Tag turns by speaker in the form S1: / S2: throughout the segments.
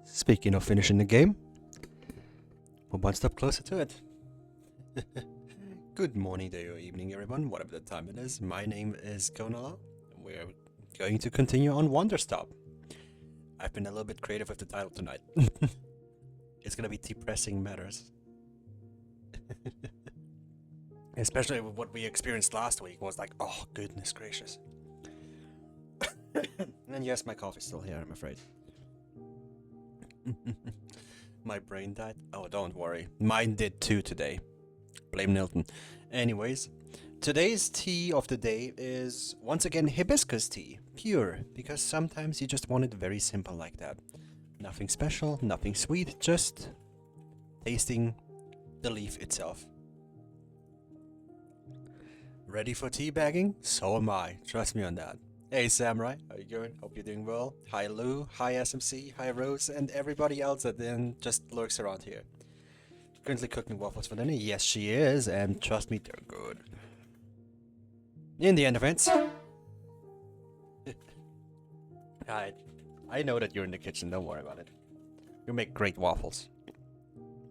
S1: Speaking of finishing the game, we're one step closer to it. Good morning, day, or evening, everyone, whatever the time it is. My name is Konala. We're going to continue on Wanderstop. I've been a little bit creative with the title tonight. It's gonna be depressing matters. Especially with what we experienced last week was like, oh goodness gracious. And yes, my coffee's still here, I'm afraid. My brain died. Oh, don't worry. Mine did too today. Blame Nilton. Anyways, today's tea of the day is once again hibiscus tea. Pure, because sometimes you just want it very simple like that. Nothing special, nothing sweet, just tasting the leaf itself. Ready for tea bagging? So am I. Trust me on that. Hey Samurai, how you doing? Hope you're doing well. Hi Lou, hi SMC, hi Rose, and everybody else that then just lurks around here. Currently cooking waffles for dinner. Yes, she is, and trust me, they're good. In the end events, I know that you're in the kitchen. Don't worry about it. You make great waffles.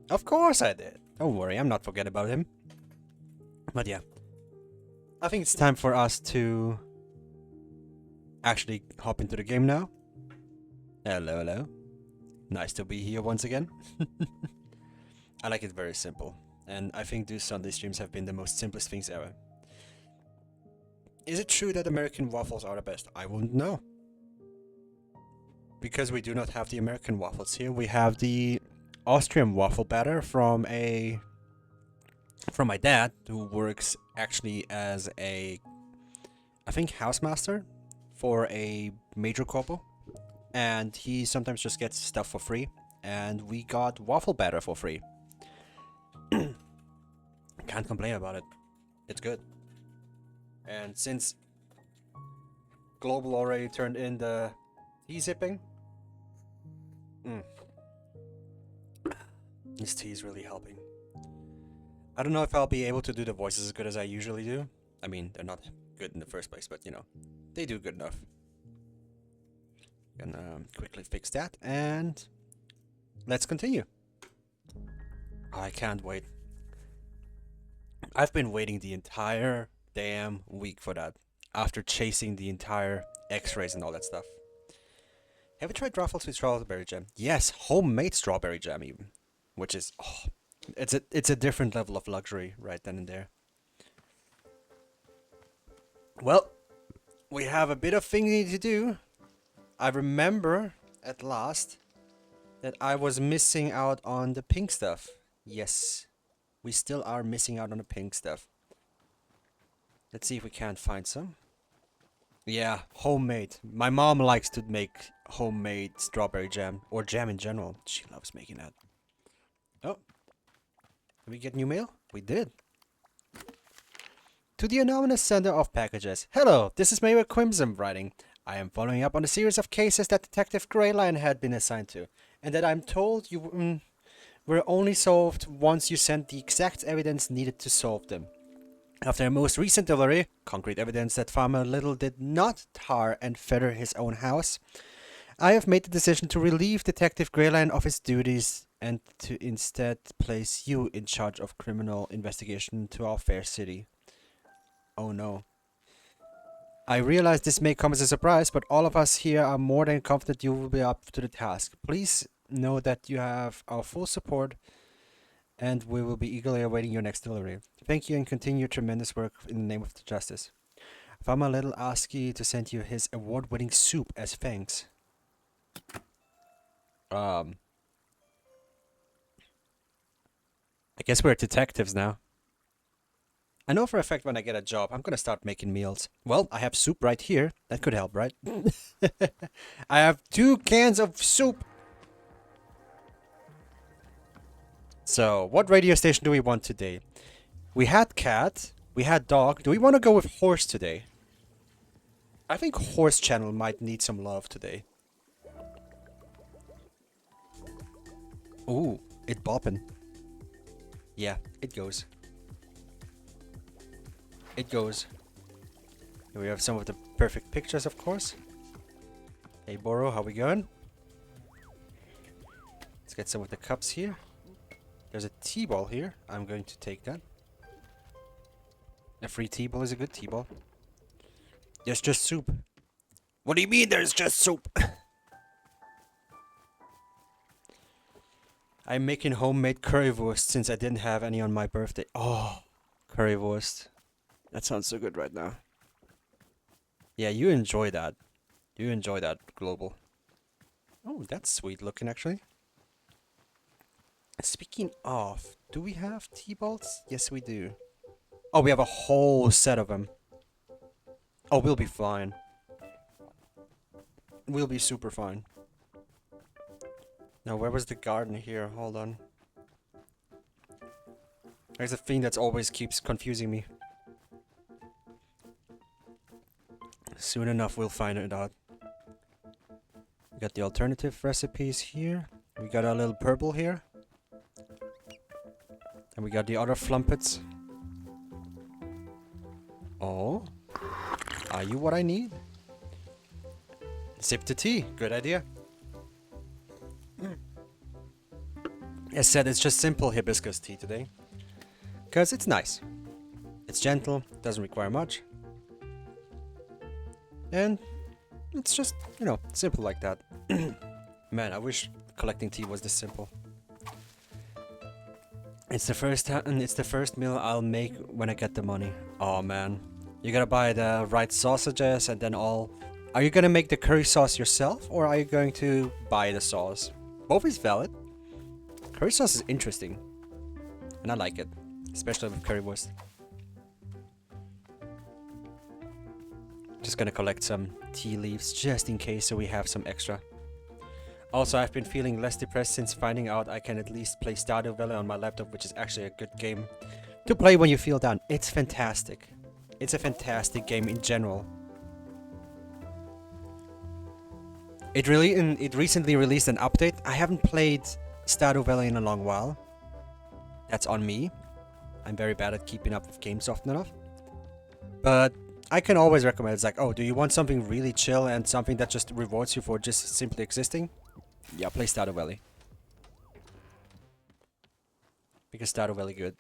S1: Of course I did. Don't worry, I'm not forgetting about him. But yeah, I think it's time for us to actually hop into the game now. Hello, hello. Nice to be here once again. I like it very simple, and I think these Sunday streams have been the most simplest things ever. Is it true that American waffles are the best? I wouldn't know. Because we do not have the American waffles here, we have the Austrian waffle batter from my dad, who works actually as a, I think, housemaster for a major corpo, and he sometimes just gets stuff for free, and we got waffle batter for free. Can't complain about it. It's good. And since Global already turned in the tea sipping, this tea is really helping. I don't know if I'll be able to do the voices as good as I usually do. I mean, they're not good in the first place, but you know, they do good enough. Gonna quickly fix that, and let's continue. I can't wait. I've been waiting the entire damn week for that, after chasing the entire X-rays and all that stuff. Have you tried Ruffles with strawberry jam? Yes, homemade strawberry jam even, which is, oh, it's a different level of luxury right then and there. Well, we have a bit of thinking to do. I remember at last that I was missing out on the pink stuff. Yes, we still are missing out on the pink stuff. Let's see if we can't find some. Yeah, homemade. My mom likes to make homemade strawberry jam, or jam in general. She loves making that. Oh, did we get new mail? We did. To the anonymous sender of packages. Hello, this is Mayor Quimsum writing. I am following up on a series of cases that Detective Greyline had been assigned to, and that I'm told you were only solved once you sent the exact evidence needed to solve them. After a most recent delivery, concrete evidence that Farmer Little did not tar and feather his own house, I have made the decision to relieve Detective Greyline of his duties and to instead place you in charge of criminal investigation to our fair city. Oh no. I realize this may come as a surprise, but all of us here are more than confident you will be up to the task. Please know that you have our full support, and we will be eagerly awaiting your next delivery. Thank you and continue your tremendous work in the name of the justice. Farmer Little asked you to send you his award-winning soup as thanks. I guess we're detectives now. I know for a fact when I get a job, I'm gonna start making meals. Well, I have soup right here. That could help, right? I have 2 cans of soup. So, what radio station do we want today? We had cat, we had dog. Do we want to go with horse today? I think horse channel might need some love today. Ooh, it bopping. Yeah, it goes. It goes. Here we have some of the perfect pictures, of course. Hey, Boro, how we going? Let's get some of the cups here. There's a T-ball here. I'm going to take that. A free T-ball is a good T-ball. There's just soup. What do you mean there's just soup? I'm making homemade currywurst since I didn't have any on my birthday. Oh, currywurst. That sounds so good right now. Yeah, you enjoy that. You enjoy that, Global. Oh, that's sweet looking, actually. Speaking of, do we have T-balls? Yes, we do. Oh, we have a whole set of them. Oh, we'll be fine. We'll be super fine. Now, where was the garden here? Hold on. There's a thing that always keeps confusing me. Soon enough, we'll find it out. We got the alternative recipes here. We got our little purple here. And we got the other flumpets. Oh. Are you what I need? Sip the tea. Good idea. As said, it's just simple hibiscus tea today. Because it's nice. It's gentle, doesn't require much. And it's just, you know, simple like that. Man, I wish collecting tea was this simple. It's the first and it's the first meal I'll make when I get the money. Oh man. You gotta buy the right sausages and then all. Are you gonna make the curry sauce yourself or are you going to buy the sauce? Both is valid. Curry sauce is interesting. And I like it. Especially with currywurst. Just gonna collect some tea leaves just in case so we have some extra. Also, I've been feeling less depressed since finding out I can at least play Stardew Valley on my laptop, which is actually a good game to play when you feel down. It's fantastic. It's a fantastic game in general. It recently released an update. I haven't played Stardew Valley in a long while. That's on me. I'm very bad at keeping up with games often enough. But I can always recommend. It's like, oh, do you want something really chill and something that just rewards you for just simply existing? Yeah, play Stardew Valley. Because Stardew Valley good.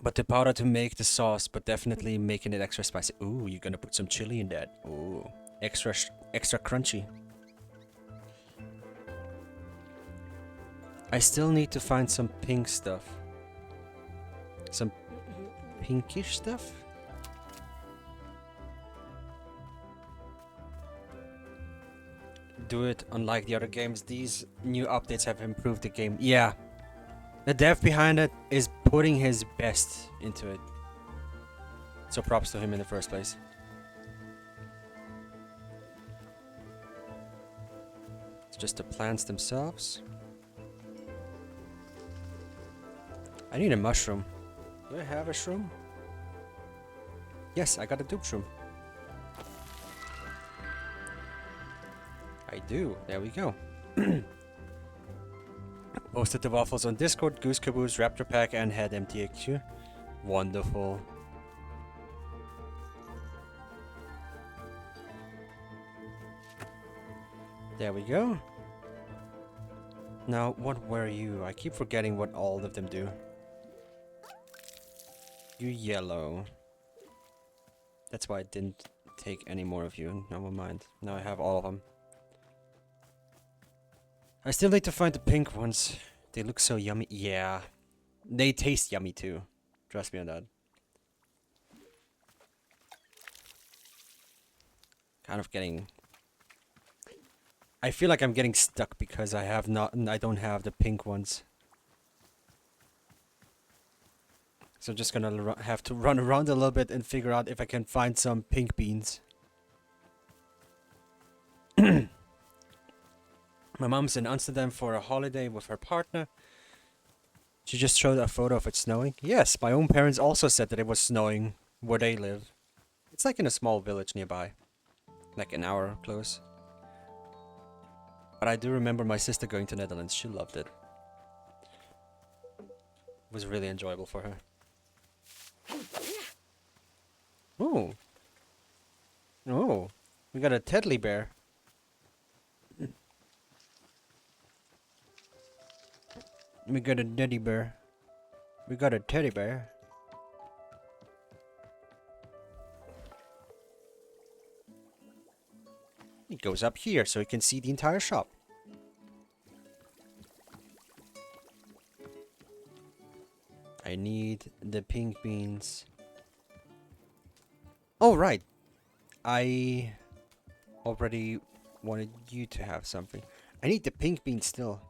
S1: But the powder to make the sauce, but definitely making it extra spicy. Ooh, you're gonna put some chili in that. Ooh, extra crunchy. I still need to find some pink stuff. Some pinkish stuff? Do it unlike the other games. These new updates have improved the game. Yeah. The dev behind it is putting his best into it. So props to him in the first place. It's just the plants themselves. I need a mushroom. Do I have a shroom? Yes, I got a dupe shroom. I do. There we go. Posted the waffles on Discord, Goose Caboose, Raptor Pack, and had MTAQ. Wonderful. There we go. Now, what were you? I keep forgetting what all of them do. You yellow. That's why I didn't take any more of you. Never mind. Now I have all of them. I still need to find the pink ones. They look so yummy. Yeah. They taste yummy too. Trust me on that. Kind of getting... I feel like I'm getting stuck because I don't have the pink ones. So I'm just gonna have to run around a little bit and figure out if I can find some pink beans. My mom's in Amsterdam for a holiday with her partner. She just showed a photo of it snowing. Yes, my own parents also said that it was snowing where they live. It's like in a small village nearby. Like an hour close. But I do remember my sister going to Netherlands. She loved it. It was really enjoyable for her. Ooh. Oh. We got a teddy bear. We got a teddy bear. We got a teddy bear. It goes up here so you can see the entire shop. I need the pink beans. Oh, right. I already wanted you to have something. I need the pink beans still.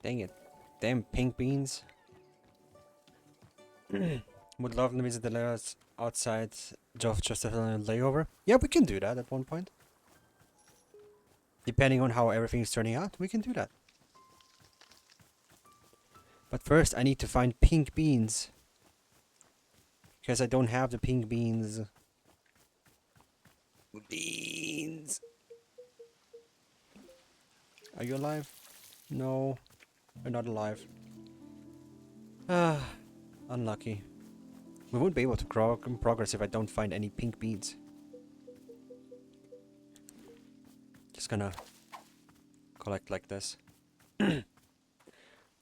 S1: Dang it. Damn pink beans. Would love to visit the layers outside just a layover. Yeah, we can do that at one point. Depending on how everything is turning out, we can do that. But first, I need to find pink beans. Because I don't have the pink beans. Beans! Are you alive? No. You're not alive. Ah, unlucky. We won't be able to progress if I don't find any pink beans. Just gonna collect like this.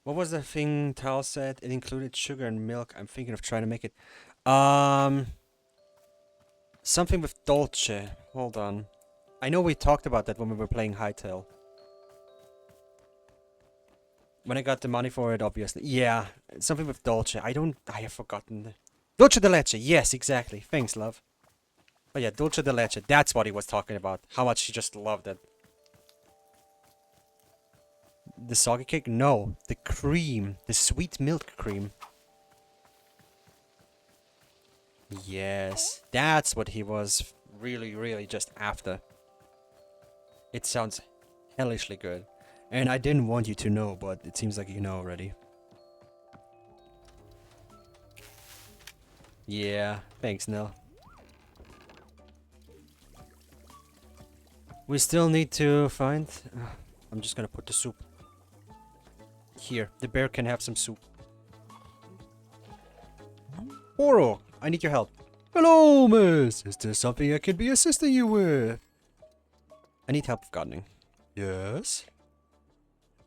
S1: What was the thing Tal said? It included sugar and milk. I'm thinking of trying to make it. Something with Dolce. Hold on. I know we talked about that when we were playing Hightail. When I got the money for it, obviously. Yeah, something with Dolce. I have forgotten. Dolce de Leche. Yes, exactly. Thanks, love. But yeah, Dolce de Leche. That's what he was talking about. How much he just loved it. The soggy cake? No. The cream. The sweet milk cream. Yes. That's what he was really, really just after. It sounds hellishly good. And I didn't want you to know, but it seems like you know already. Yeah, thanks, Nell. We still need to find... I'm just gonna put the soup. Here, the bear can have some soup. Oro, I need your help. Hello, miss. Is there something I can be assisting you with? I need help with gardening. Yes?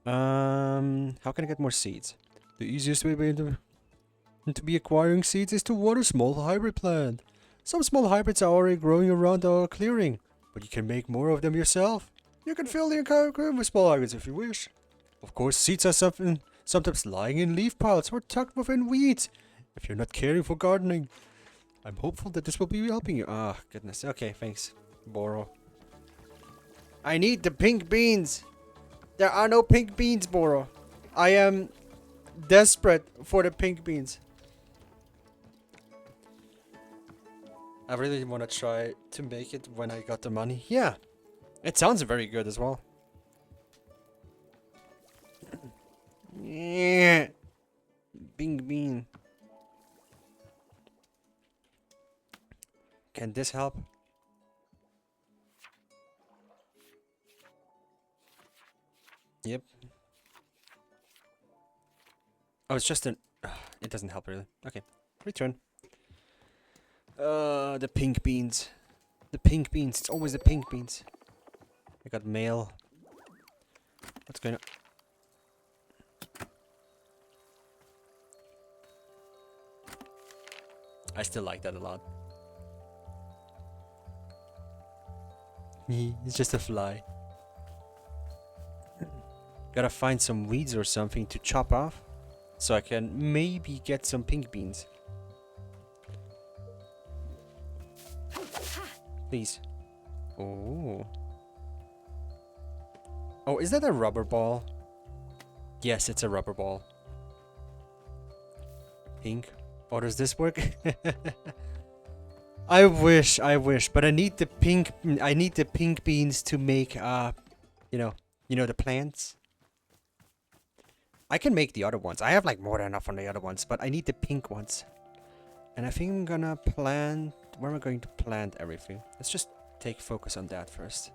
S1: How can I get more seeds? The easiest way to be acquiring seeds is to water small hybrid plant. Some small hybrids are already growing around our clearing, but you can make more of them yourself. You can fill the entire clearing with small hybrids if you wish. Of course, seeds are sometimes lying in leaf piles or tucked within weeds, if you're not caring for gardening. I'm hopeful that this will be helping you. Ah, goodness. Okay, thanks, Boro. I need the pink beans. There are no pink beans, Boro. I am desperate for the pink beans. I really want to try to make it when I got the money. Yeah, it sounds very good as well. Yeah, pink bean. Can this help? Yep. Oh, it's just an... it doesn't help really. Okay, return. The pink beans. The pink beans. It's always the pink beans. I got mail. What's going on? I still like that a lot. It's just a fly. Gotta find some weeds or something to chop off, so I can maybe get some pink beans. Please. Oh. Oh, is that a rubber ball? Yes, it's a rubber ball. Pink. Oh, does this work? I wish, but I need the pink beans to make you know the plants. I can make the other ones. I have like more than enough on the other ones, but I need the pink ones. And I think I'm gonna plant... where am I going to plant everything? Let's just take focus on that first.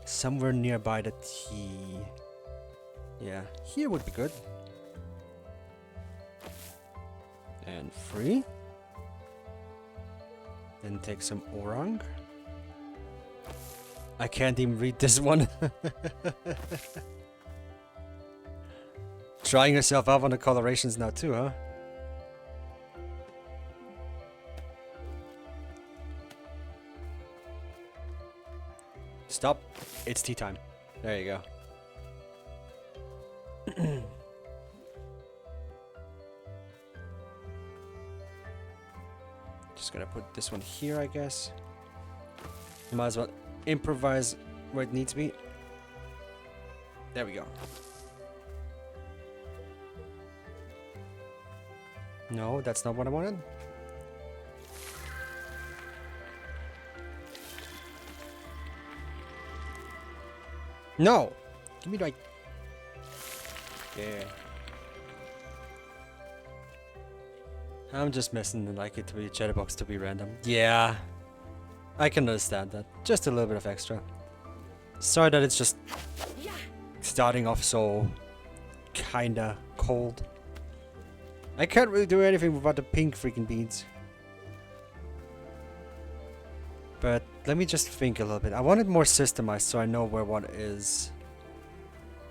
S1: Somewhere nearby the tea. Yeah, here would be good. And 3. Then take some orang. I can't even read this one. Trying yourself out on the colorations now too, huh? Stop. It's tea time. There you go. Just gonna put this one here, I guess. Might as well improvise where it needs to be. There we go. No, that's not what I wanted. No! Give me like... yeah. I'm just missing like it to be a chatterbox to be random. Yeah. I can understand that. Just a little bit of extra. Sorry that it's just starting off so kinda cold. I can't really do anything without the pink freaking beans. But let me just think a little bit. I want it more systemized so I know where what is.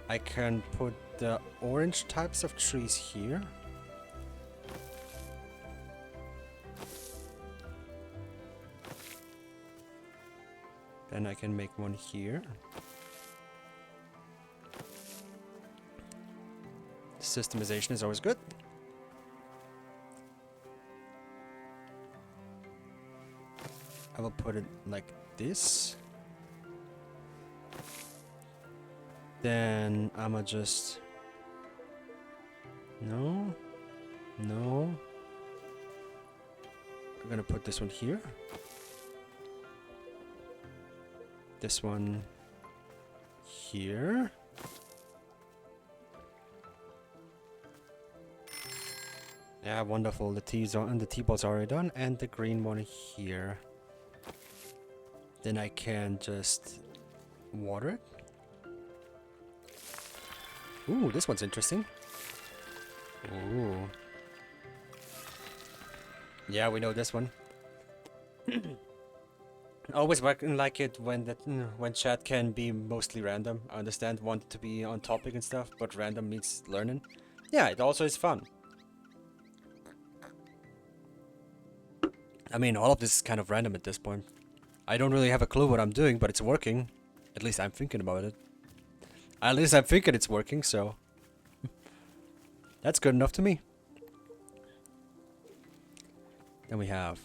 S1: I can put the orange types of trees here. Then I can make one here. Systemization is always good. I will put it like this. Then I'ma just... No. No. I'm gonna put this one here. This one here. Yeah, wonderful. The T's are and the T-ball's already done, and the green one here. Then I can just water it. Ooh, this one's interesting. Ooh. Yeah, we know this one. Always like it when when chat can be mostly random. I understand want to be on topic and stuff, but random means learning. Yeah, it also is fun. I mean, all of this is kind of random at this point. I don't really have a clue what I'm doing, but it's working. At least I'm thinking about it. At least I'm thinking it's working, so... That's good enough to me. Then we have...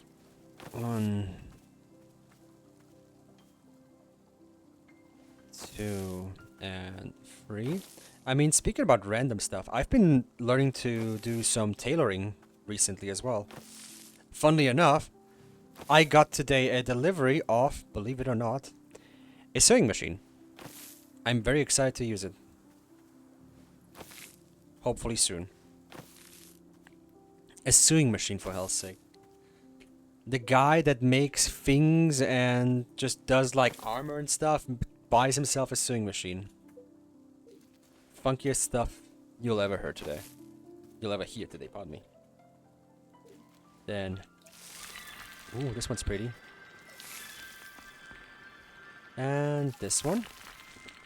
S1: 1... 2... and 3. I mean, speaking about random stuff, I've been learning to do some tailoring recently as well. Funnily enough, I got today a delivery of, believe it or not, a sewing machine. I'm very excited to use it. Hopefully soon. A sewing machine, for hell's sake. The guy that makes things and just does like armor and stuff buys himself a sewing machine. Funkiest stuff you'll ever hear today. You'll ever hear today, pardon me. Then... Ooh, this one's pretty. And this one.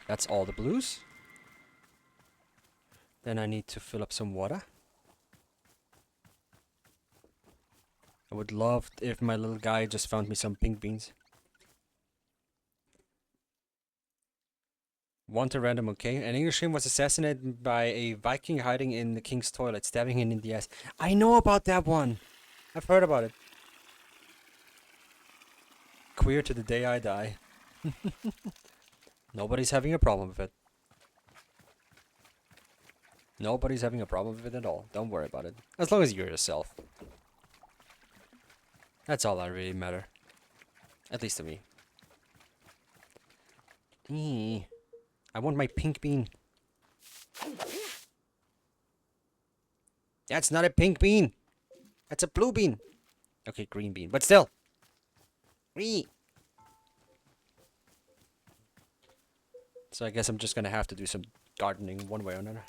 S1: That's all the blues. Then I need to fill up some water. I would love if my little guy just found me some pink beans. Want a random, okay? An Englishman was assassinated by a Viking hiding in the king's toilet, stabbing him in the ass. I know about that one! I've heard about it. Queer to the day I die. Nobody's having a problem with it. Nobody's having a problem with it at all. Don't worry about it. As long as you're yourself. That's all that really matter. At least to me. I want my pink bean. That's not a pink bean. That's a blue bean. Okay, green bean. But still. So I guess I'm just gonna have to do some gardening one way or another.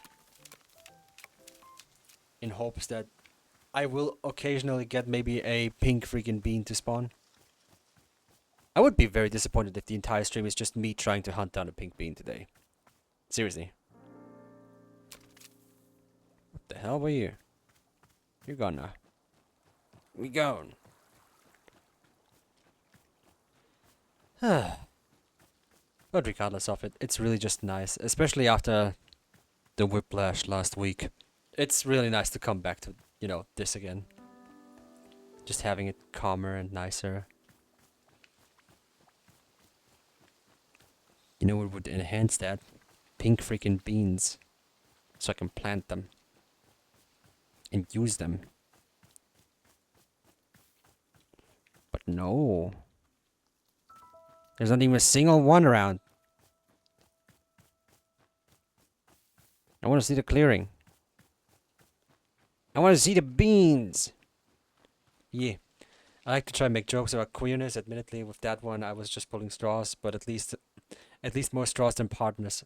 S1: In hopes that I will occasionally get maybe a pink freaking bean to spawn. I would be very disappointed if the entire stream is just me trying to hunt down a pink bean today. Seriously. What the hell were you? You're gone now. We gone. But regardless of it, it's really just nice. Especially after the whiplash last week. It's really nice to come back to, you know, this again. Just having it calmer and nicer. You know what would enhance that? Pink freaking beans. So I can plant them. And use them. But no. There's not even a single one around. I want to see the clearing. I want to see the beans. Yeah. I like to try and make jokes about queerness. Admittedly, with that one, I was just pulling straws. But at least more straws than partners.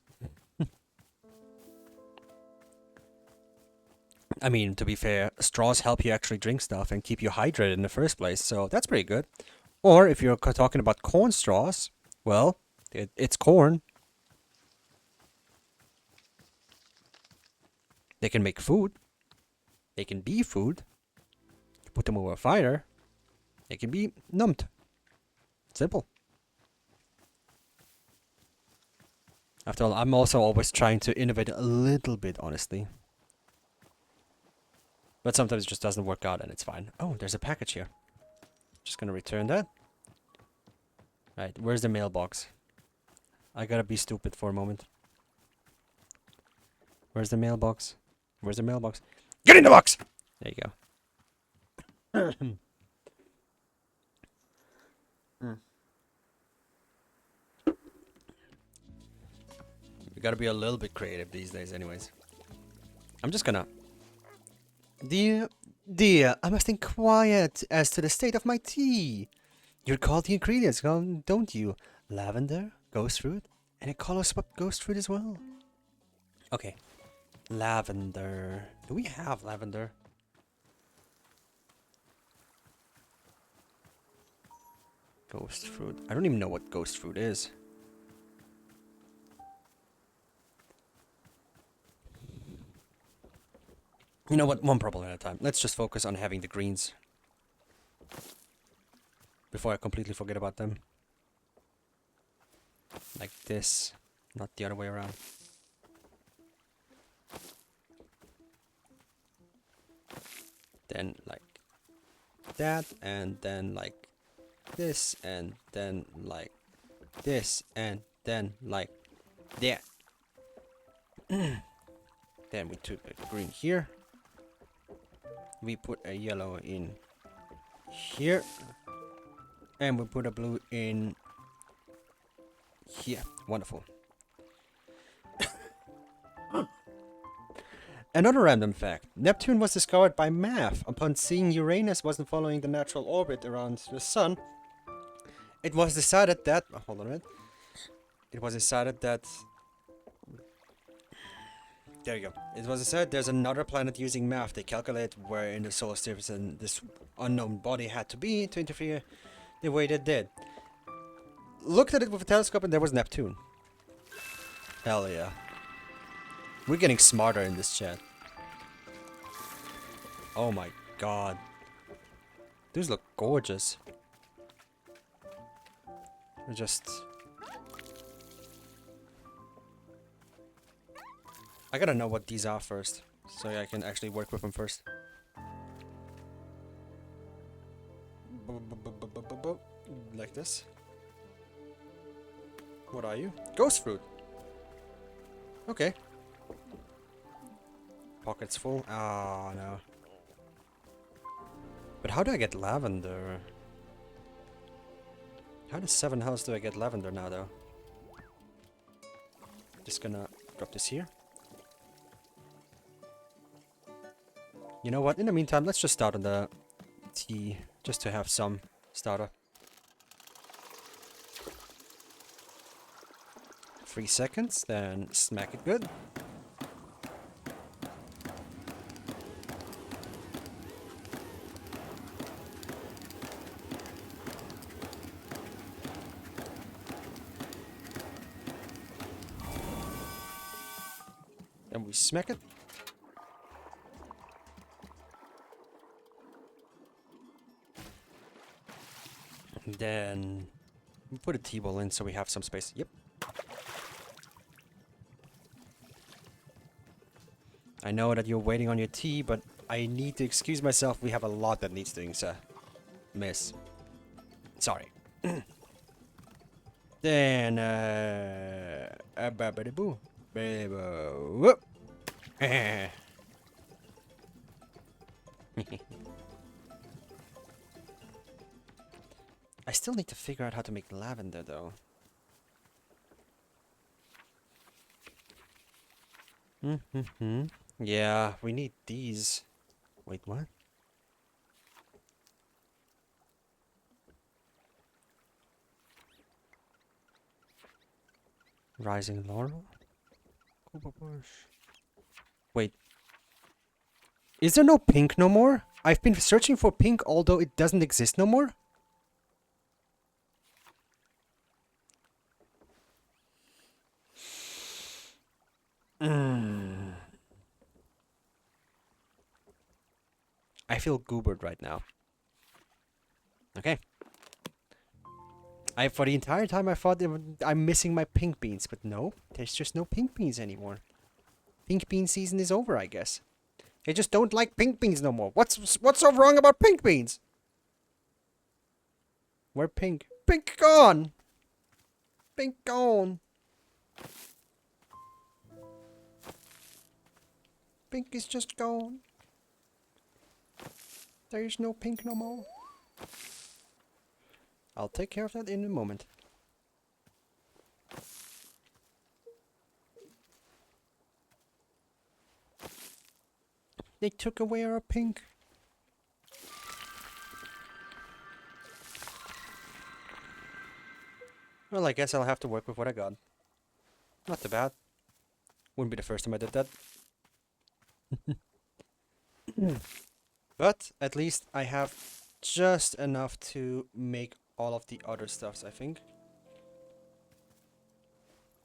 S1: I mean, to be fair, straws help you actually drink stuff and keep you hydrated in the first place. So that's pretty good. Or if you're talking about corn straws, well, it's corn. They can make food. They can be food. You put them over a fire. They can be numbed. Simple. After all, I'm also always trying to innovate a little bit, honestly. But sometimes it just doesn't work out and it's fine. Oh, there's a package here. Just gonna return that. Right, where's the mailbox? I gotta be stupid for a moment. Where's the mailbox? Where's the mailbox? Get in the box! There you go. We gotta be a little bit creative these days anyways. I'm just gonna... Dear, I must inquire as to the state of my tea. You recall the ingredients, don't you? Lavender, ghost fruit, and a color swap ghost fruit as well. Okay. Lavender. Do we have lavender? Ghost fruit. I don't even know what ghost fruit is. You know what? One problem at a time. Let's just focus on having the greens. Before I completely forget about them. Like this. Not the other way around. Then like that. And then like this. And then like this. And then like that. Then we took a green here. We put a yellow in here. And we put a blue in here. Wonderful. Another random fact. Neptune was discovered by math upon seeing Uranus wasn't following the natural orbit around the sun. It was decided that... Oh, hold on a minute. It was decided that... There you go. It was decided there's another planet using math. They calculate where in the solar system this unknown body had to be to interfere the way they did. Looked at it with a telescope and there was Neptune. Hell yeah. We're getting smarter in this chat. Oh my god. These look gorgeous. We're just... I gotta know what these are first, so I can actually work with them first. Like this. What are you? Ghost fruit. Okay. Pockets full. Ah, no. But how do I get lavender? How the 7 hells do I get lavender now, though? Just gonna drop this here. You know what? In the meantime, let's just start on the tea, just to have some starter. 3 seconds, then smack it good. Then we smack it. And then we put a tea bowl in so we have some space. Yep. I know that you're waiting on your tea, but I need to excuse myself. We have a lot that needs doing, sir. Miss. Sorry. Then, boo. Whoop. I still need to figure out how to make lavender, though. Yeah, we need these. Wait, what? Rising laurel? Cooper bush. Wait. Is there no pink no more? I've been searching for pink, although it doesn't exist no more. I feel goobered right now. Okay. For the entire time I thought I'm missing my pink beans, but no, there's just no pink beans anymore. Pink bean season is over, I guess. I just don't like pink beans no more. What's so wrong about pink beans? Where pink? Pink gone. Pink gone. Pink is just gone. There is no pink no more. I'll take care of that in a moment. They took away our pink. Well, I guess I'll have to work with what I got. Not too bad. Wouldn't be the first time I did that. But at least I have just enough to make all of the other stuffs, I think.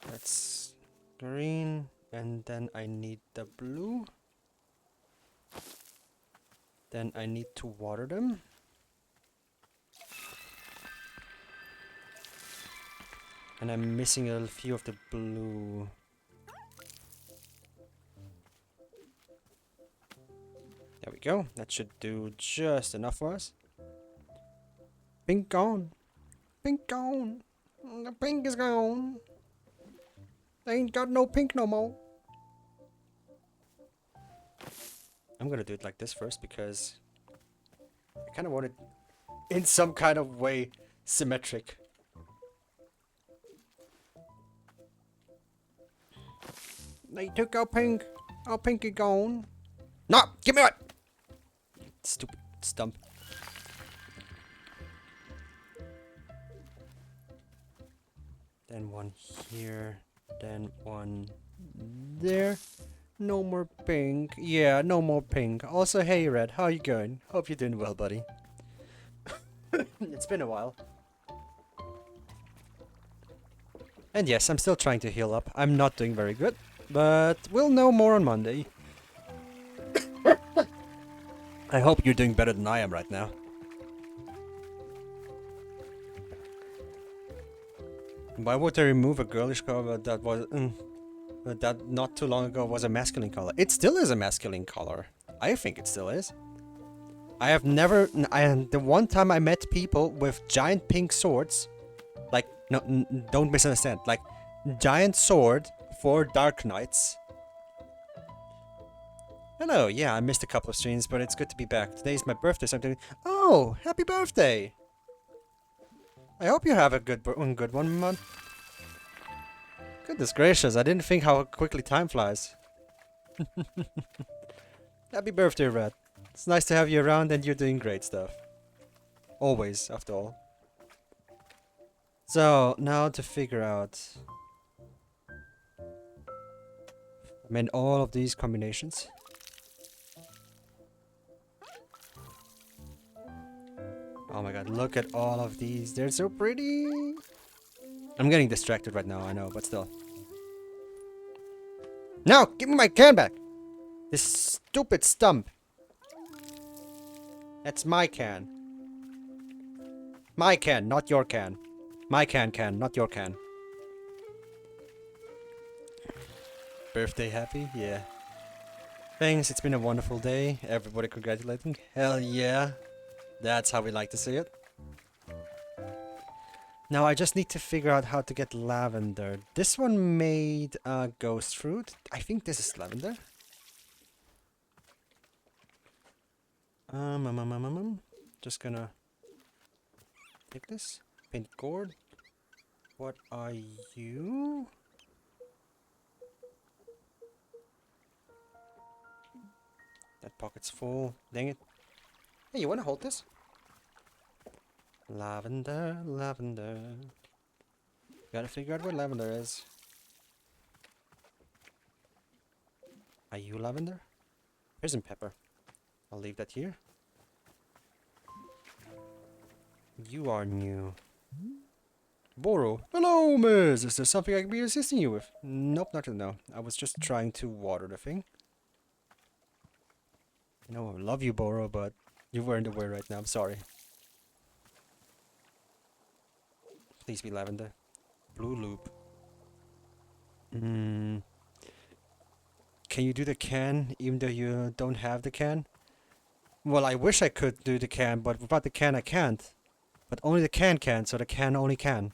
S1: That's green, and then I need the blue. Then I need to water them. And I'm missing a few of the blue. There we go. That should do just enough for us. Pink gone. Pink gone. The pink is gone. They ain't got no pink no more. I'm gonna do it like this first because I kind of want it in some kind of way symmetric. They took our pink. Our pink is gone. No! Give me it! Stupid stump. Then one here. Then one there. No more pink. Yeah, no more pink. Also, hey Red, how you going? Hope you're doing well, buddy. It's been a while. And yes, I'm still trying to heal up. I'm not doing very good, but we'll know more on Monday. I hope you're doing better than I am right now. Why would they remove a girlish color that was that not too long ago was a masculine color? It still is a masculine color. I think it still is. I have never. The one time I met people with giant pink swords, like no, don't misunderstand. Like giant sword for Dark Knights. Hello, yeah, I missed a couple of streams, but it's good to be back. Today's my birthday, so I'm doing. Oh, happy birthday! I hope you have a good one, man. Goodness gracious, I didn't think how quickly time flies. Happy birthday, Red. It's nice to have you around and you're doing great stuff. Always, after all. So, now to figure out... I mean, all of these combinations. Oh my god, look at all of these. They're so pretty. I'm getting distracted right now, I know, but still. No! Give me my can back! This stupid stump. That's my can. My can, not your can. My can, not your can. Birthday happy? Yeah. Thanks, it's been a wonderful day. Everybody congratulating. Hell yeah. That's how we like to see it. Now I just need to figure out how to get lavender. This one made ghost fruit. I think this is lavender. Just gonna take this. Paint gourd. What are you? That pocket's full. Dang it. Hey, you wanna hold this? Lavender, lavender. Gotta figure out where lavender is. Are you lavender? Prison pepper. I'll leave that here. You are new. Boro. Hello, miss. Is there something I can be assisting you with? Nope, not to know. I was just trying to water the thing. You know, I love you, Boro, but you weren't aware right now. I'm sorry. Please be lavender. Blue loop. Can you do the can even though you don't have the can? Well, I wish I could do the can, but without the can I can't. But only the can, so the can only can.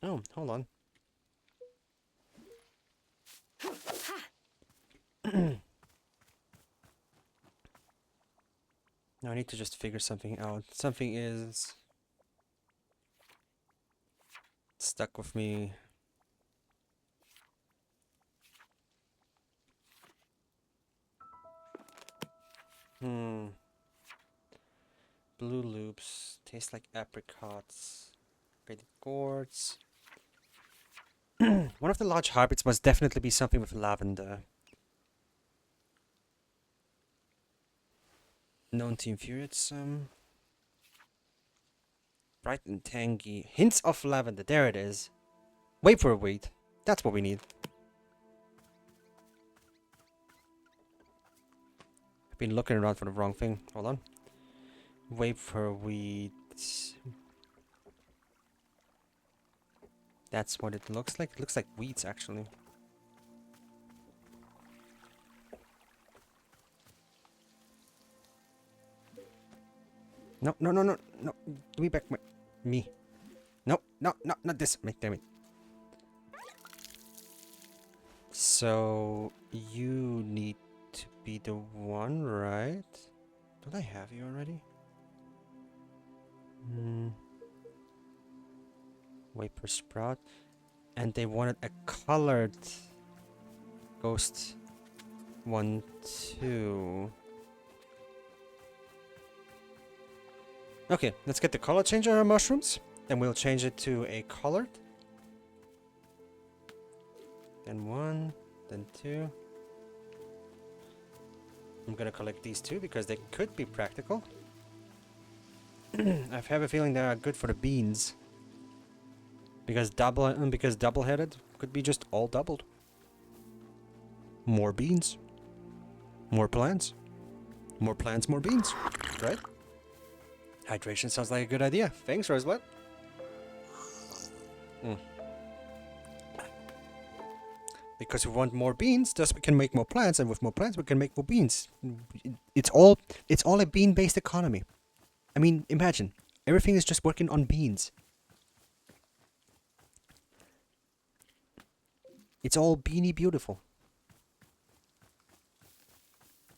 S1: Oh, hold on. Now I need to just figure something out. Something is stuck with me. Blue loops taste like apricots. Braided gourds. One of the large hybrids must definitely be something with lavender. Known to infuriate some. Bright and tangy. Hints of lavender. There it is. Wait for a wheat. That's what we need. I've been looking around for the wrong thing. Hold on. Wait for wheat. That's what it looks like. It looks like weeds, actually. No, no, no, no, no. Give me back me. No, no, no, not this. Damn it. So, you need to be the one, right? Don't I have you already? Vapor sprout. And they wanted a colored ghost one too. Okay, let's get the color change on our mushrooms. Then we'll change it to a colored. Then one, then two. I'm gonna collect these two because they could be practical. I have a feeling they are good for the beans. Because double-headed could be just all doubled. More beans. More plants. More plants, more beans. Right? Hydration sounds like a good idea. Thanks, Rosebud. Because we want more beans, thus we can make more plants, and with more plants we can make more beans. It's all a bean-based economy. I mean, imagine. Everything is just working on beans. It's all beanie beautiful.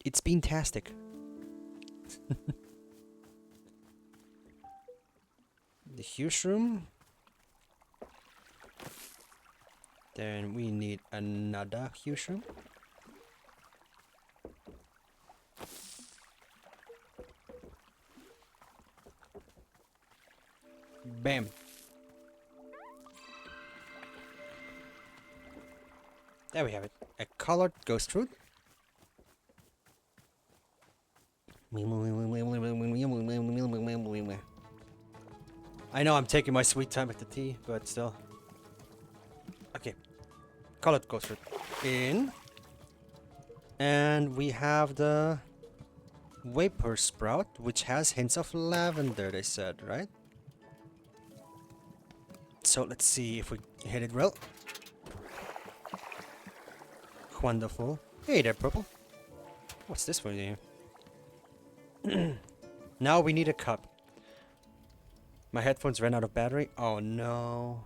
S1: It's bean-tastic. The huge room. Then we need another huge room. Bam. There we have it. A colored ghost fruit. I know I'm taking my sweet time with the tea, but still. Okay. Colored ghost fruit. In. And we have the vapor sprout, which has hints of lavender, they said, right? So let's see if we hit it well. Wonderful. Hey there, purple. What's this for you? Now we need a cup. My headphones ran out of battery. Oh no.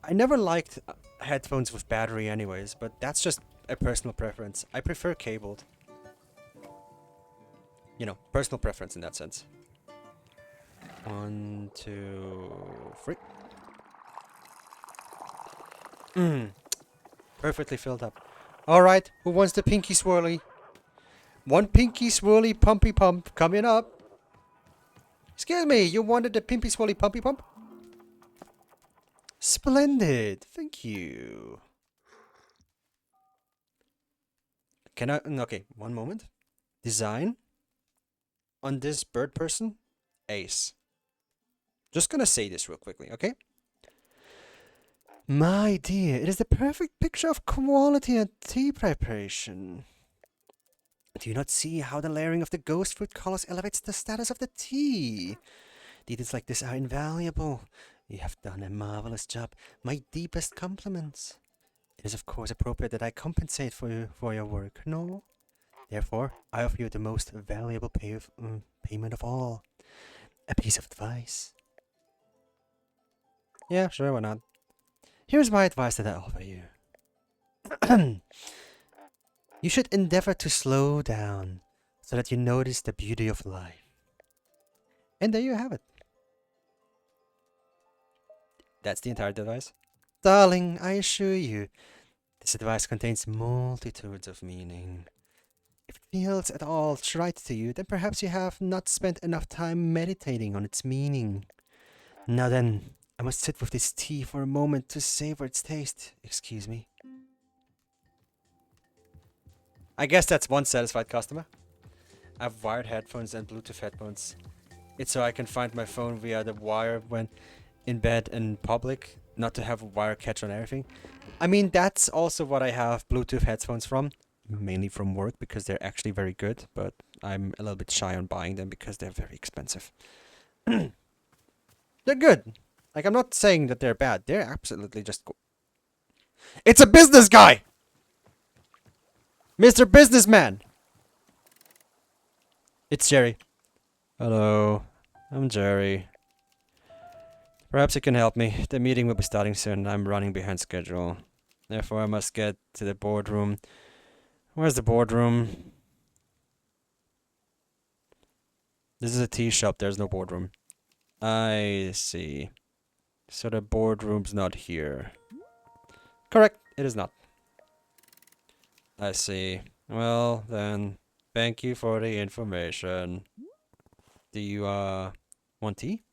S1: I never liked headphones with battery anyways, but that's just a personal preference. I prefer cabled. You know, personal preference in that sense. 1, 2, 3. Perfectly filled up. Alright, who wants the pinky swirly? One pinky swirly pumpy pump coming up. Excuse me, you wanted the pinky swirly pumpy pump? Splendid, thank you. Can I? Okay, one moment. Design. On this bird person, ace. Just gonna say this real quickly, okay? My dear, it is the perfect picture of quality and tea preparation. Do you not see how the layering of the ghost fruit colors elevates the status of the tea? Details like this are invaluable. You have done a marvelous job. My deepest compliments. It is of course appropriate that I compensate for your work, no? Therefore, I offer you the most valuable payment of all. A piece of advice. Yeah, sure, why not? Here's my advice that I offer you. You should endeavor to slow down so that you notice the beauty of life. And there you have it. That's the entire advice. Darling, I assure you, this advice contains multitudes of meaning. If it feels at all trite to you, then perhaps you have not spent enough time meditating on its meaning. Now then, I must sit with this tea for a moment to savor its taste. Excuse me. I guess that's one satisfied customer. I have wired headphones and Bluetooth headphones. It's so I can find my phone via the wire when in bed and public, not to have a wire catch on everything. I mean, that's also what I have Bluetooth headphones from, mainly from work because they're actually very good, but I'm a little bit shy on buying them because they're very expensive. They're good. Like, I'm not saying that they're bad. They're absolutely just It's a business guy! Mr. Businessman! It's Jerry. Hello, I'm Jerry. Perhaps you can help me. The meeting will be starting soon and I'm running behind schedule. Therefore, I must get to the boardroom. Where's the boardroom? This is a tea shop, there's no boardroom. I see. So the boardroom's not here. Correct, it is not. I see. Well, then, thank you for the information. Do you, want tea?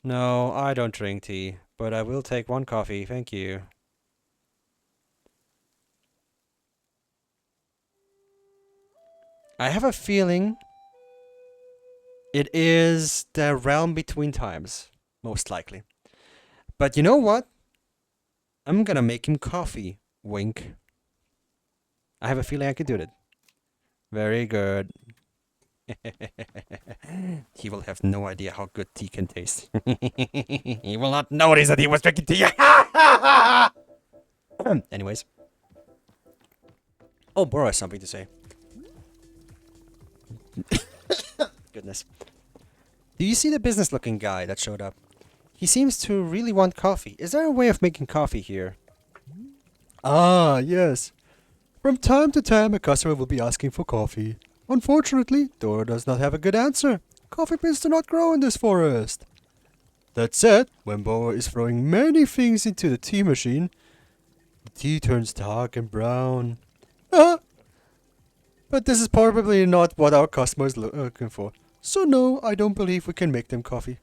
S1: No, I don't drink tea, but I will take one coffee, thank you. I have a feeling it is the realm between times, most likely. But you know what? I'm gonna make him coffee. Wink. I have a feeling I could do that. Very good. He will have no idea how good tea can taste. He will not notice that he was drinking tea. Anyways. Oh, Bora has something to say. Goodness. Do you see the business-looking guy that showed up? He seems to really want coffee. Is there a way of making coffee here? Ah, yes. From time to time, a customer will be asking for coffee. Unfortunately, Dora does not have a good answer. Coffee beans do not grow in this forest. That said, when Bora is throwing many things into the tea machine, the tea turns dark and brown. Ah! But this is probably not what our customer is looking for. So no, I don't believe we can make them coffee.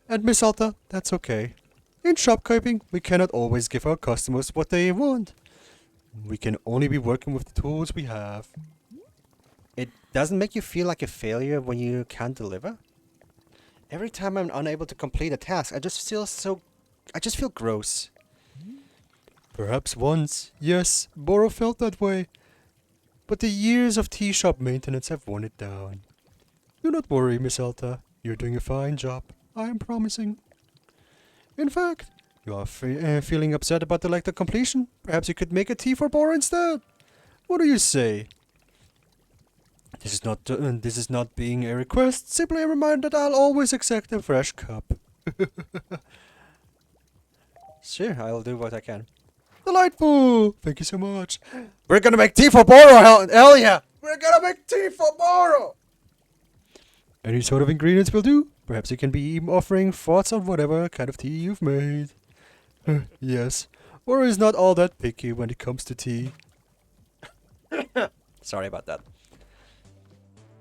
S1: And Miss Alta, that's okay. In shopkeeping, we cannot always give our customers what they want. We can only be working with the tools we have. It doesn't make you feel like a failure when you can't deliver? Every time I'm unable to complete a task, I just feel gross. Perhaps once, yes, Boro felt that way. But the years of tea shop maintenance have worn it down. Do not worry, Miss Alta. You're doing a fine job. I am promising. In fact, you are feeling upset about the lack of completion. Perhaps you could make a tea for Bora instead. What do you say? This is not being a request. Simply a reminder that I'll always accept a fresh cup. Sure, I'll do what I can. Delightful! Thank you so much. We're gonna make tea for Bora, hell yeah! We're gonna make tea for Bora! Any sort of ingredients will do. Perhaps you can be even offering thoughts on whatever kind of tea you've made. Yes, Bora is not all that picky when it comes to tea. Sorry about that.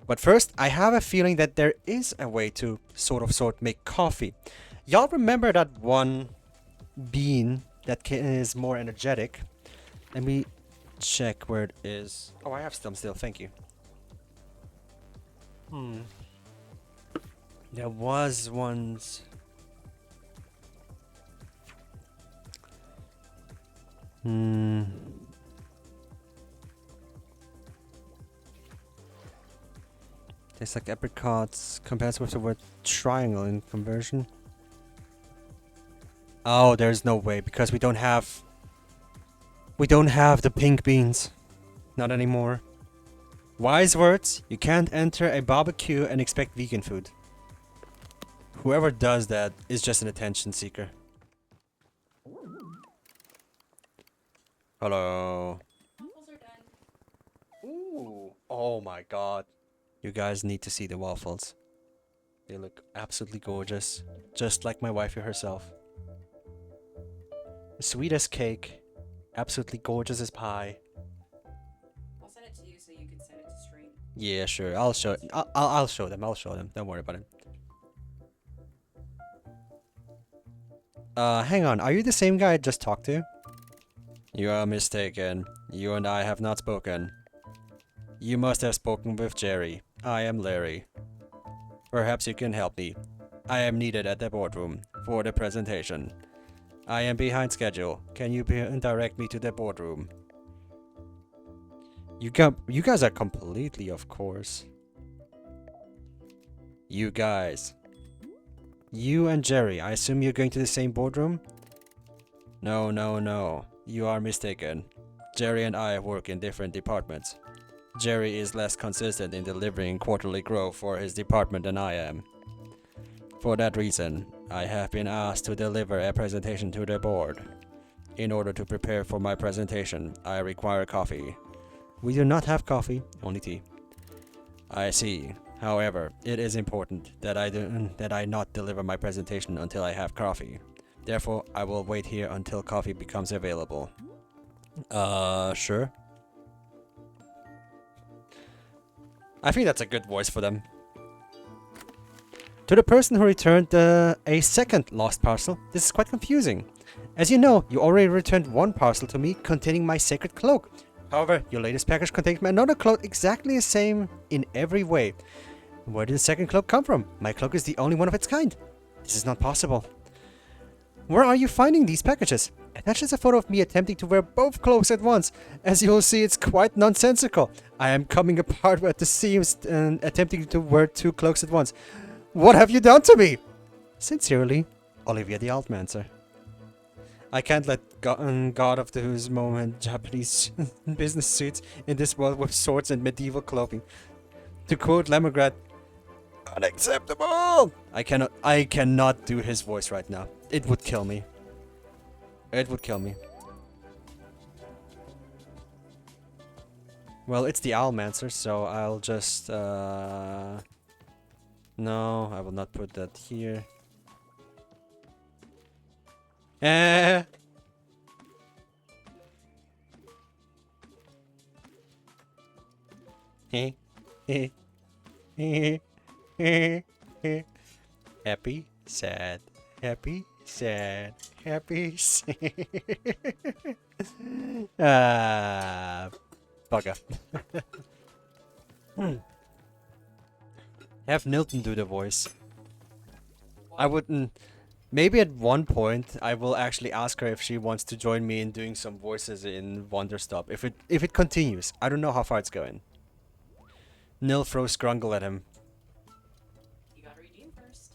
S1: But first, I have a feeling that there is a way to sort make coffee. Y'all remember that one bean that is more energetic? Let me check where it is. Oh, I have some still, thank you. There was ones. Tastes like apricots compares with the word triangle in conversion. Oh, there's no way because we don't have the pink beans. Not anymore. Wise words. You can't enter a barbecue and expect vegan food. Whoever does that is just an attention seeker. Hello.
S2: Waffles are done.
S1: Ooh. Oh my god. You guys need to see the waffles. They look absolutely gorgeous. Just like my wifey herself. Sweet as cake. Absolutely gorgeous as pie.
S2: I'll send it to you so you can send it to stream.
S1: Yeah, sure. I'll show it. I'll show them. I'll show them. Don't worry about it. Hang on. Are you the same guy I just talked to? You are mistaken. You and I have not spoken. You must have spoken with Jerry. I am Larry. Perhaps you can help me. I am needed at the boardroom for the presentation. I am behind schedule. Can you direct me to the boardroom? You guys are completely off course. You guys. You and Jerry, I assume you're going to the same boardroom? No, no, no. You are mistaken. Jerry and I work in different departments. Jerry is less consistent in delivering quarterly growth for his department than I am. For that reason, I have been asked to deliver a presentation to the board. In order to prepare for my presentation, I require coffee. We do not have coffee, only tea. I see. However, it is important that I not deliver my presentation until I have coffee. Therefore, I will wait here until coffee becomes available. Sure. I think that's a good voice for them. To the person who returned a second lost parcel, this is quite confusing. As you know, you already returned one parcel to me containing my sacred cloak. However, your latest package contains another cloak exactly the same in every way. Where did the second cloak come from? My cloak is the only one of its kind. This is not possible. Where are you finding these packages? Attached is a photo of me attempting to wear both cloaks at once. As you'll see, it's quite nonsensical. I am coming apart at the seams and attempting to wear two cloaks at once. What have you done to me? Sincerely, Olivia the Altmancer. I can't let God of whose moment Japanese business suits in this world with swords and medieval clothing. To quote Lemongrad, unacceptable! I cannot do his voice right now. It would kill me. It would kill me. Well, it's the Owlmancer, so I'll just, no, I will not put that here. Eh. Happy, sad, happy, sad, happy, sad. Bugger. Have Nilton do the voice. I wouldn't. Maybe at one point I will actually ask her if she wants to join me in doing some voices in Wanderstop. If it continues, I don't know how far it's going. Nil throws Scrungle at him.
S2: You gotta redeem first.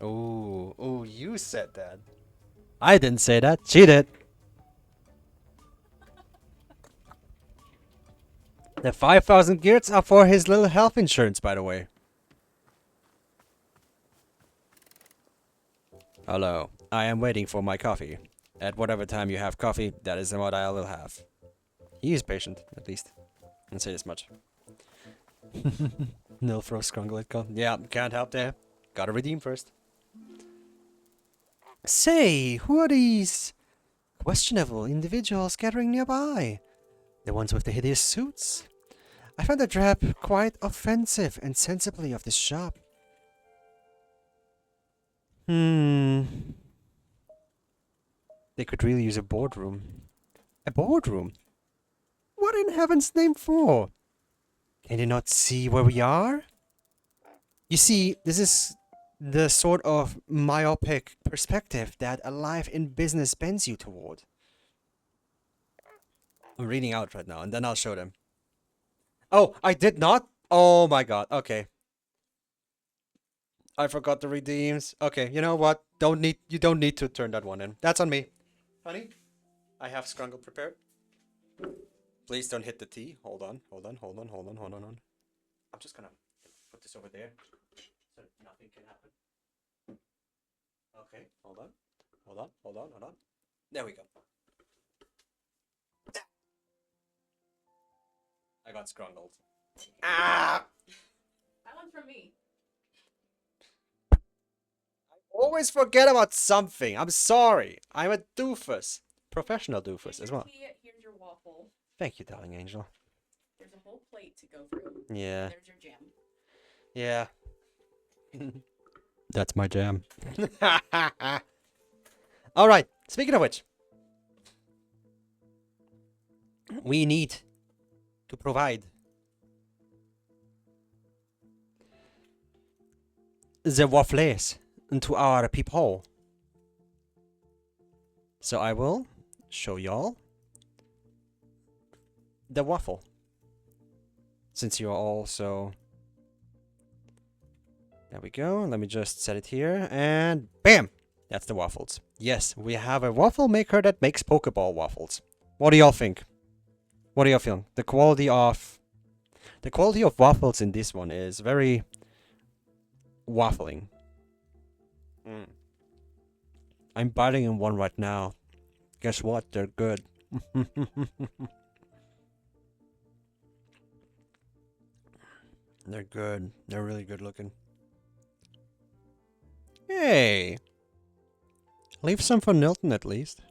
S1: Oh, you said that. I didn't say that. She did. The 5,000 gears are for his little health insurance, by the way. Hello. I am waiting for my coffee. At whatever time you have coffee, that is what I will have. He is patient, at least. I'll say this much. Nil throws Scrungle at God. Yeah, can't help there. Gotta redeem first. Say, who are these questionable individuals gathering nearby? The ones with the hideous suits? I found the drab quite offensive and sensibly of this shop. They could really use a boardroom. A boardroom? What in heaven's name for? Can you not see where we are? You see, this is the sort of myopic perspective that a life in business bends you toward. I'm reading out right now, and then I'll show them. Oh, I did not? Oh my god, okay. I forgot the redeems. Okay, you know what? You don't need to turn that one in. That's on me. Honey, I have scrungle prepared. Please don't hit the tea. Hold on. I'm just gonna put this over there so nothing can happen. Okay, hold on. There we go. I got scrungled. Ah!
S2: That one's from me.
S1: Always forget about something. I'm sorry. I'm a doofus. Professional doofus
S2: Here's
S1: as
S2: your
S1: well.
S2: tea, here's your waffle.
S1: Thank you, darling angel.
S2: There's a whole plate to go through.
S1: Yeah.
S2: And there's your jam.
S1: Yeah. That's my jam. All right. Speaking of which, we need to provide the waffles to our people. So I will show y'all the waffle. Since you're all so... There we go. Let me just set it here. And bam! That's the waffles. Yes, we have a waffle maker that makes Pokeball waffles. What do y'all think? What do y'all feel? The quality of waffles in this one is very waffling. I'm biting in one right now. Guess what? They're good. They're good. They're really good looking. Hey! Leave some for Nilton at least.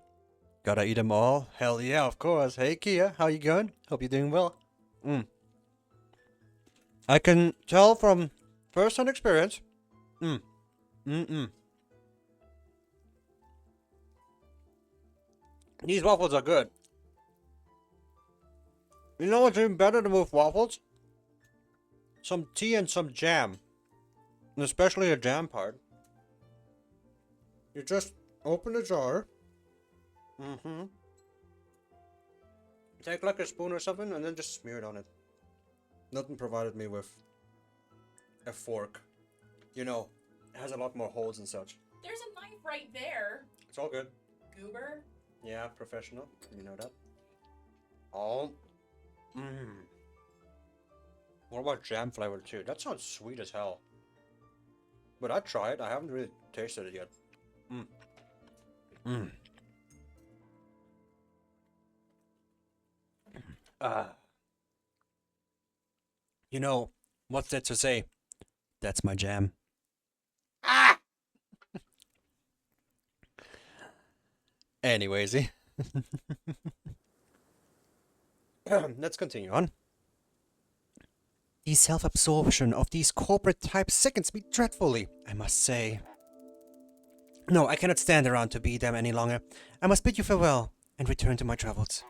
S1: Gotta eat them all? Hell yeah, of course. Hey Kia, how you going? Hope you're doing well. I can tell from first-hand experience. These waffles are good. You know what's even better than with waffles? Some tea and some jam. And especially the jam part. You just open the jar. Take like a spoon or something and then just smear it on it. Nothing provided me with a fork. You know, it has a lot more holes and such.
S2: There's a knife right there.
S1: It's all good.
S2: Goober.
S1: Yeah, professional. You know that. Oh. What about jam flavor too? That sounds sweet as hell. But I tried. I haven't really tasted it yet. You know, what's that to say? That's my jam. Ah! Anyways, let's continue on. The self-absorption of these corporate types sickens me dreadfully, I must say. No, I cannot stand around to be them any longer. I must bid you farewell and return to my travels.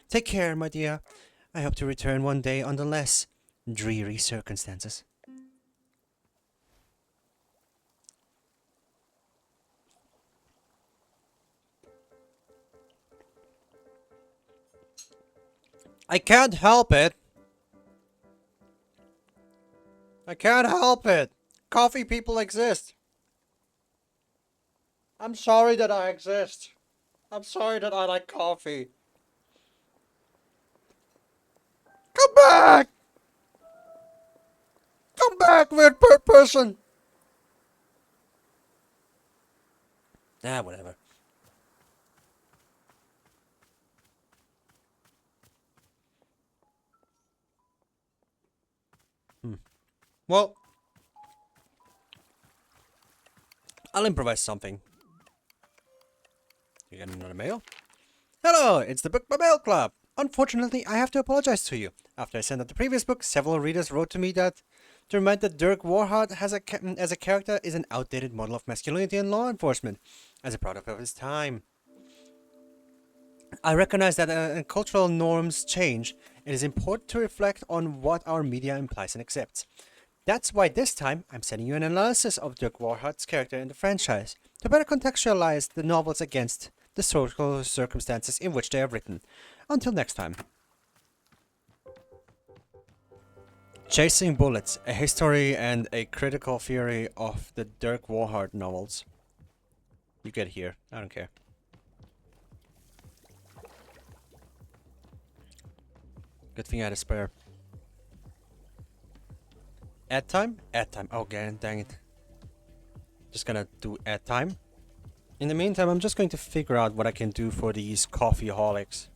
S1: Take care, my dear. I hope to return one day under less dreary circumstances. I can't help it. I can't help it. Coffee people exist. I'm sorry that I exist. I'm sorry that I like coffee. Come back! Come back, weird person! Whatever. Well, I'll improvise something. You get another mail? Hello, it's the Book by Mail Club. Unfortunately, I have to apologize to you. After I sent out the previous book, several readers wrote to me that to remind that Dirk Warhart as a character is an outdated model of masculinity in law enforcement, as a product of his time. I recognize that cultural norms change. It is important to reflect on what our media implies and accepts. That's why this time I'm sending you an analysis of Dirk Warhart's character in the franchise to better contextualize the novels against the social circumstances in which they are written. Until next time. Chasing Bullets, a history and a critical theory of the Dirk Warhart novels. You get here. I don't care. Good thing I had a spare. Ad time? Ad time. Oh, dang it. Just gonna do ad time. In the meantime, I'm just going to figure out what I can do for these coffeeholics.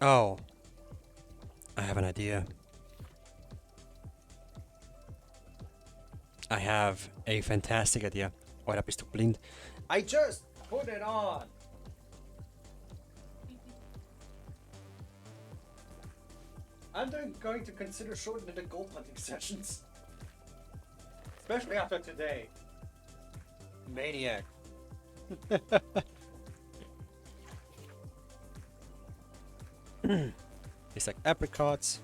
S1: Oh. I have an idea. I have a fantastic idea. Oh, dat is toch blind. I just put it on! I'm going to consider shortening the gold hunting sessions. Especially after today. Maniac. It's like apricots.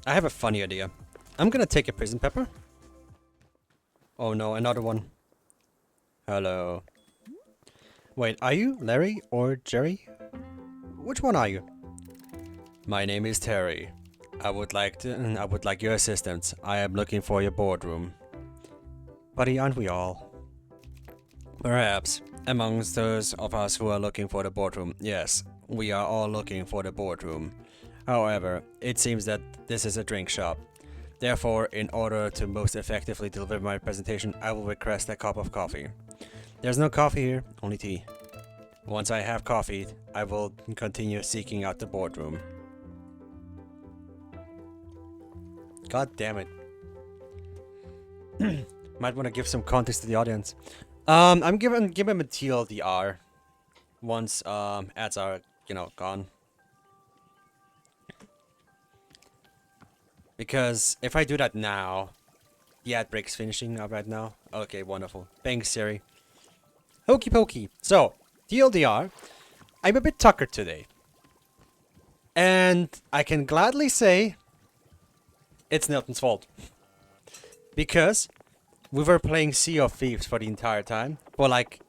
S1: I have a funny idea. I'm gonna take a prison pepper. Oh no, another one. Hello. Wait, are you Larry or Jerry? Which one are you? My name is Terry. I would like your assistance. I am looking for your boardroom. Buddy, aren't we all? Perhaps. Amongst those of us who are looking for the boardroom, yes, we are all looking for the boardroom. However, it seems that this is a drink shop. Therefore, in order to most effectively deliver my presentation, I will request a cup of coffee. There's no coffee here, only tea. Once I have coffee, I will continue seeking out the boardroom. God damn it. Might want to give some context to the audience. I'm give him a TLDR once ads are, gone. Because if I do that now, the ad break's finishing up right now. Okay, wonderful. Thanks, Siri. Hokey pokey. So, TLDR, I'm a bit tuckered today. And I can gladly say it's Nilton's fault. Because we were playing Sea of Thieves for the entire time. For like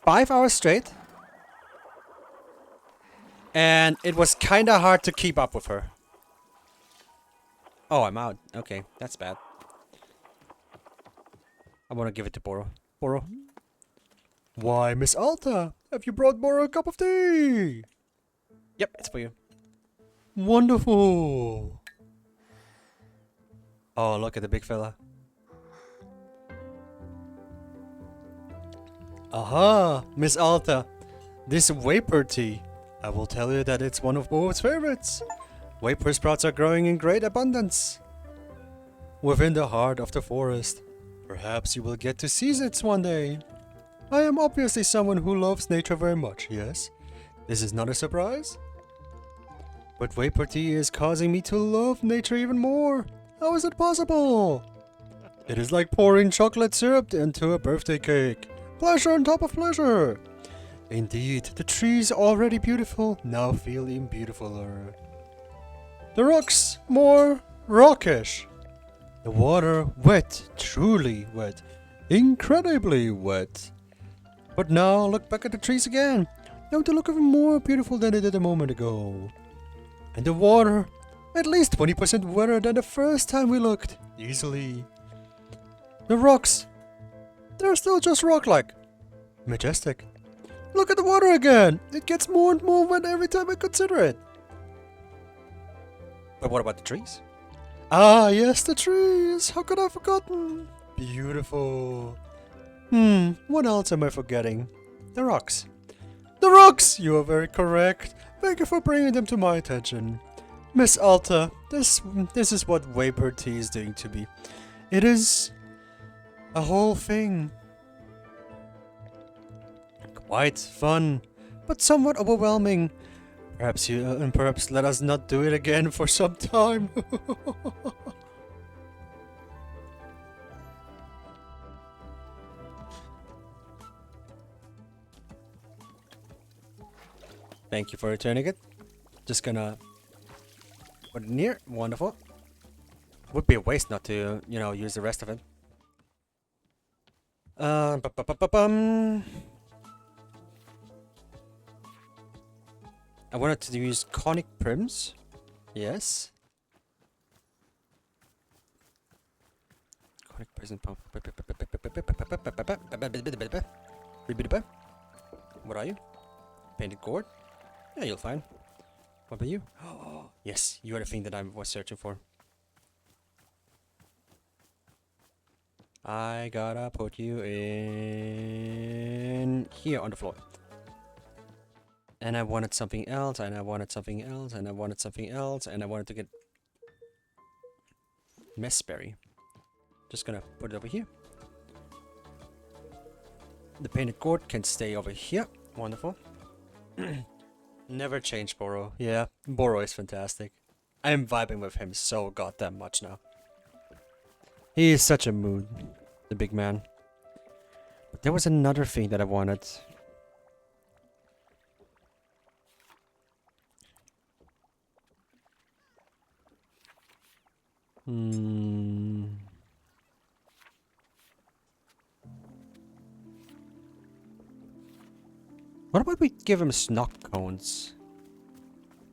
S1: 5 hours straight. And it was kinda hard to keep up with her. Oh, I'm out. Okay, that's bad. I want to give it to Boro. Boro. Why, Miss Alta? Have you brought Boro a cup of tea? Yep, it's for you. Wonderful. Oh, look at the big fella. Aha, Miss Alta. This vapor tea. I will tell you that it's one of Boro's favorites. Vapor sprouts are growing in great abundance within the heart of the forest. Perhaps you will get to see it one day. I am obviously someone who loves nature very much, yes? This is not a surprise. But vapor tea is causing me to love nature even more. How is it possible? It is like pouring chocolate syrup into a birthday cake. Pleasure on top of pleasure. Indeed, the trees already beautiful now feel even beautifuler. The rocks more rockish. The water wet, truly wet, incredibly wet. But now look back at the trees again. Now they look even more beautiful than they did a moment ago. And the water, at least 20% wetter than the first time we looked. Easily. The rocks, they're still just rock-like. Majestic. Look at the water again. It gets more and more wet every time I consider it. But what about the trees? Ah, yes, the trees. How could I have forgotten? Beautiful. What else am I forgetting? The rocks. The rocks! You are very correct. Thank you for bringing them to my attention. Miss Alta, this is what vapor tea is doing to me. It is a whole thing. Quite fun, but somewhat overwhelming. Perhaps let us not do it again for some time. Thank you for returning it. Just gonna put it in here. Wonderful. Would be a waste not to, you know, use the rest of it. Bum. I wanted to use conic prims. Yes. Conic prism pump. What are you? Painted gourd? Yeah, you'll find. What about you? Oh, yes, you are the thing that I was searching for. I gotta put you in here on the floor. And I wanted something else, and I wanted something else, and I wanted something else, and I wanted to get messberry. Just gonna put it over here. The painted gourd can stay over here. Wonderful. Never change Boro. Yeah, Boro is fantastic. I'm vibing with him so goddamn much now. He is such a mood, the big man. But there was another thing that I wanted. What about we give him snock cones?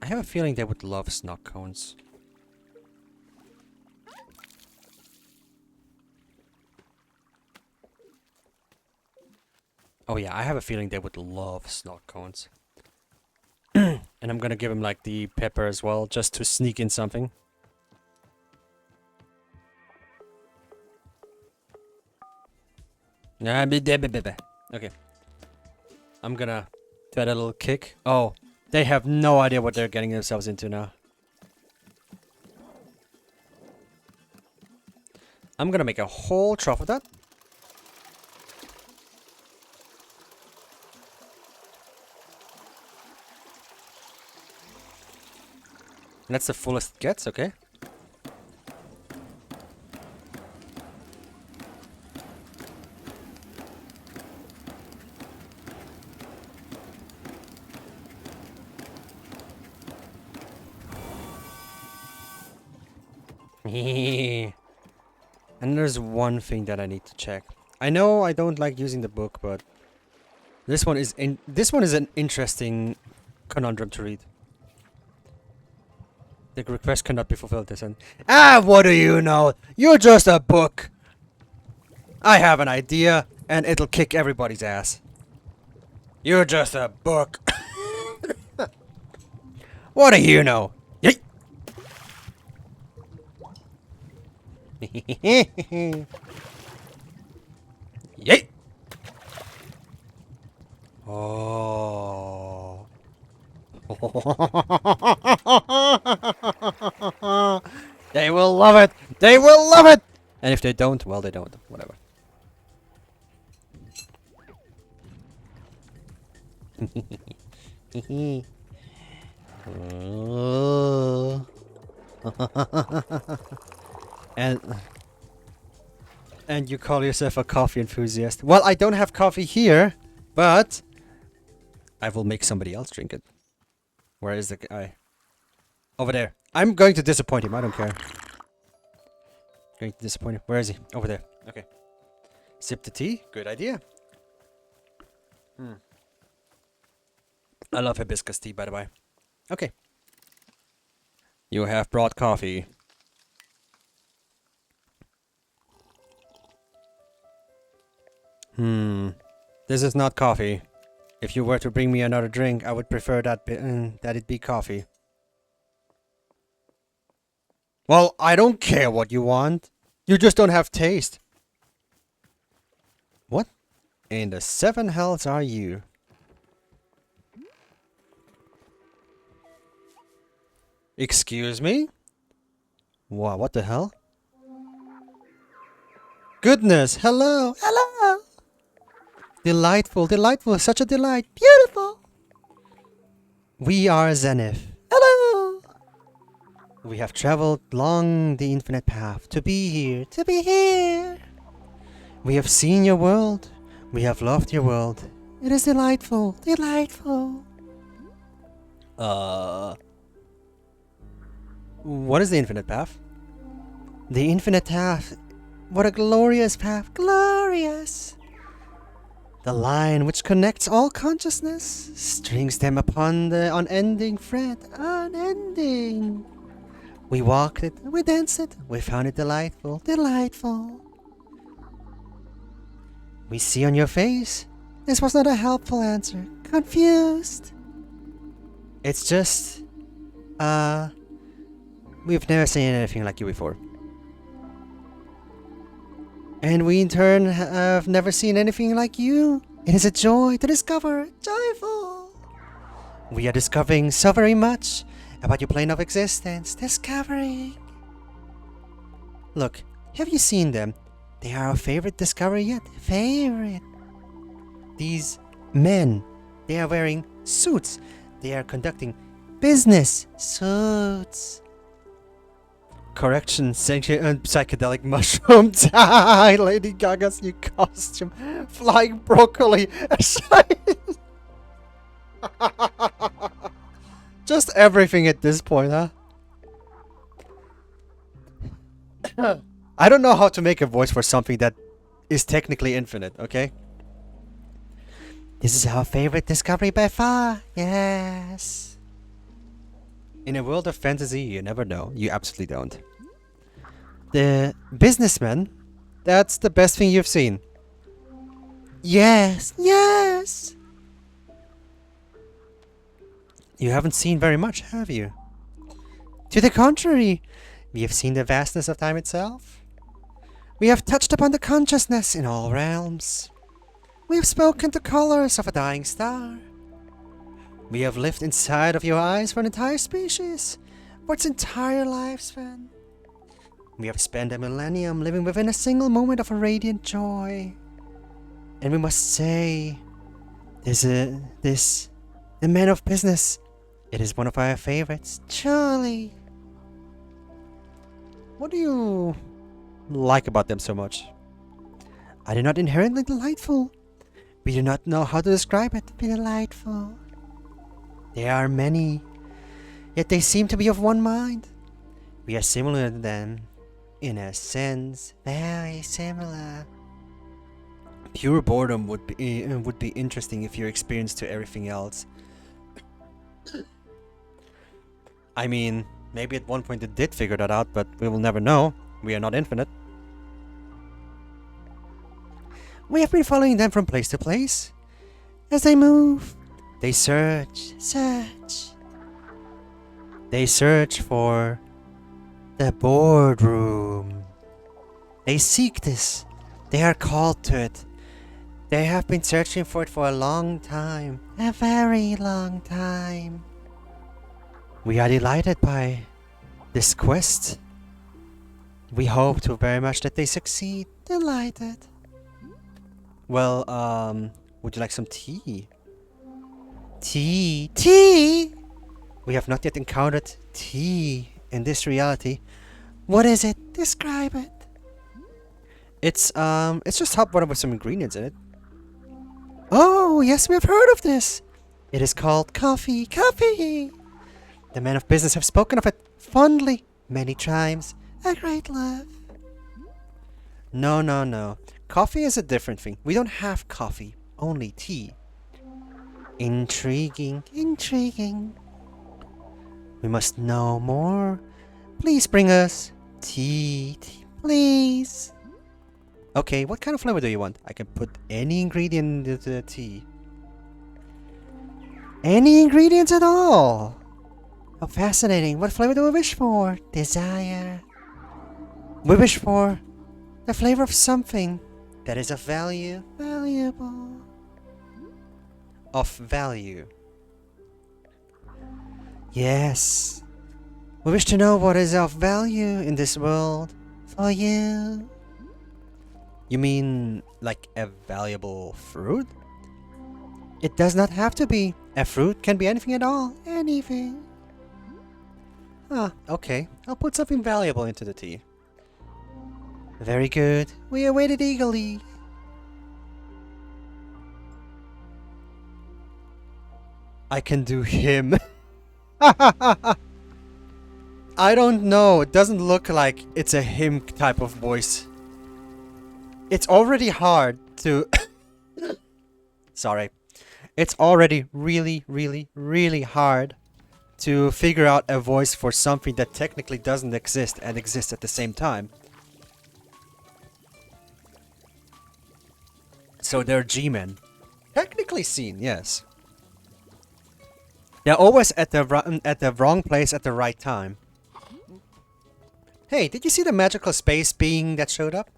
S1: I have a feeling they would love snock cones. Oh yeah, I have a feeling they would love snock cones. And I'm gonna give him like the pepper as well, just to sneak in something. Okay. I'm gonna do a little kick. Oh, they have no idea what they're getting themselves into now. I'm gonna make a whole trough of that. And that's the fullest it gets, okay? And there's one thing that I need to check. I know I don't like using the book, but this one is an interesting conundrum to read. The request cannot be fulfilled. This and what do you know? You're just a book. I have an idea, and it'll kick everybody's ass. You're just a book. What do you know? Yay! Yay! Oh. They will love it! They will love it! And if they don't, well, they don't. Whatever. And you call yourself a coffee enthusiast. Well, I don't have coffee here, but I will make somebody else drink it. Where is the guy? Over there. I'm going to disappoint him. I don't care. Going to disappoint him. Where is he? Over there. Okay. Sip the tea. Good idea. I love hibiscus tea, by the way. Okay. You have brought coffee. This is not coffee. If you were to bring me another drink, I would prefer that it be coffee. Well, I don't care what you want. You just don't have taste. What in the seven hells are you? Excuse me? Wow, what the hell? Goodness, hello, hello. Delightful, delightful, such a delight. Beautiful. We are Zenith. Hello. We have traveled long the infinite path to be here, to be here. We have seen your world. We have loved your world. It is delightful, delightful. What is the infinite path? The infinite path. What a glorious path. Glorious! The line which connects all consciousness, strings them upon the unending thread. Unending! We walked it, we danced it, we found it delightful, delightful. We see on your face, this was not a helpful answer. Confused. It's just, we've never seen anything like you before. And we in turn have never seen anything like you. It is a joy to discover, joyful. We are discovering so very much about your plane of existence. Discovering. Look, have you seen them? They are our favorite discovery yet. Favorite. These men, they are wearing suits. They are conducting business. Suits. Correction, psychedelic mushrooms. Lady Gaga's new costume. Flying broccoli. Just everything at this point, huh? I don't know how to make a voice for something that is technically infinite, okay? This is our favorite discovery by far. Yes. In a world of fantasy, you never know. You absolutely don't. The businessman, that's the best thing you've seen. Yes, yes. You haven't seen very much, have you? To the contrary, we have seen the vastness of time itself. We have touched upon the consciousness in all realms. We have spoken the colors of a dying star. We have lived inside of your eyes for an entire species, for its entire lifespan. We have spent a millennium living within a single moment of a radiant joy. And we must say, the man of business, it is one of our favorites, truly. What do you like about them so much? Are they not inherently delightful? We do not know how to describe it. Be delightful. There are many, yet they seem to be of one mind. We are similar to them, in a sense, very similar. Pure boredom would be interesting if you're experienced to everything else. I mean, maybe at one point they did figure that out, but we will never know. We are not infinite. We have been following them from place to place. As they move, they search. They search for the boardroom. They seek this. They are called to it. They have been searching for it for a long time. A very long time. We are delighted by this quest. We hope to very much that they succeed. Delighted. Well, would you like some tea? Tea? We have not yet encountered tea in this reality. What is it? Describe it. It's just hot water with some ingredients in it. Oh, yes, we have heard of this. It is called coffee. Coffee! The men of business have spoken of it fondly many times. A great love. No. Coffee is a different thing. We don't have coffee, only tea. Intriguing. We must know more. Please bring us tea, please. Okay, what kind of flavor do you want? I can put any ingredient into the tea. Any ingredients at all? How fascinating. What flavor do we wish for? Desire. We wish for the flavor of something that is of value. Valuable. Of value. Yes. We wish to know what is of value in this world for you. You mean like a valuable fruit? It does not have to be. A fruit can be anything at all. Anything. Ah, okay. I'll put something valuable into the tea. Very good. We await it eagerly. I can do him. I don't know. It doesn't look like it's a him type of voice. It's already hard to... Sorry. It's already really, really, really hard to figure out a voice for something that technically doesn't exist and exists at the same time. So they're G-men. Technically seen, yes. They're always at the wrong place at the right time. Hey, did you see the magical space being that showed up?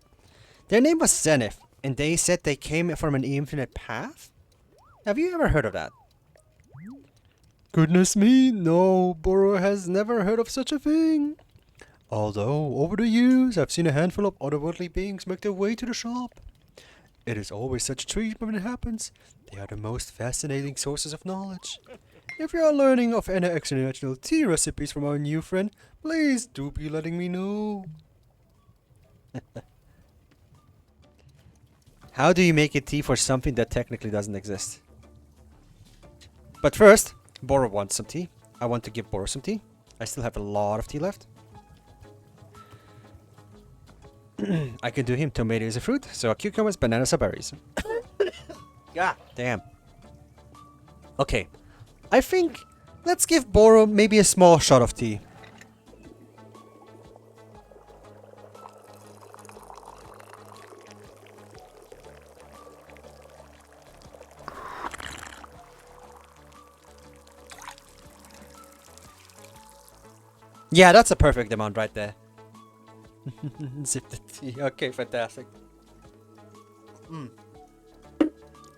S1: Their name was Zenith, and they said they came from an infinite path? Have you ever heard of that? Goodness me, no, Boro has never heard of such a thing. Although, over the years, I've seen a handful of otherworldly beings make their way to the shop. It is always such a treat when it happens. They are the most fascinating sources of knowledge. If you are learning of any extraterrestrial tea recipes from our new friend, please do be letting me know. How do you make a tea for something that technically doesn't exist? But first, Boro wants some tea. I want to give Boro some tea. I still have a lot of tea left. I can do him. Tomato is a fruit, so cucumbers, bananas are berries. God damn. Okay. I think let's give Boro maybe a small shot of tea. Yeah, that's a perfect amount right there. Sip the tea. Okay, fantastic.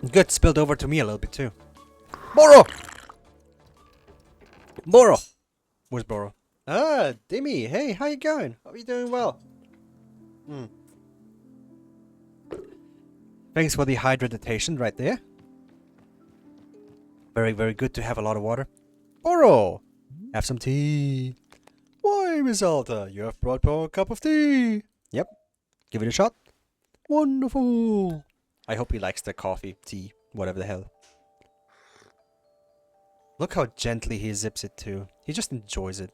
S1: Good, spilled over to me a little bit too. Boro! Boro! Where's Boro? Ah, Dimmy. Hey, how you going? Hope you're doing well. Thanks for the hydratation right there. Very, very good to have a lot of water. Boro! Have some tea. Why, Miss Alta, you have brought Boro a cup of tea. Yep. Give it a shot. Wonderful. I hope he likes the coffee, tea, whatever the hell. Look how gently he zips it too. He just enjoys it.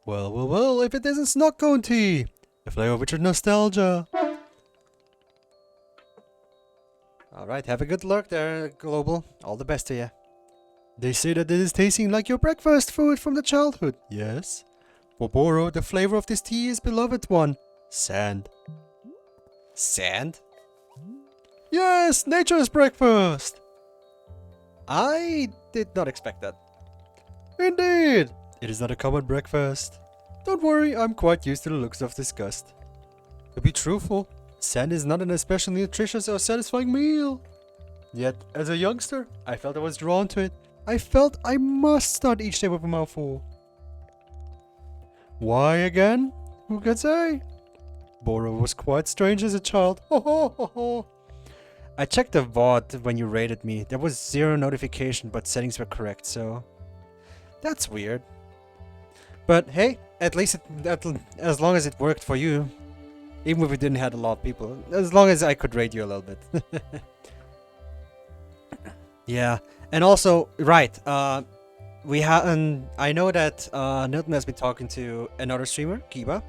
S1: Well, well, well, if it isn't Snockcone tea. The flavor of which is nostalgia. Alright, have a good look there, Global. All the best to you. They say that it is tasting like your breakfast food from the childhood. Yes. For Boro, the flavor of this tea is beloved one. Sand. Sand? Yes, nature's breakfast. I did not expect that. Indeed. It is not a common breakfast. Don't worry, I'm quite used to the looks of disgust. To be truthful, sand is not an especially nutritious or satisfying meal. Yet, as a youngster, I felt I was drawn to it. I felt I must start each day with a mouthful. Why again? Who can say? Boro was quite strange as a child. Ho ho ho ho. I checked the VOD when you rated me. There was 0 notification, but settings were correct, so... That's weird. But hey, at least as long as it worked for you. Even if we didn't have a lot of people. As long as I could rate you a little bit. Yeah. And also, right, I know that Nilton has been talking to another streamer, Kiba,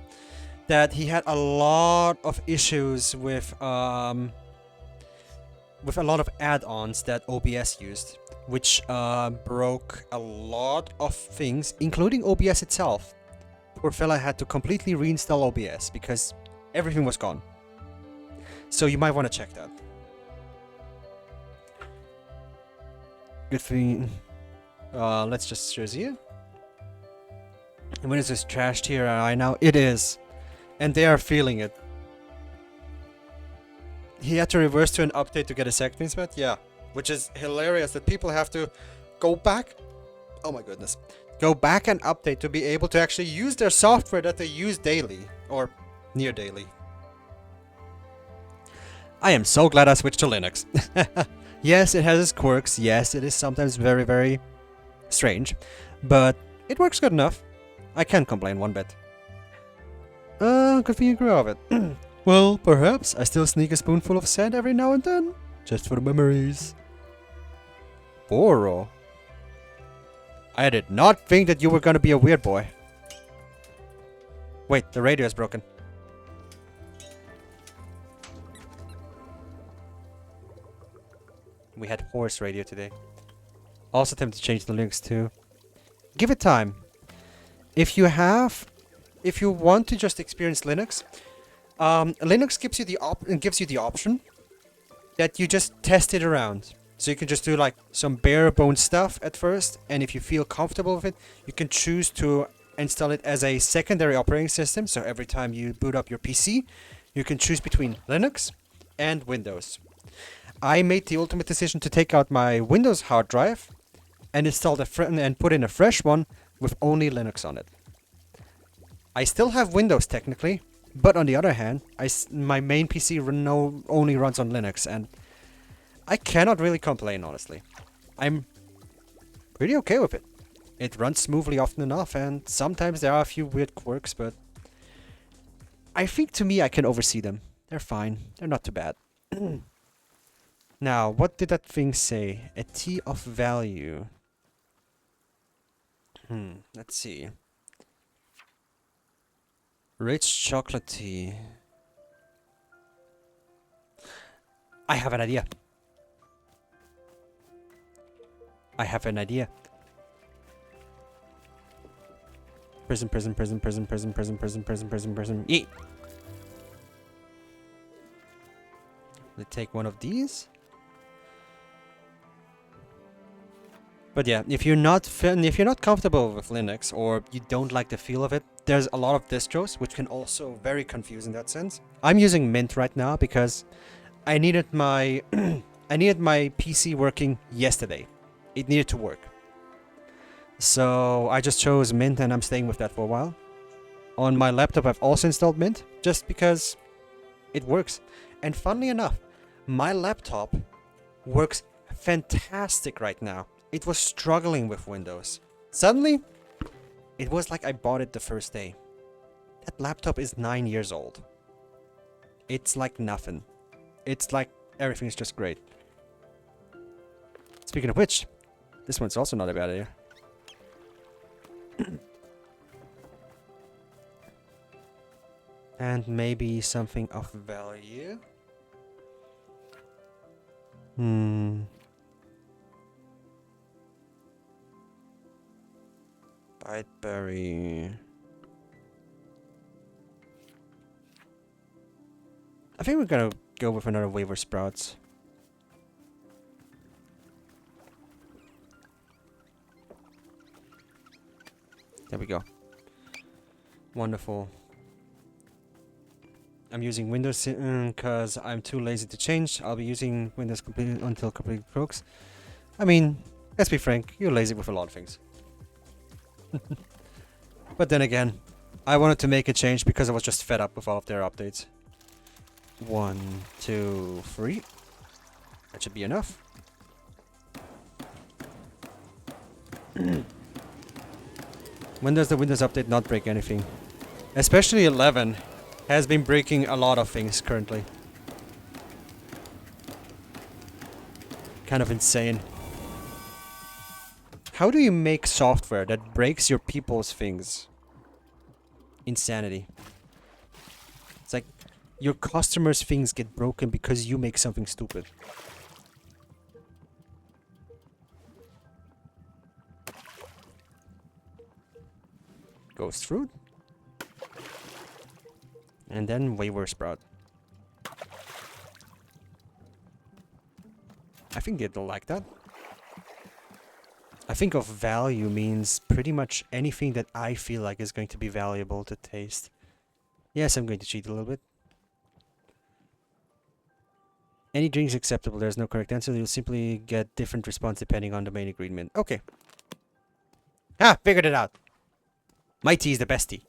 S1: that he had a lot of issues with a lot of add-ons that OBS used, which broke a lot of things, including OBS itself. Poor fella had to completely reinstall OBS because everything was gone. So you might want to check that. Good thing. Let's just choose you. And when is this trashed here right now? It is. And they are feeling it. He had to reverse to an update to get a second spot? Yeah. Which is hilarious that people have to go back. Oh my goodness. Go back and update to be able to actually use their software that they use daily. Or near daily. I am so glad I switched to Linux. Yes, it has its quirks. Yes, it is sometimes very, very strange. But it works good enough. I can't complain one bit. Good thing you grew out of it. Well, perhaps I still sneak a spoonful of sand every now and then. Just for the memories. Boro. I did not think that you were gonna be a weird boy. Wait, the radio is broken. We had horse radio today. Also tempted to change the Linux too. Give it time. If you want to just experience Linux, Linux gives you the option that you just test it around. So you can just do like some bare bones stuff at first, and if you feel comfortable with it, you can choose to install it as a secondary operating system. So every time you boot up your PC, you can choose between Linux and Windows. I made the ultimate decision to take out my Windows hard drive and install and put in a fresh one with only Linux on it. I still have Windows technically, but on the other hand, my main PC only runs on Linux, and I cannot really complain, honestly. I'm pretty okay with it. It runs smoothly often enough, and sometimes there are a few weird quirks, but I think to me I can oversee them. They're fine. They're not too bad. Now, what did that thing say? A tea of value. Let's see. Rich chocolate tea. I have an idea. I have an idea. Prison. Eat! Let's take one of these. But yeah, if you're not comfortable with Linux, or you don't like the feel of it, there's a lot of distros which can also very confuse in that sense. I'm using Mint right now because I needed my PC working yesterday. It needed to work. So I just chose Mint, and I'm staying with that for a while. On my laptop I've also installed Mint just because it works. And funnily enough, my laptop works fantastic right now. It was struggling with Windows. Suddenly, it was like I bought it the first day. That laptop is 9 years old. It's like nothing. It's like everything's just great. Speaking of which, this one's also not a bad idea. And maybe something of value. Whiteberry. I think we're gonna go with another waiver sprouts. There we go. Wonderful. I'm using Windows because I'm too lazy to change. I'll be using Windows until completely croaks. I mean, let's be frank, you're lazy with a lot of things. But then again, I wanted to make a change because I was just fed up with all of their updates. 1, 2, 3. That should be enough. When does the Windows update not break anything? Especially 11 has been breaking a lot of things currently. Kind of insane. How do you make software that breaks your people's things? Insanity. It's like your customers' things get broken because you make something stupid. Ghost fruit. And then wayward sprout. I think they don't like that. I think of value means pretty much anything that I feel like is going to be valuable to taste. Yes, I'm going to cheat a little bit. Any drink is acceptable. There's no correct answer. You'll simply get different response depending on the main ingredient. Okay. Ah, figured it out. My tea is the best tea.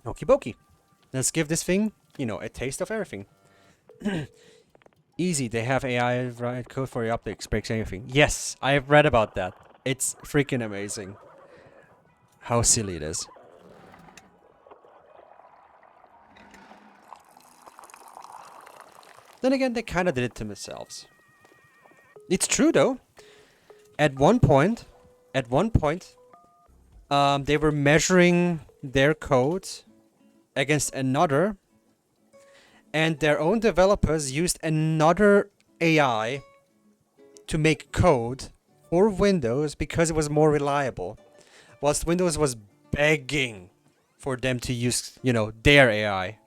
S1: Okie dokie. Let's give this thing, you know, a taste of everything. Easy, they have AI write code for your updates, breaks anything. Yes, I have read about that. It's freaking amazing. How silly it is. Then again, they kind of did it to themselves. It's true though. At one point, they were measuring their code against another, and their own developers used another AI to make code for Windows because it was more reliable, whilst Windows was begging for them to use, their AI.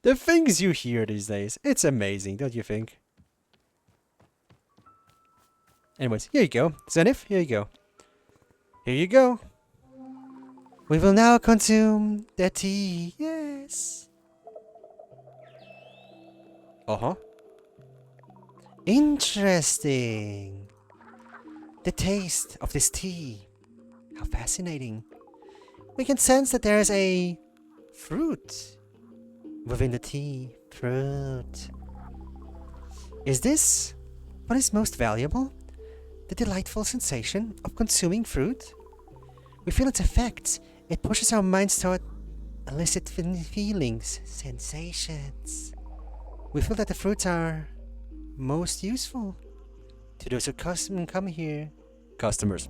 S1: The things you hear these days, it's amazing, don't you think? Anyways, here you go. Zenith, here you go. Here you go. We will now consume the tea. Yes. Uh-huh. Interesting. The taste of this tea. How fascinating. We can sense that there is a fruit within the tea. Fruit. Is this what is most valuable? The delightful sensation of consuming fruit? We feel its effects. It pushes our minds toward illicit feelings, sensations. We feel that the fruits are most useful to those who come here. Customers.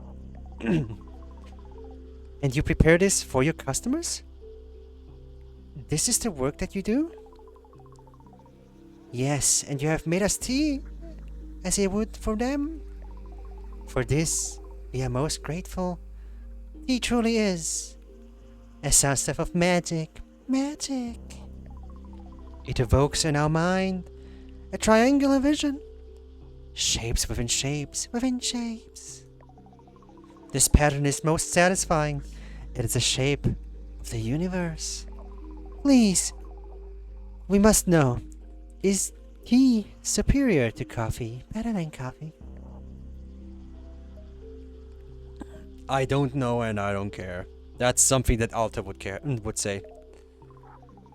S1: And you prepare this for your customers? This is the work that you do? Yes, and you have made us tea, as you would for them. For this, we are most grateful. Tea truly is a soundstep of magic. Magic. It evokes in our mind a triangular vision. Shapes within shapes within shapes. This pattern is most satisfying. It is the shape of the universe. Please, we must know, is tea superior to coffee? Better than coffee? I don't know and I don't care. That's something that Alta would say.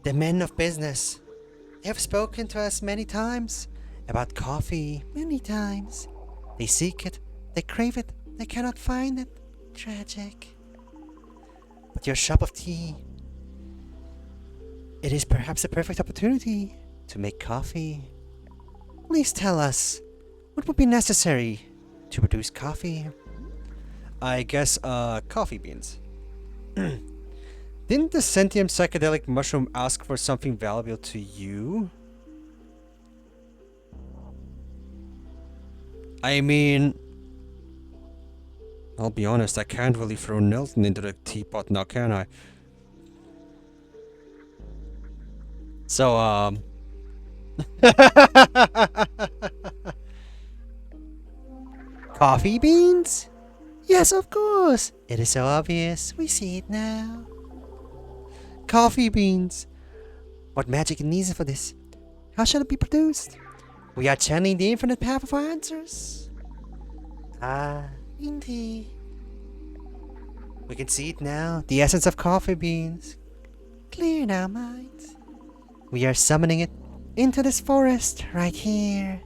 S1: The men of business. They have spoken to us many times about coffee. Many times. They seek it. They crave it. They cannot find it. Tragic. But your shop of tea. It is perhaps a perfect opportunity to make coffee. Please tell us what would be necessary to produce coffee. I guess, coffee beans. Didn't the sentient psychedelic mushroom ask for something valuable to you? I mean, I'll be honest, I can't really throw Nilton into the teapot now, can I? So, coffee beans? Yes, of course. It is so obvious. We see it now. Coffee beans. What magic needs for this? How shall it be produced? We are channeling the infinite path of our answers. Ah, indeed. We can see it now. The essence of coffee beans. Clear in our minds. We are summoning it into this forest right here.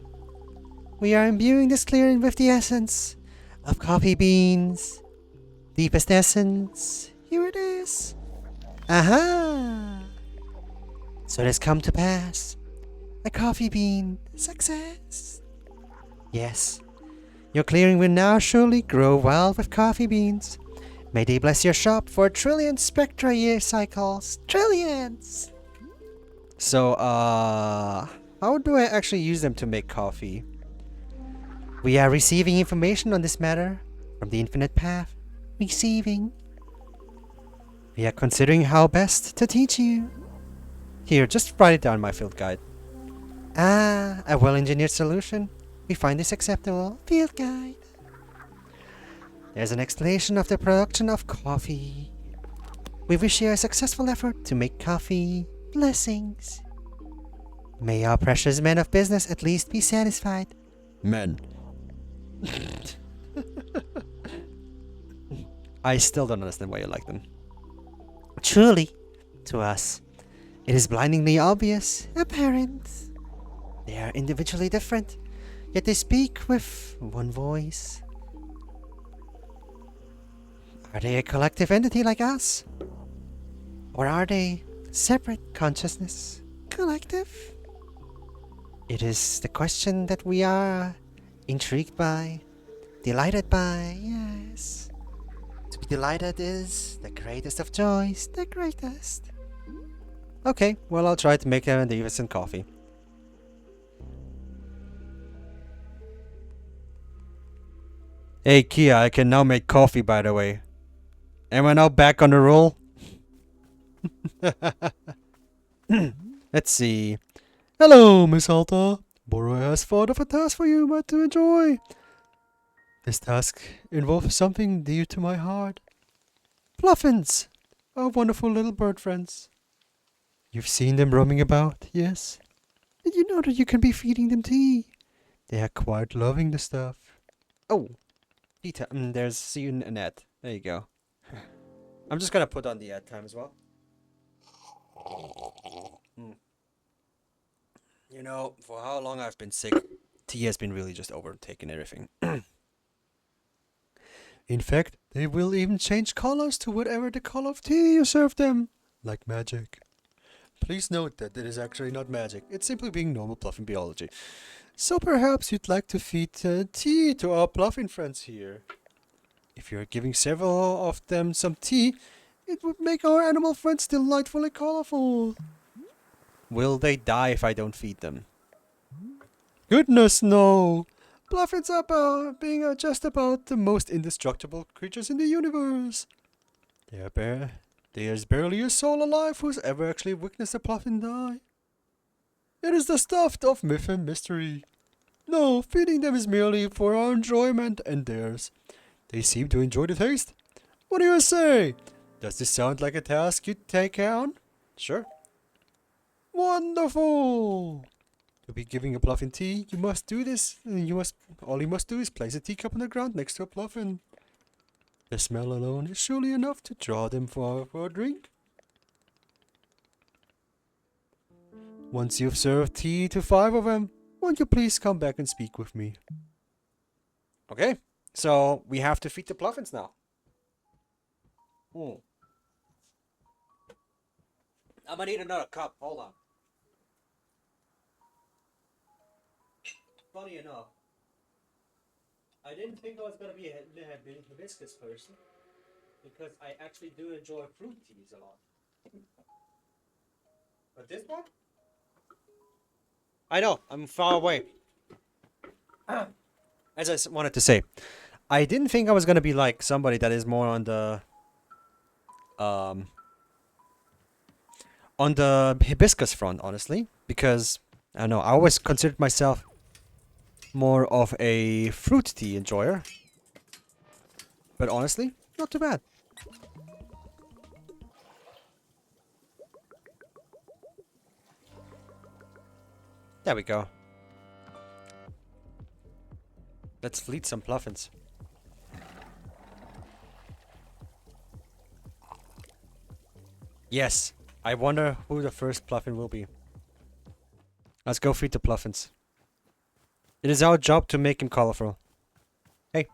S1: We are imbuing this clearing with the essence of coffee beans. Deepest essence. Here it is. Aha! So it has come to pass. A coffee bean success. Yes, your clearing will now surely grow wild with coffee beans. May they bless your shop for 1,000,000,000 spectra year cycles. Trillions! So, how do I actually use them to make coffee? We are receiving information on this matter from the infinite path. Receiving. We are considering how best to teach you. Here, just write it down, my field guide. Ah, a well-engineered solution. We find this acceptable. Field guide. There's an explanation of the production of coffee. We wish you a successful effort to make coffee. Blessings. May our precious men of business at least be satisfied. Men. I still don't understand why you like them. Truly, to us, it is blindingly obvious, apparent. They are individually different, yet they speak with one voice. Are they a collective entity like us? Or are they separate consciousness? Collective? It is the question that we are Intrigued by? Delighted by? Yes. To be delighted is the greatest of joys. The greatest. Okay, well, I'll try to make them the instant coffee. Hey, Kia, I can now make coffee, by the way. Am I now back on the roll? Let's see. Hello, Miss Alta. Boro has thought of a task for you, but to enjoy. This task involves something dear to my heart. Fluffins, our wonderful little bird friends. You've seen them roaming about, yes? Did you know that you can be feeding them tea? They are quite loving the stuff. Oh, Peter, there's see you in an ad. There you go. I'm just gonna put on the ad time as well. You know, for how long I've been sick, tea has been really just overtaking everything. In fact, they will even change colors to whatever the color of tea you serve them. Like magic. Please note that it is actually not magic. It's simply being normal Pluffin biology. So perhaps you'd like to feed tea to our Pluffin friends here. If you're giving several of them some tea, it would make our animal friends delightfully colorful. Will they die if I don't feed them? Goodness no! Pluffins are being just about the most indestructible creatures in the universe. There's barely a soul alive who's ever actually witnessed a Pluffin die. It is the stuff of myth and mystery. No, feeding them is merely for our enjoyment and theirs. They seem to enjoy the taste. What do you say? Does this sound like a task you'd take on? Sure. Wonderful! To be giving a Pluffin tea, you must do this. All you must do is place a teacup on the ground next to a Pluffin. The smell alone is surely enough to draw them for a drink. Once you've served tea to 5 of them, won't you please come back and speak with me? Okay, so we have to feed the Pluffins now. I'm gonna need another cup. Hold on. Funny enough, I didn't think I was gonna be a hibiscus person because I actually do enjoy fruit teas a lot. But this one? I know, I'm far away. As I wanted to say, I didn't think I was gonna be like somebody that is more on the hibiscus front, honestly, because I don't know, I always considered myself more of a fruit tea enjoyer. But honestly, not too bad. There we go. Let's fleet some Pluffins. Yes, I wonder who the first Pluffin will be. Let's go feed the Pluffins. It is our job to make him colorful. Hey,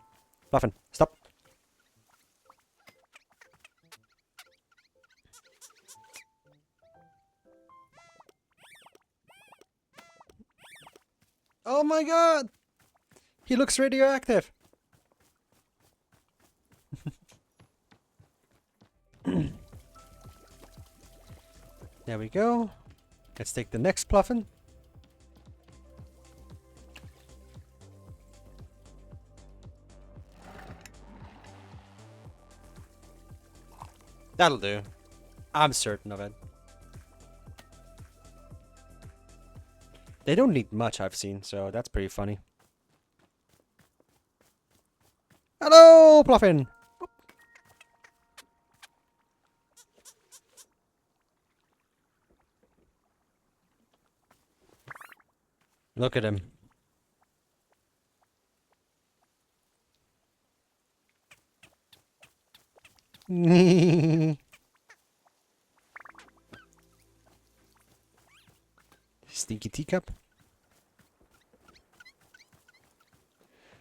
S1: Pluffin, stop. Oh my god! He looks radioactive! There we go. Let's take the next Pluffin. That'll do. I'm certain of it. They don't need much, I've seen, so that's pretty funny. Hello, Pluffin! Look at him. Stinky teacup.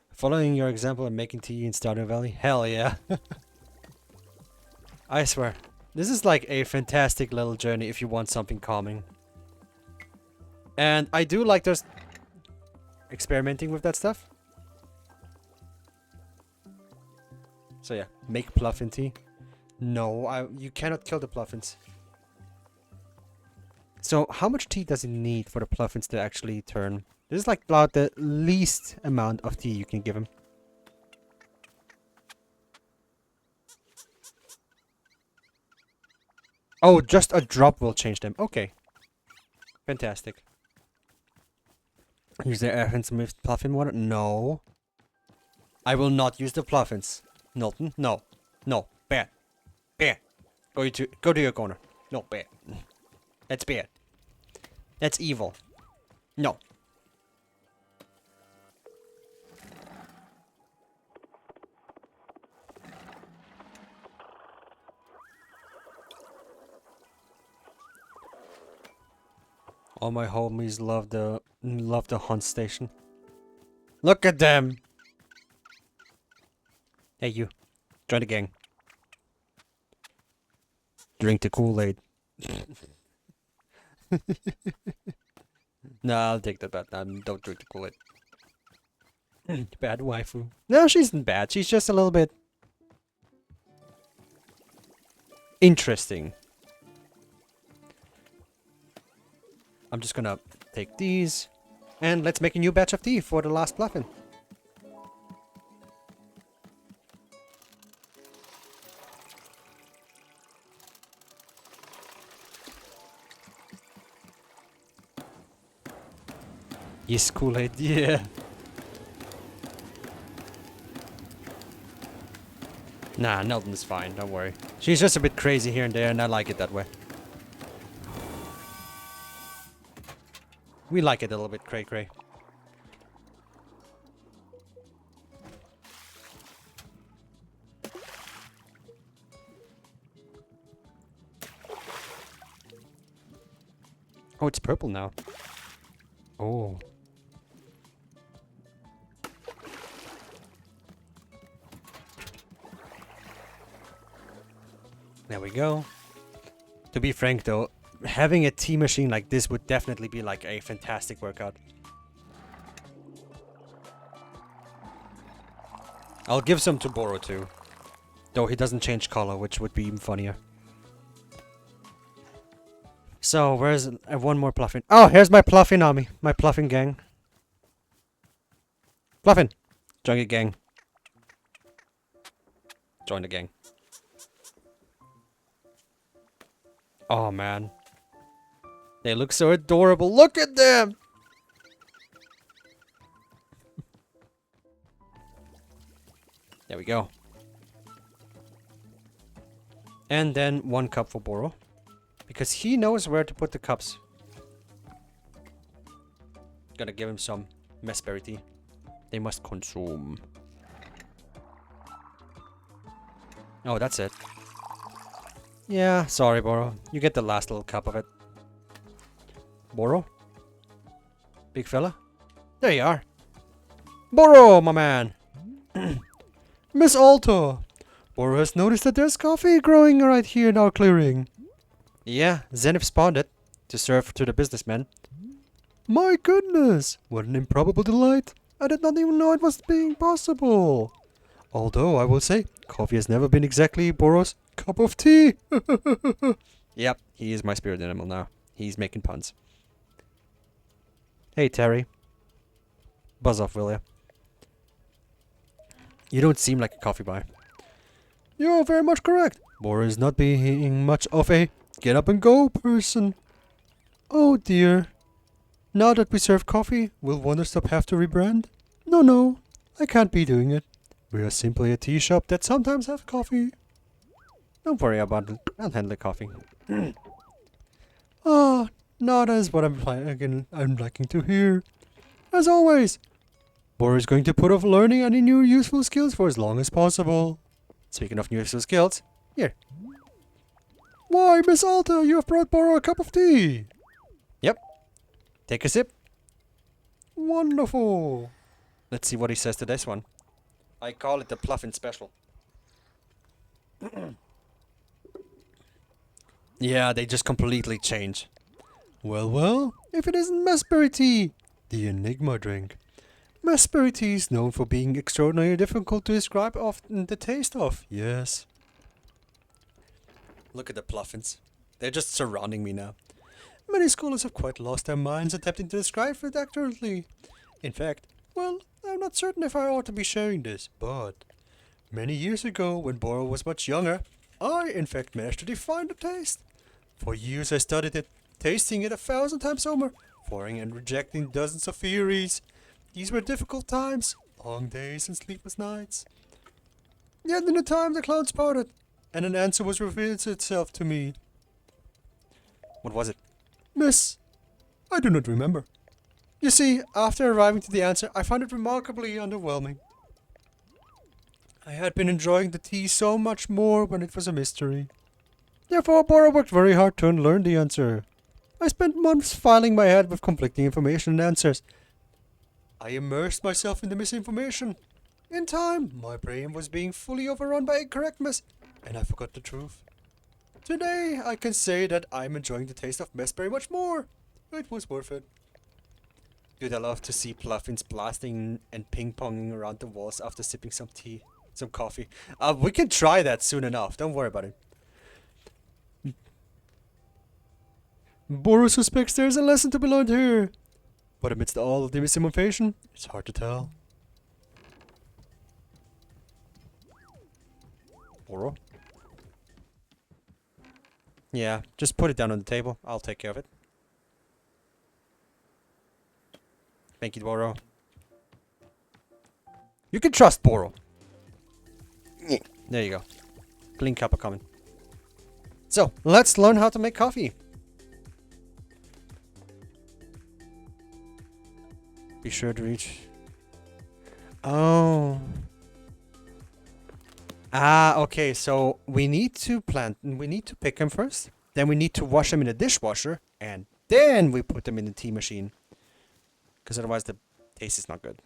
S1: Following your example and making tea in Stardew Valley? Hell yeah. I swear. This is like a fantastic little journey if you want something calming. And I do like just experimenting with that stuff. So yeah, make Pluffin tea. No, you cannot kill the Pluffins. So how much tea does it need for the Pluffins to actually turn? This is like about the least amount of tea you can give him. Oh, just a drop will change them. Okay. Fantastic. Use the Athens with Pluffin water? No. I will not use the Pluffins. Milton, no. No. Bad. Bad. Go to your corner. No, bad. That's bad. That's evil. No. All my homies love the hunt station. Look at them. Hey you. Join the gang. Drink the Kool-Aid. No, I'll take that back. Don't drink the Kool-Aid. Bad waifu. No, she isn't bad. She's just a little bit interesting. I'm just gonna take these and let's make a new batch of tea for the last Pluffin. Yes, Kool-Aid, yeah. Nah, Nelton's fine, don't worry. She's just a bit crazy here and there, and I like it that way. We like it a little bit cray-cray. Oh, it's purple now. Oh. There we go. To be frank though, having a tea machine like this would definitely be like a fantastic workout. I'll give some to Boro too. Though he doesn't change color, which would be even funnier. So, where's one more Pluffin? Oh, here's my Pluffin army. My Pluffin gang. Pluffin! Join the gang. Join the gang. Oh, man. They look so adorable. Look at them! There we go. And then 1 cup for Boro. Because he knows where to put the cups. Gotta give him some messberry tea. They must consume. Oh, that's it. Yeah, sorry, Boro. You get the last little cup of it. Boro? Big fella? There you are. Boro, my man! Miss Alta! Boro has noticed that there's coffee growing right here in our clearing. Yeah, Zenith spawned it to serve to the businessmen. My goodness! What an improbable delight! I did not even know it was being possible. Although, I will say, coffee has never been exactly Boro's cup of tea. Yep, he is my spirit animal now. He's making puns. Hey, Terry. Buzz off, will ya? You don't seem like a coffee buy. You're very much correct. Boro is not being much of a get up and go person. Oh dear. Now that we serve coffee, will Wanderstop have to rebrand? No, I can't be doing it. We are simply a tea shop that sometimes have coffee. Don't worry about it. I'll handle the coffee. Ah, now that is what I'm liking to hear. As always, Boro is going to put off learning any new useful skills for as long as possible. Speaking of new useful skills, here. Why, Miss Alta, you have brought Boro a cup of tea. Yep. Take a sip. Wonderful. Let's see what he says to this one. I call it the Pluffin special. Yeah, they just completely change. Well, if it isn't Messberry tea, the Enigma drink. Raspberry tea is known for being extraordinarily difficult to describe often the taste of. Yes. Look at the pluffins. They're just surrounding me now. Many scholars have quite lost their minds attempting to describe it accurately. In fact, well, I'm not certain if I ought to be sharing this, but many years ago, when Boro was much younger, I in fact managed to define the taste. For years I studied it, tasting it 1,000 times over, pouring and rejecting dozens of theories. These were difficult times, long days and sleepless nights. Yet in the time the clouds parted, and an answer was revealed itself to me. What was it? Miss, I do not remember. You see, after arriving to the answer, I found it remarkably underwhelming. I had been enjoying the tea so much more when it was a mystery. Therefore, Bora worked very hard to learn the answer. I spent months filing my head with conflicting information and answers. I immersed myself in the misinformation. In time, my brain was being fully overrun by incorrectness, and I forgot the truth. Today, I can say that I'm enjoying the taste of raspberry much more. It was worth it. Dude, I love to see pluffins blasting and ping-ponging around the walls after sipping some tea, some coffee. We can try that soon enough. Don't worry about it. Boru suspects there's a lesson to be learned here. But amidst all of the misinformation, it's hard to tell. Boru? Yeah, just put it down on the table. I'll take care of it. Thank you, Boro. You can trust Boro. There you go. Clean cup of common. So, let's learn how to make coffee. Be sure to reach. Oh. Ah, okay. So we need to pick them first. Then we need to wash them in the dishwasher, and then we put them in the tea machine. Because otherwise the taste is not good.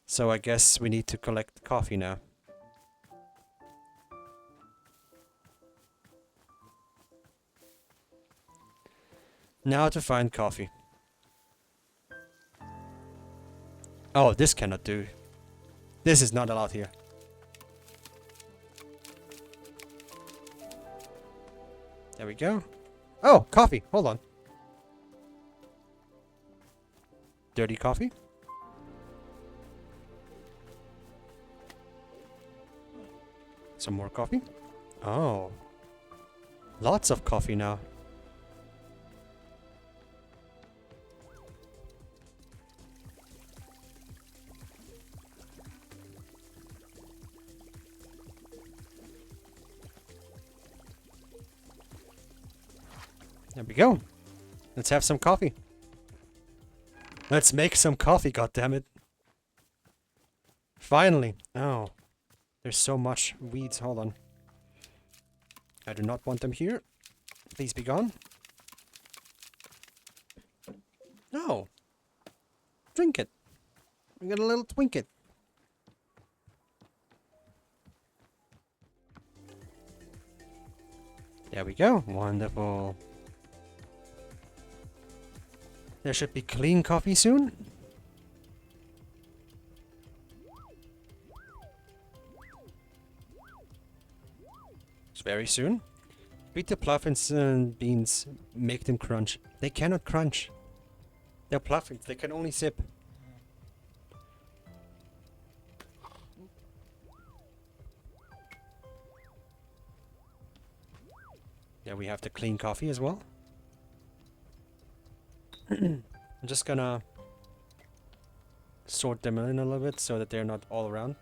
S1: So I guess we need to collect coffee now. Now to find coffee. Oh, this cannot do. This is not allowed here. There we go. Oh, coffee. Hold on. Dirty coffee. Some more coffee. Oh. Lots of coffee now. There we go. Let's have some coffee. Let's make some coffee, goddammit. Finally. Oh. There's so much weeds. Hold on. I do not want them here. Please be gone. No. Drink it. We got a little twinket. There we go. Wonderful. There should be clean coffee soon. It's very soon. Beat the pluffins and beans. Make them crunch. They cannot crunch. They're pluffins. They can only sip. There we have the clean coffee as well. I'm just gonna sort them in a little bit so that they're not all around.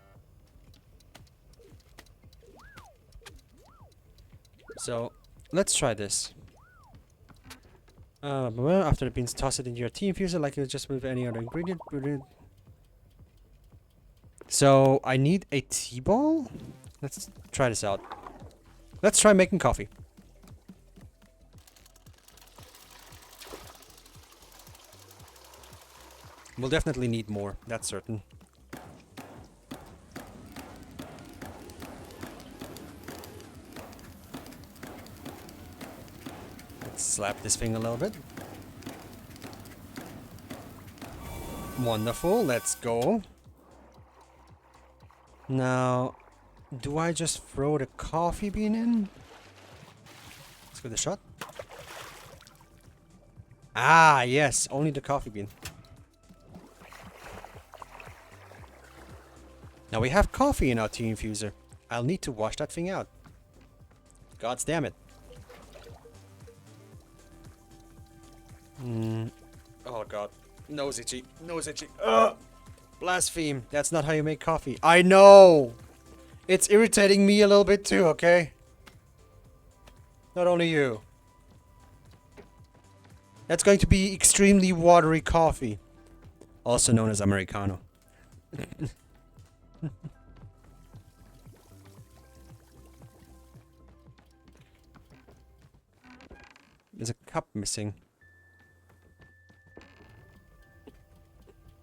S1: So let's try this. Well, after the beans, toss it into your tea infuser like you just with any other ingredient. So I need a tea ball. Let's try this out. Let's try making coffee. We'll definitely need more, that's certain. Let's slap this thing a little bit. Wonderful, let's go. Now, do I just throw the coffee bean in? Let's give it a shot. Ah, yes, only the coffee bean. Now we have coffee in our tea infuser. I'll need to wash that thing out. God damn it. Oh god. Nose itchy. Nose itchy. Ugh! Blaspheme. That's not how you make coffee. I know! It's irritating me a little bit too, okay? Not only you. That's going to be extremely watery coffee. Also known as Americano. There's a cup missing.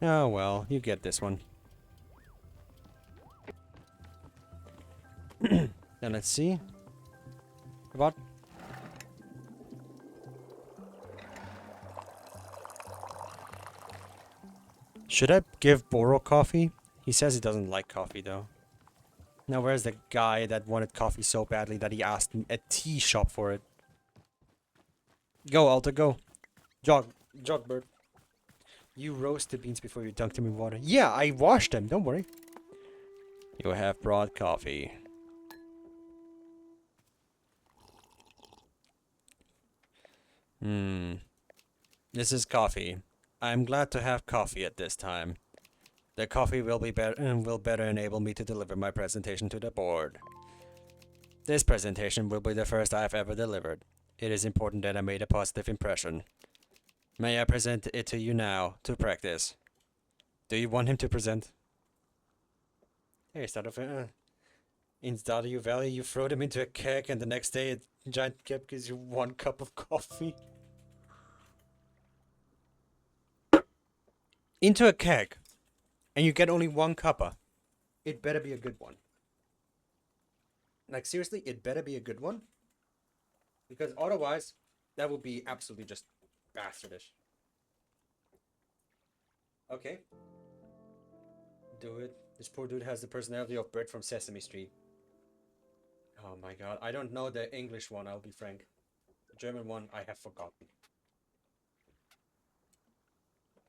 S1: Oh well, you get this one. Then let's see. About. Should I give Boro coffee? He says he doesn't like coffee though. Now where's the guy that wanted coffee so badly that he asked a tea shop for it? Go, Alta, go. Jog, bird. You roast the beans before you dunk them in water. Yeah, I washed them, don't worry. You have brought coffee. This is coffee. I'm glad to have coffee at this time. The coffee will be better and will better enable me to deliver my presentation to the board. This presentation will be the first I have ever delivered. It is important that I made a positive impression. May I present it to you now to practice? Do you want him to present? Hey, in Stardew Valley, you throw them into a keg and the next day a giant keg gives you 1 cup of coffee. Into a keg. And you get only 1 cuppa. It better be a good one. Like seriously, it better be a good one. Because otherwise, that would be absolutely just bastardish. Okay. Do it. This poor dude has the personality of Bert from Sesame Street. Oh my god, I don't know the English one, I'll be frank. The German one, I have forgotten.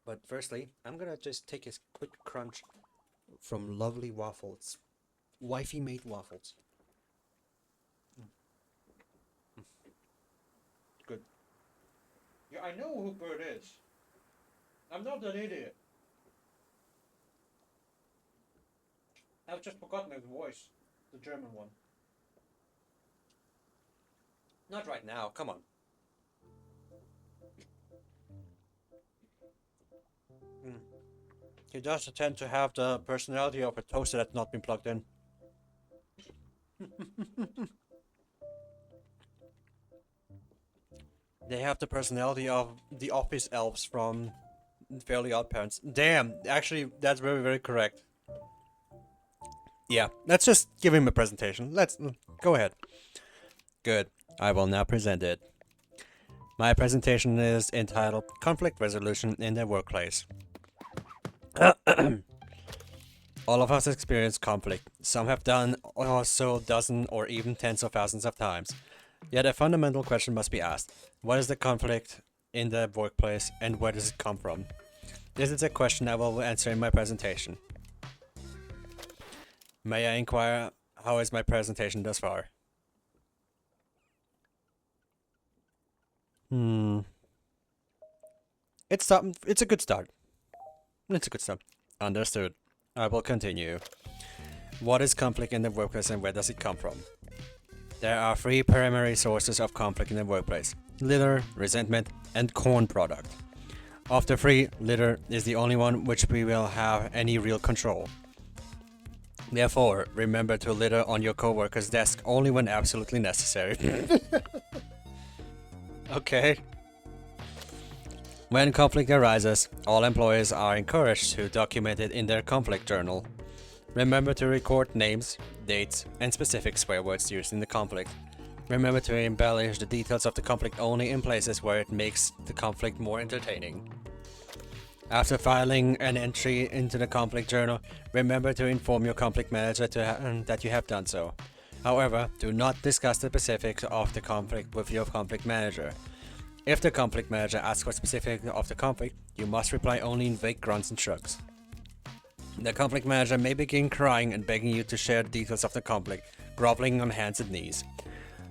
S1: But firstly, I'm gonna just take a quick crunch from lovely waffles. Wifey made waffles. Good. Yeah, I know who Bert is. I'm not an idiot. I've just forgotten his voice. The German one. Not right now, come on. He does tend to have the personality of a toaster that's not been plugged in. They have the personality of the office elves from Fairly Odd Parents. Damn, actually, that's very, very correct. Yeah, let's just give him a presentation. Let's go ahead. Good. I will now present it. My presentation is entitled Conflict Resolution in the Workplace. All of us experience conflict. Some have done also dozens or even tens of thousands of times. Yet a fundamental question must be asked. What is the conflict in the workplace and where does it come from? This is a question I will answer in my presentation. May I inquire, how is my presentation thus far? It's a good start. It's a good start. Understood. I will continue. What is conflict in the workplace and where does it come from? There are 3 primary sources of conflict in the workplace: litter, resentment, and corn product. Of the 3, litter is the only one which we will have any real control. Therefore, remember to litter on your coworker's desk only when absolutely necessary. Okay. When conflict arises, all employees are encouraged to document it in their conflict journal. Remember to record names, dates, and specific swear words used in the conflict. Remember to embellish the details of the conflict only in places where it makes the conflict more entertaining. After filing an entry into the conflict journal, remember to inform your conflict manager that you have done so. However, do not discuss the specifics of the conflict with your conflict manager. If the conflict manager asks for specifics of the conflict, you must reply only in vague grunts and shrugs. The conflict manager may begin crying and begging you to share the details of the conflict, groveling on hands and knees.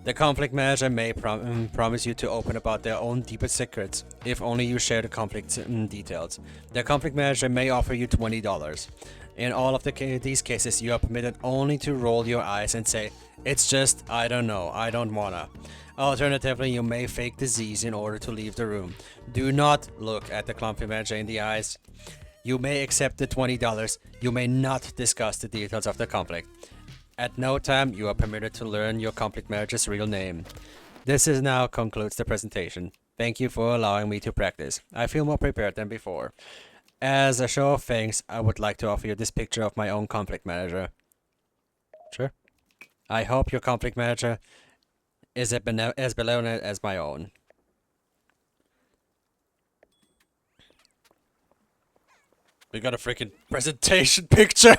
S1: The conflict manager may promise you to open about their own deepest secrets, if only you share the conflict details. The conflict manager may offer you $20. In all of these cases, you are permitted only to roll your eyes and say, "It's just, I don't know, I don't wanna." Alternatively, you may fake disease in order to leave the room. Do not look at the conflict manager in the eyes. You may accept the $20. You may not discuss the details of the conflict. At no time you are permitted to learn your conflict manager's real name. This is now concludes the presentation. Thank you for allowing me to practice. I feel more prepared than before. As a show of thanks, I would like to offer you this picture of my own conflict manager. Sure. I hope your conflict manager is as benevolent as my own. We got a freaking presentation picture.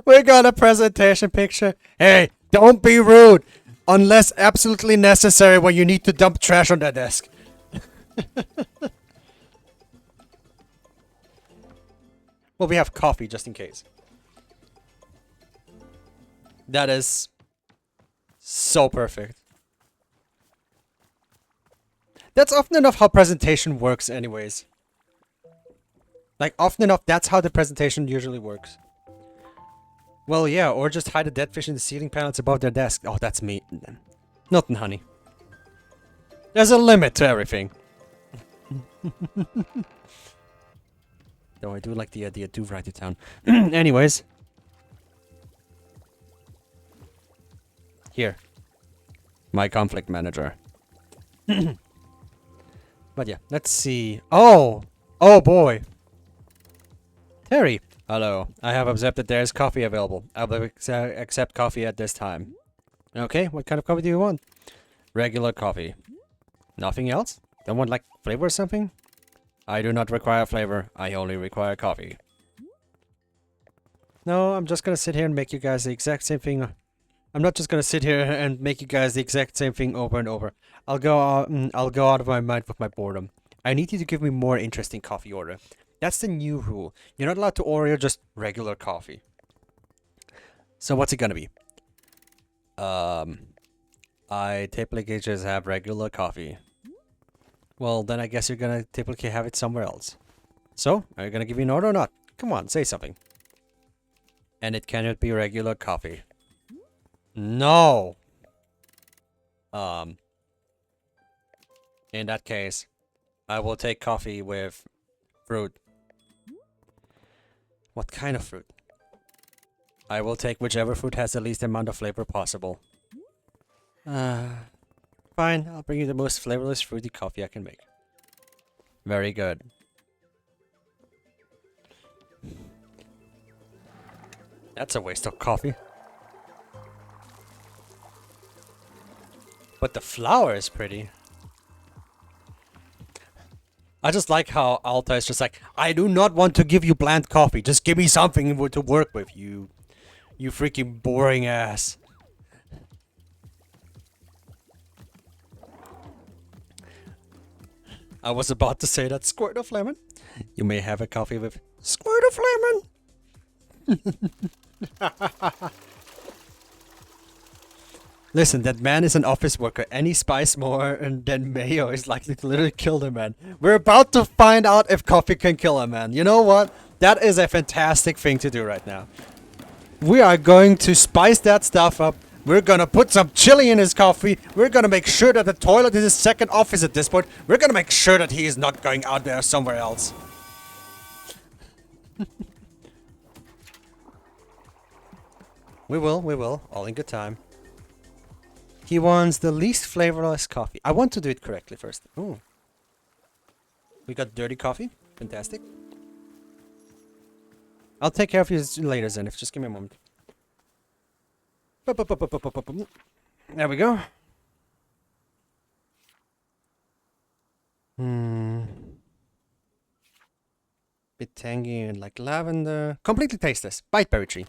S1: We got a presentation picture. Hey, don't be rude. Unless absolutely necessary when you need to dump trash on the desk. Well, we have coffee just in case. That is so perfect. That's often enough how presentation works anyways. Like, often enough, that's how the presentation usually works. Well, yeah, or just hide a dead fish in the ceiling panels above their desk. Oh, that's me. Nothing, honey. There's a limit to everything. Though I do like the idea, do write it down. Anyways. Here. My conflict manager. But yeah, let's see. Oh! Oh boy! Terry! Hello. I have observed that there is coffee available. I will accept coffee at this time. Okay, what kind of coffee do you want? Regular coffee. Nothing else? Don't want like flavor or something? I do not require flavor. I only require coffee. No, I'm just gonna sit here and make you guys the exact same thing. I'm not just gonna sit here and make you guys the exact same thing over and over. I'll go out of my mind with my boredom. I need you to give me more interesting coffee order. That's the new rule. You're not allowed to order just regular coffee. So what's it gonna be? I typically just have regular coffee. Well, then I guess you're gonna typically have it somewhere else. So, are you gonna give me an order or not? Come on, say something. And it cannot be regular coffee. No! In that case, I will take coffee with fruit. What kind of fruit? I will take whichever fruit has the least amount of flavor possible. Fine, I'll bring you the most flavorless fruity coffee I can make. Very good. That's a waste of coffee. But the flower is pretty. I just like how Alta is just like, I do not want to give you bland coffee. Just give me something to work with, you freaking boring ass. I was about to say that squirt of lemon. You may have a coffee with squirt of lemon. Listen, that man is an office worker. Any spice more than mayo is likely to literally kill the man. We're about to find out if coffee can kill a man. You know what? That is a fantastic thing to do right now. We are going to spice that stuff up. We're gonna put some chili in his coffee. We're gonna make sure that the toilet is his second office at this point. We're gonna make sure that he is not going out there somewhere else. We will. All in good time. He wants the least flavorless coffee. I want to do it correctly first. Ooh. We got dirty coffee. Fantastic. I'll take care of you later, Zenith. Just give me a moment. There we go. Bit tangy and like lavender. Completely tasteless. Bite berry tree.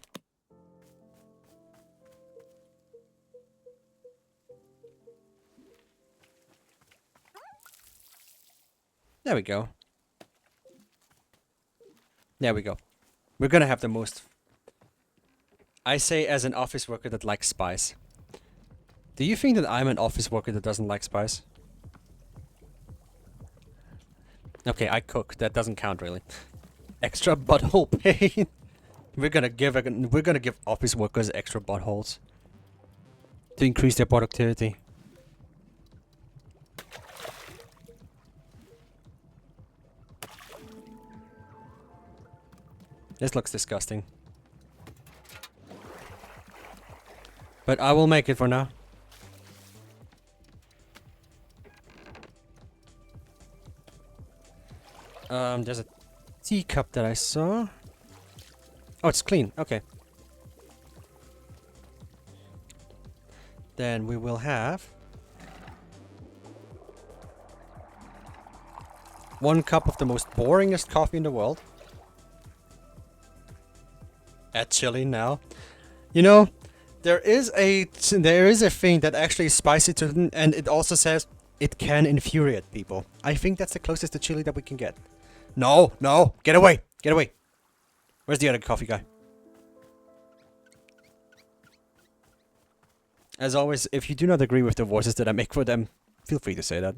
S1: There we go. There we go. We're gonna have the most. I say as an office worker that likes spice. Do you think that I'm an office worker that doesn't like spice? Okay, I cook. That doesn't count really. Extra butthole pain. we're gonna give office workers extra buttholes to increase their productivity. This looks disgusting. But I will make it for now. There's a teacup that I saw. Oh, it's clean. Okay. Then we will have 1 cup of the most boringest coffee in the world. Add chili now. You know, there is a thing that actually is spicy to, and it also says it can infuriate people. I think that's the closest to chili that we can get. No, no, get away, get away. Where's the other coffee guy? As always, if you do not agree with the voices that I make for them, feel free to say that.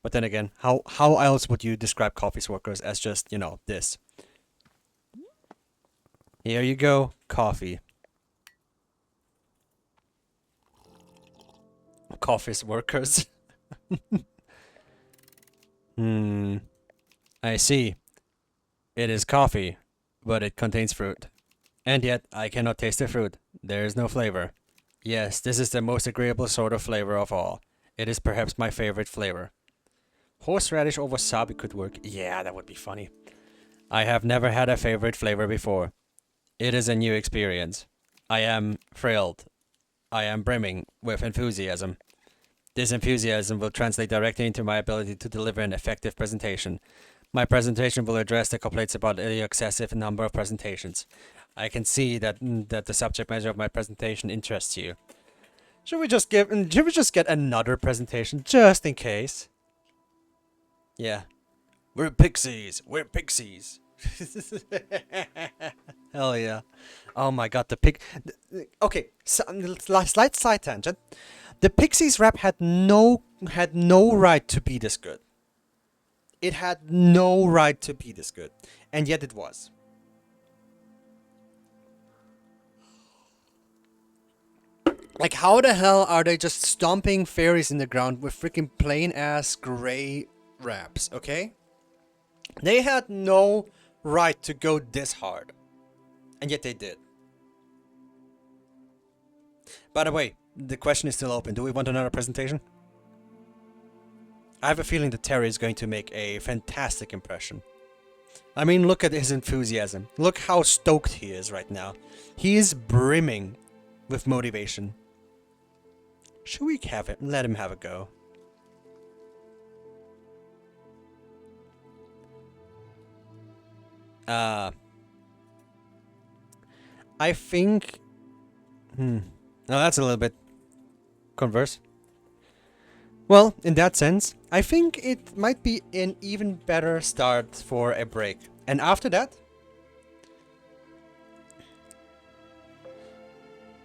S1: But then again, how else would you describe coffee workers as just, you know, this? Here you go, coffee. Coffee workers. I see. It is coffee, but it contains fruit. And yet, I cannot taste the fruit. There is no flavor. Yes, this is the most agreeable sort of flavor of all. It is perhaps my favorite flavor. Horseradish or wasabi could work. Yeah, that would be funny. I have never had a favorite flavor before. It is a new experience. I am thrilled. I am brimming with enthusiasm. This enthusiasm will translate directly into my ability to deliver an effective presentation. My presentation will address the complaints about the excessive number of presentations. I can see that the subject matter of my presentation interests you. Should we just get another presentation just in case? Yeah. We're pixies. We're pixies. Hell yeah. Oh my god, the pig. Okay, so, slight side tangent. The Pixies rap had no right to be this good. It had no right to be this good, and yet it was. Like, how the hell are they just stomping fairies in the ground with freaking plain ass gray raps? Okay, they had no right to go this hard, and yet they did. By the way, the question is still open. Do we want another presentation? I have a feeling that Terry is going to make a fantastic impression. I mean, look at his enthusiasm. Look how stoked he is right now. He is brimming with motivation. Should we have it? Let him have a go. I think... No, that's a little bit converse. Well, in that sense, I think it might be an even better start for a break. And after that,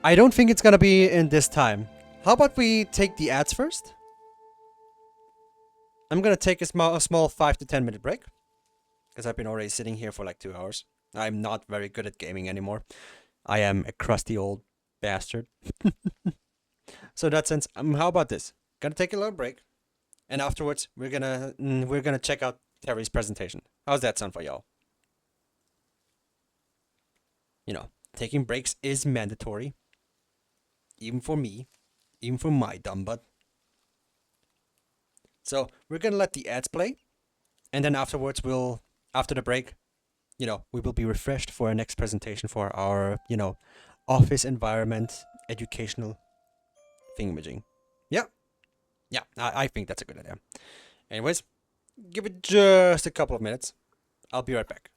S1: I don't think it's gonna be in this time. How about we take the ads first? I'm gonna take a small 5 to 10 minute break. Because I've been already sitting here for like 2 hours. I'm not very good at gaming anymore. I am a crusty old bastard. So in that sense, how about this? Gonna take a little break, and afterwards we're gonna check out Terry's presentation. How's that sound for y'all? You know, taking breaks is mandatory, even for me, even for my dumb butt. So we're gonna let the ads play, and then afterwards after the break, you know, we will be refreshed for our next presentation for our, you know, office environment educational thingamajig. Yeah. Yeah, I think that's a good idea. Anyways, give it just a couple of minutes. I'll be right back.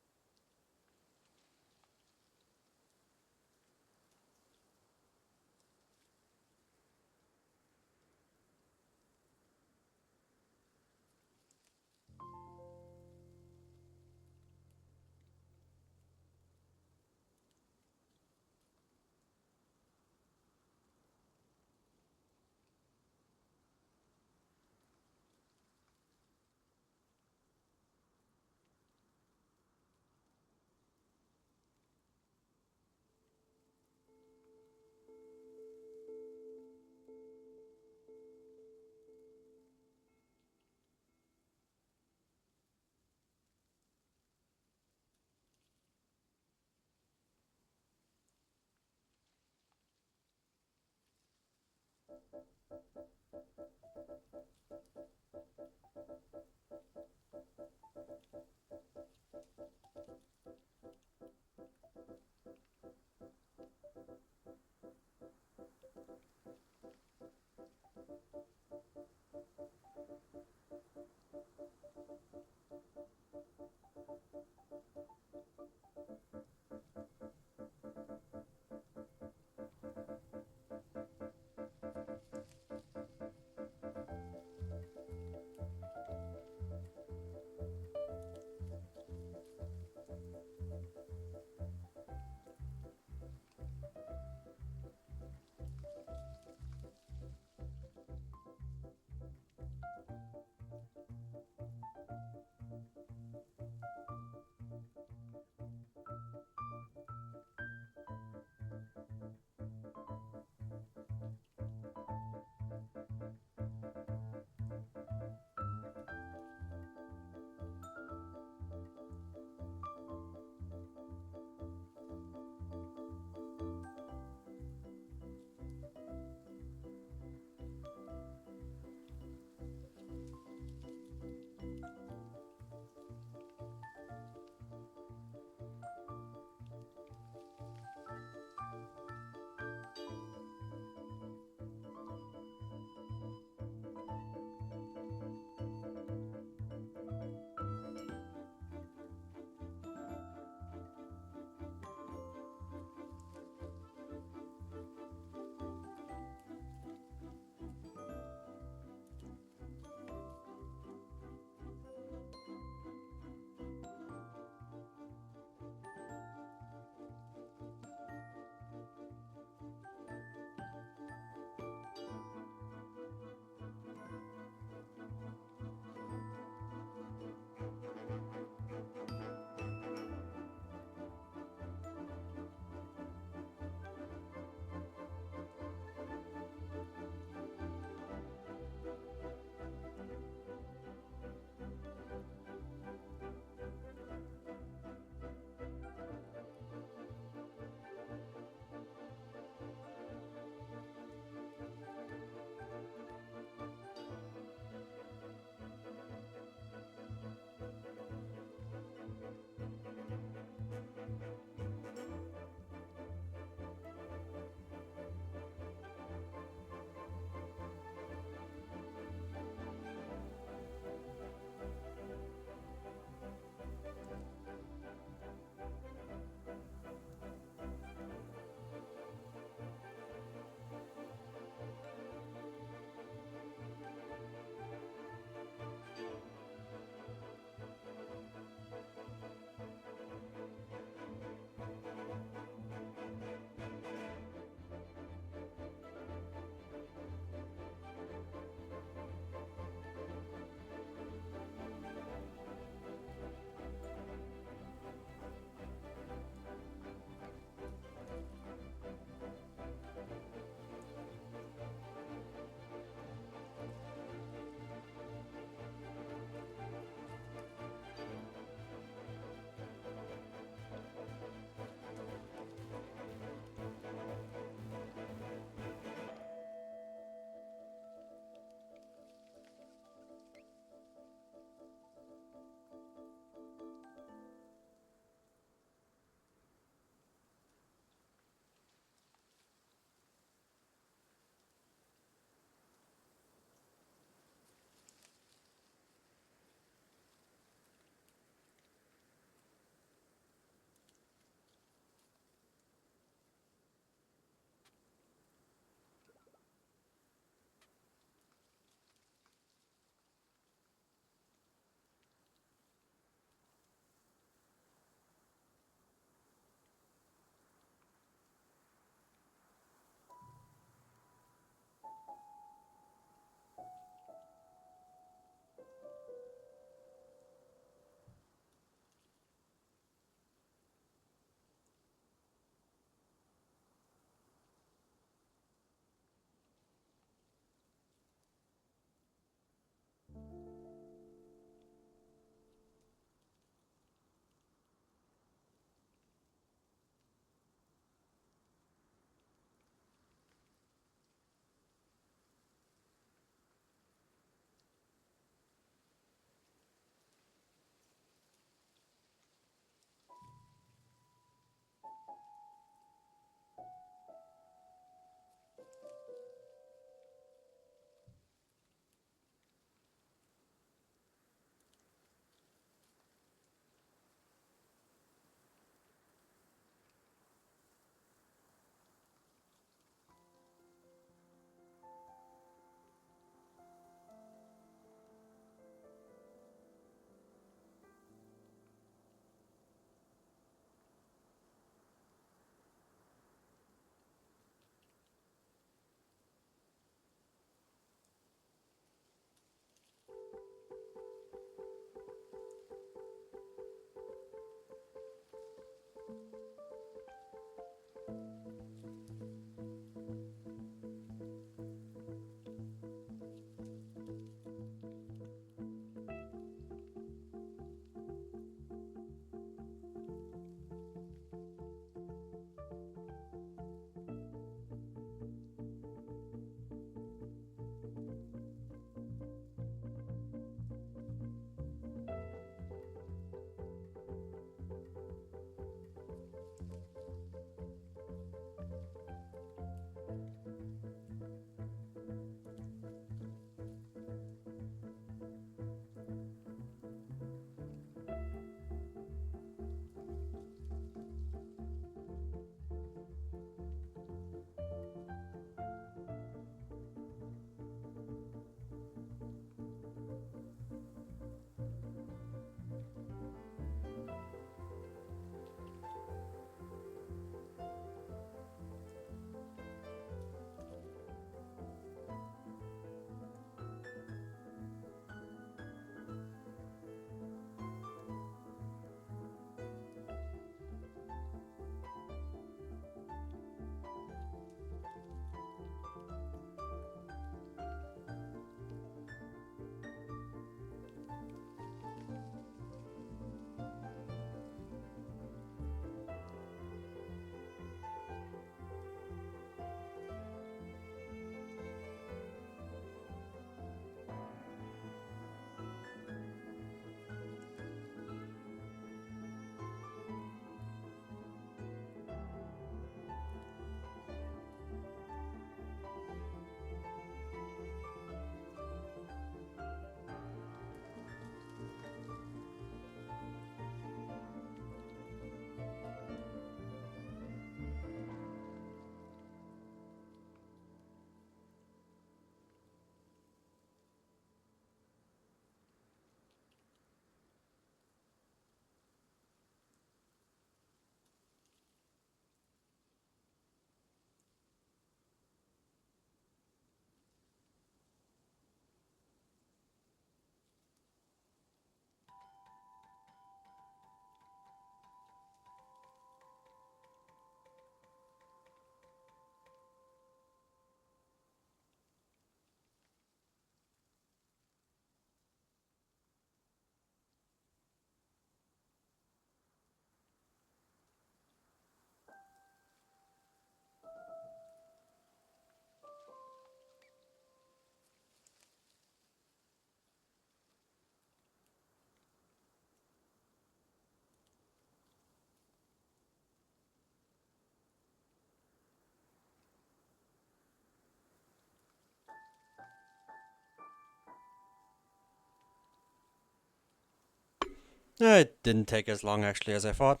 S1: It didn't take as long actually as I thought.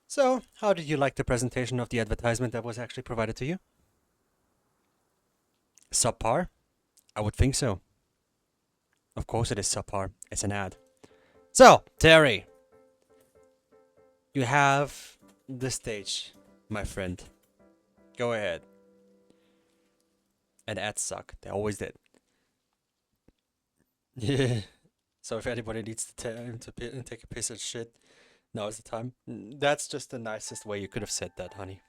S1: So, how did you like the presentation of the advertisement that was actually provided to you? Subpar? I would think so. Of course it is subpar. It's an ad. So, Terry, you have the stage, my friend. Go ahead. And ads suck. They always did. Yeah. So if anybody needs to take a piss of shit, now is the time. That's just the nicest way you could have said that, honey.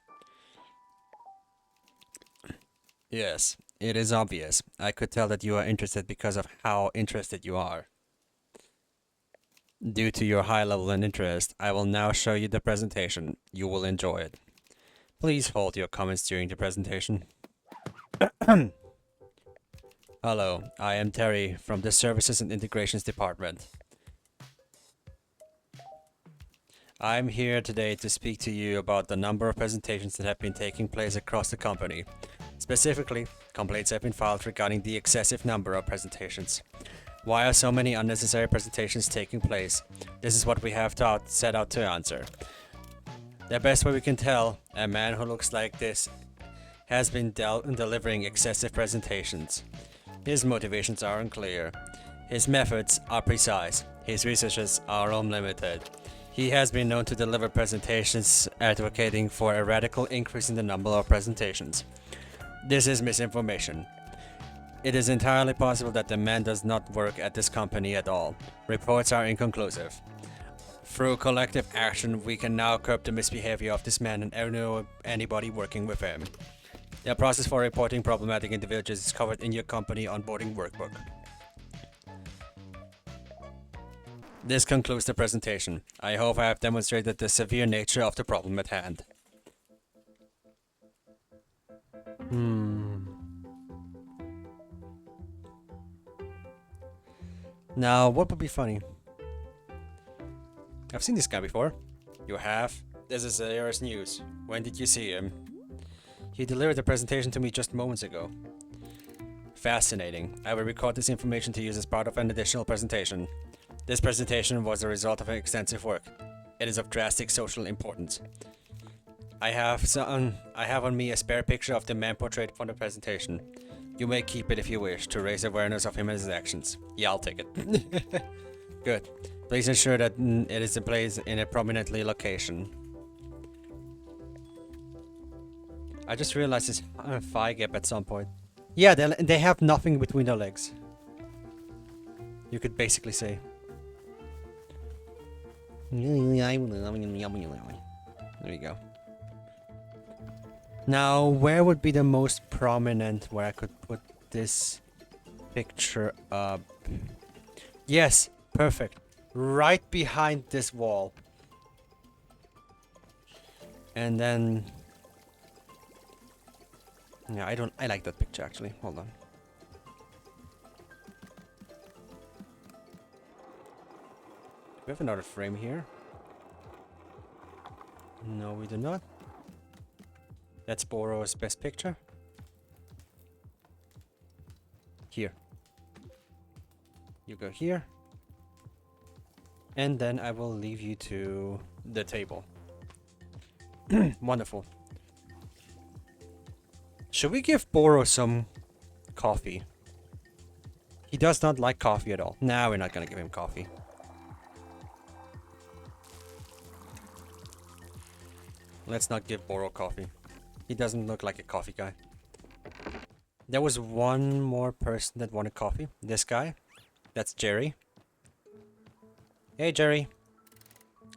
S1: Yes, it is obvious. I could tell that you are interested because of how interested you are. Due to your high level and interest, I will now show you the presentation. You will enjoy it. Please hold your comments during the presentation. Hello, I am Terry from the Services and Integrations Department. I'm here today to speak to you about the number of presentations that have been taking place across the company. Specifically, complaints have been filed regarding the excessive number of presentations. Why are so many unnecessary presentations taking place? This is what we have set out to answer. The best way we can tell, a man who looks like this has been delivering excessive presentations. His motivations are unclear. His methods are precise. His researches are unlimited. He has been known to deliver presentations advocating for a radical increase in the number of presentations. This is misinformation. It is entirely possible that the man does not work at this company at all. Reports are inconclusive. Through collective action, we can now curb the misbehavior of this man and anybody working with him. The process for reporting problematic individuals is covered in your company onboarding workbook. This concludes the presentation. I hope I have demonstrated the severe nature of the problem at hand. Now, what would be funny? I've seen this guy before. You have? This is ARS News. When did you see him? He delivered the presentation to me just moments ago. Fascinating. I will record this information to use as part of an additional presentation. This presentation was the result of extensive work. It is of drastic social importance. I have on me a spare picture of the man portrayed from the presentation. You may keep it if you wish, to raise awareness of him and his actions. Yeah, I'll take it. Good. Please ensure that it is placed in a prominently location. I just realized this thigh gap at some point. Yeah, they have nothing between their legs. You could basically say. There you go. Now, where would be the most prominent where I could put this picture up? Yes, perfect. Right behind this wall. And then... yeah, I like that picture actually. Hold on. We have another frame here. No, we do not. That's Boro's best picture. Here. You go here. And then I will leave you to the table. Wonderful. Should we give Boro some coffee? He does not like coffee at all. Nah, we're not gonna give him coffee. Let's not give Boro coffee. He doesn't look like a coffee guy. There was one more person that wanted coffee. This guy. That's Jerry. Hey, Jerry.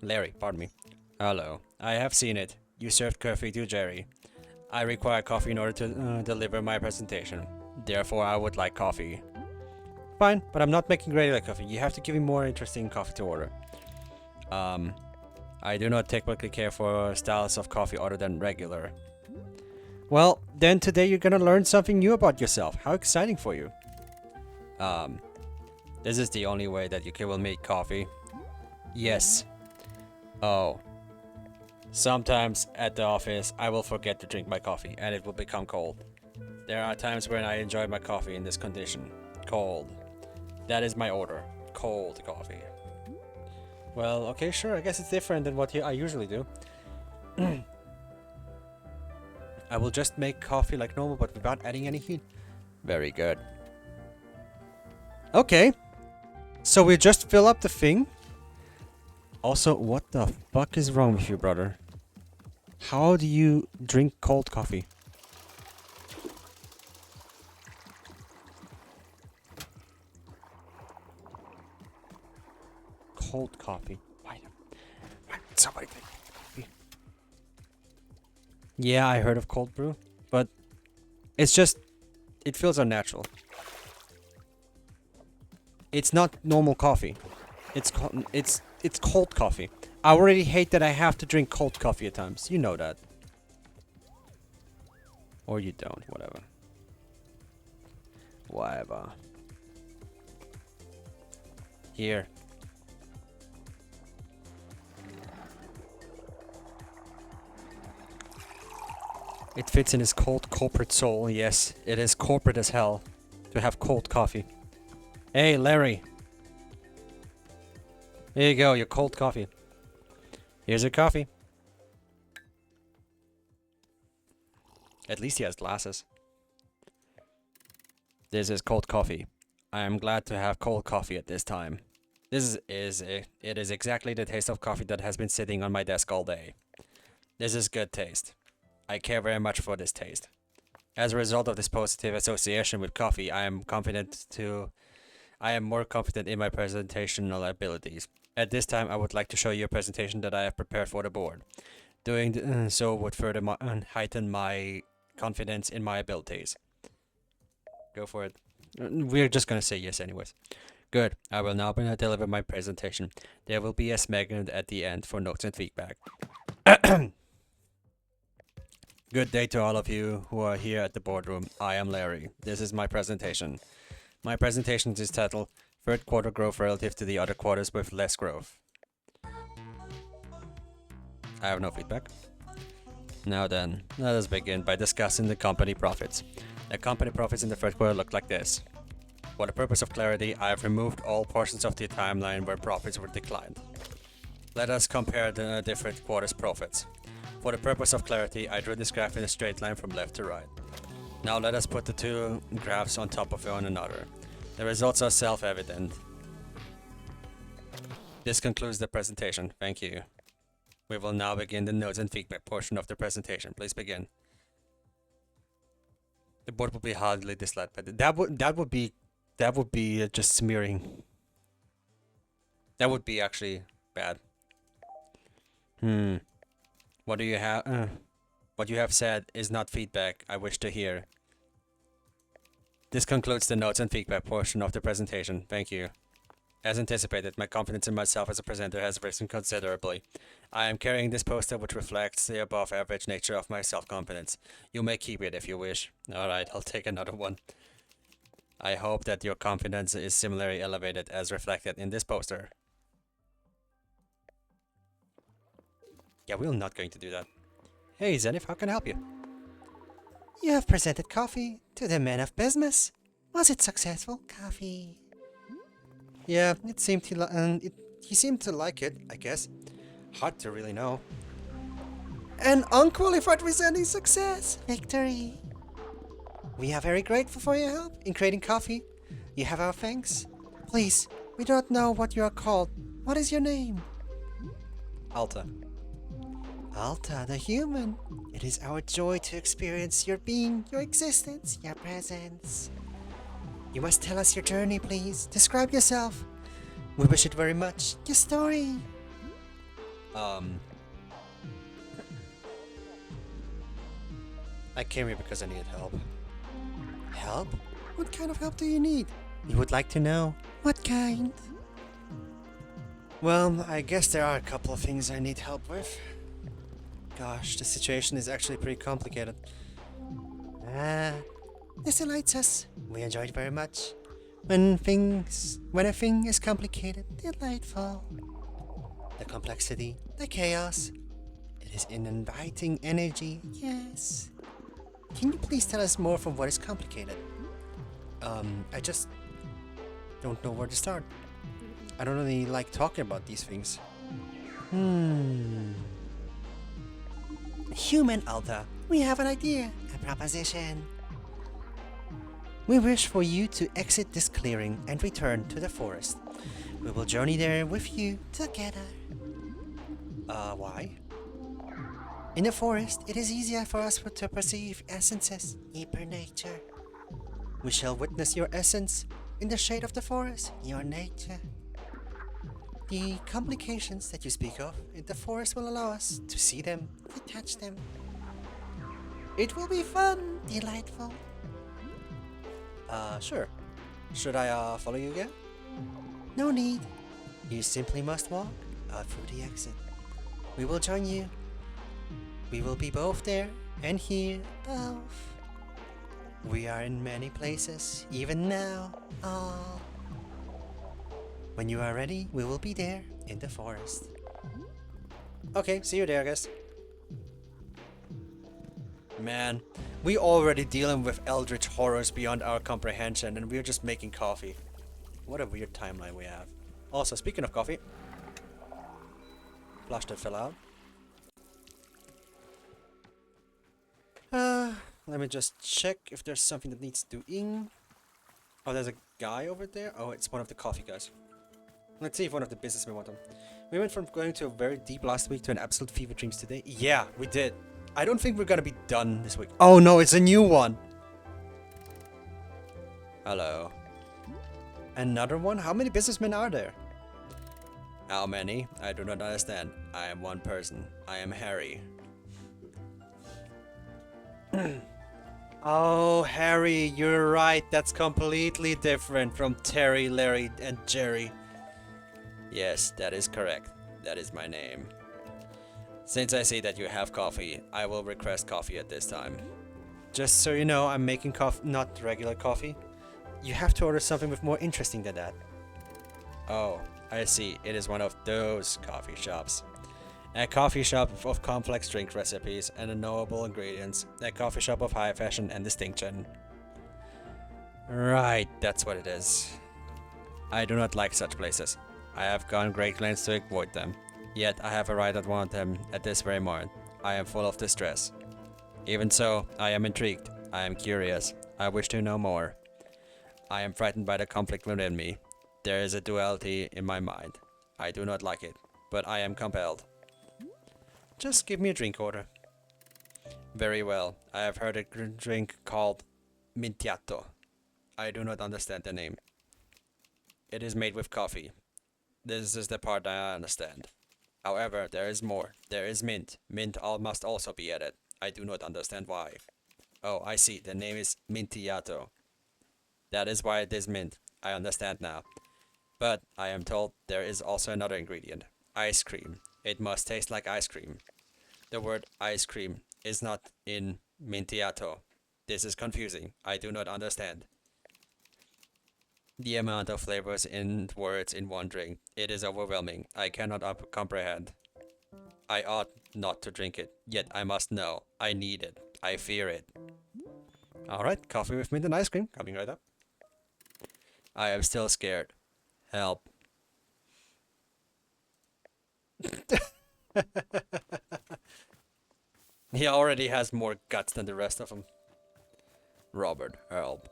S1: Larry, pardon me. Hello. I have seen it. You served coffee to Jerry. I require coffee in order to deliver my presentation. Therefore, I would like coffee. Fine, but I'm not making regular coffee. You have to give me more interesting coffee to order. I do not typically care for styles of coffee other than regular. Well, then today you're gonna learn something new about yourself. How exciting for you. This is the only way that you will make coffee. Yes. Oh. Sometimes at the office, I will forget to drink my coffee and it will become cold. There are times when I enjoy my coffee in this condition. Cold. That is my order. Cold coffee. Well, okay, sure. I guess it's different than what I usually do. I will just make coffee like normal, but without adding any heat. Very good. Okay. So we just fill up the thing. Also, what the fuck is wrong with you, brother? How do you drink cold coffee? Cold coffee. Why would somebody drink coffee? Yeah, I heard of cold brew, but it's just, it feels unnatural. It's not normal coffee. It's cold coffee. I already hate that I have to drink cold coffee at times. You know that. Or you don't, whatever. Whatever. Here. It fits in his cold corporate soul. Yes, it is corporate as hell to have cold coffee. Hey, Larry. Here you go, your cold coffee. Here's your coffee. At least he has glasses. This is cold coffee. I am glad to have cold coffee at this time. It is exactly the taste of coffee that has been sitting on my desk all day. This is good taste. I care very much for this taste. As a result of this positive association with coffee, I am more confident in my presentational abilities. At this time, I would like to show you a presentation that I have prepared for the board. Doing so would further heighten my confidence in my abilities. Go for it. We're just gonna say yes anyways. Good. I will now deliver my presentation. There will be a segment at the end for notes and feedback. Good day to all of you who are here at the boardroom. I am Larry. This is my presentation. My presentation is titled Third Quarter Growth Relative to the Other Quarters with Less Growth. I have no feedback. Now then, let us begin by discussing the company profits. The company profits in the third quarter look like this. For the purpose of clarity, I have removed all portions of the timeline where profits were declined. Let us compare the different quarters' profits. For the purpose of clarity, I drew this graph in a straight line from left to right. Now let us put the two graphs on top of one another. The results are self-evident. This concludes the presentation. Thank you. We will now begin the notes and feedback portion of the presentation. Please begin. The board will be hardly dislike, but that would be just smearing. That would be actually bad. What do you have? What you have said is not feedback I wish to hear. This concludes the notes and feedback portion of the presentation. Thank you. As anticipated, my confidence in myself as a presenter has risen considerably. I am carrying this poster which reflects the above average nature of my self-confidence. You may keep it if you wish. Alright, I'll take another one. I hope that your confidence is similarly elevated as reflected in this poster. Yeah, we're not going to do that. Hey Zenith, how can I help you?
S3: You have presented coffee to the men of business. Was it successful? Coffee.
S1: Yeah, it seemed he seemed to like it, I guess. Hard to really know.
S3: An unqualified resounding success. Victory. We are very grateful for your help in creating coffee. You have our thanks. Please, we don't know what you are called. What is your name?
S1: Alta.
S3: Alta, the human. It is our joy to experience your being, your existence, your presence. You must tell us your journey, please. Describe yourself. We wish it very much. Your story.
S1: I came here because I needed help.
S3: Help? What kind of help do you need? We would like to know. What kind?
S1: Well, I guess there are a couple of things I need help with. Gosh, the situation is actually pretty complicated.
S3: This delights us. We enjoy it very much. When a thing is complicated, delightful. The complexity, the chaos. It is an inviting energy, yes. Can you please tell us more from what is complicated?
S1: I just don't know where to start. I don't really like talking about these things.
S3: Human Alta, we have an idea, a proposition. We wish for you to exit this clearing and return to the forest. We will journey there with you together.
S1: Why?
S3: In the forest, it is easier for us to perceive essences, deeper nature. We shall witness your essence in the shade of the forest, your nature. The complications that you speak of in the forest will allow us to see them, to touch them. It will be fun, delightful.
S1: Sure. Should I, follow you again?
S3: No need. You simply must walk out through the exit. We will join you. We will be both there and here, both. We are in many places, even now. All. When you are ready, we will be there in the forest.
S1: Okay, see you there, I guess. Man, we already dealing with eldritch horrors beyond our comprehension, and we're just making coffee. What a weird timeline we have. Also, speaking of coffee, flush that fell out. Let me just check if there's something that needs doing. Oh, there's a guy over there. Oh, it's one of the coffee guys. Let's see if one of the businessmen want them. We went from going to a very deep last week to an absolute fever dreams today. Yeah, we did. I don't think we're gonna be done this week. Oh no, it's a new one. Hello. Another one? How many businessmen are there? How many? I do not understand. I am one person. I am Harry. Oh, Harry, you're right. That's completely different from Terry, Larry, and Jerry. Yes, that is correct. That is my name. Since I see that you have coffee, I will request coffee at this time. Just so you know, I'm making coffee, not regular coffee. You have to order something with more interesting than that. Oh, I see. It is one of those coffee shops. A coffee shop of complex drink recipes and knowable ingredients. A coffee shop of high fashion and distinction. Right, that's what it is. I do not like such places. I have gone great lengths to avoid them. Yet I have arrived at one of them at this very moment. I am full of distress. Even so, I am intrigued. I am curious. I wish to know more. I am frightened by the conflict within me. There is a duality in my mind. I do not like it, but I am compelled. Just give me a drink order. Very well. I have heard a drink called Mintiato. I do not understand the name. It is made with coffee. This is the part I understand. However, there is more. There is mint. Mint must also be added. I do not understand why. Oh, I see. The name is Mintiato. That is why it is mint. I understand now. But I am told there is also another ingredient. Ice cream. It must taste like ice cream. The word ice cream is not in Mintiato. This is confusing. I do not understand. The amount of flavors and words in one drink. It is overwhelming. I cannot comprehend. I ought not to drink it, yet I must know. I need it. I fear it. Alright, coffee with mint and ice cream. Coming right up. I am still scared. Help. He already has more guts than the rest of them. Robert, help.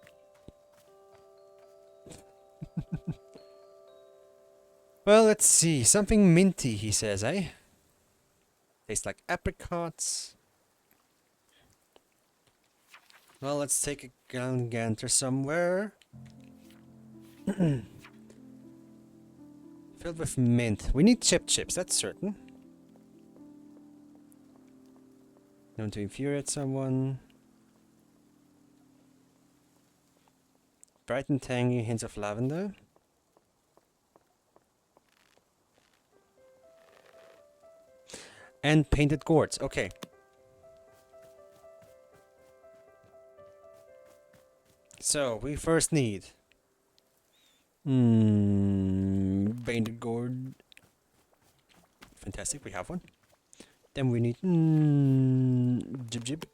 S1: Well, let's see. Something minty, he says, eh? Tastes like apricots. Well, let's take a gander somewhere. Filled with mint. We need chips, that's certain. Known to infuriate someone. Bright and tangy hints of lavender. And painted gourds. Okay. So, we first need... painted gourd. Fantastic, we have one. Then we need... jib jib.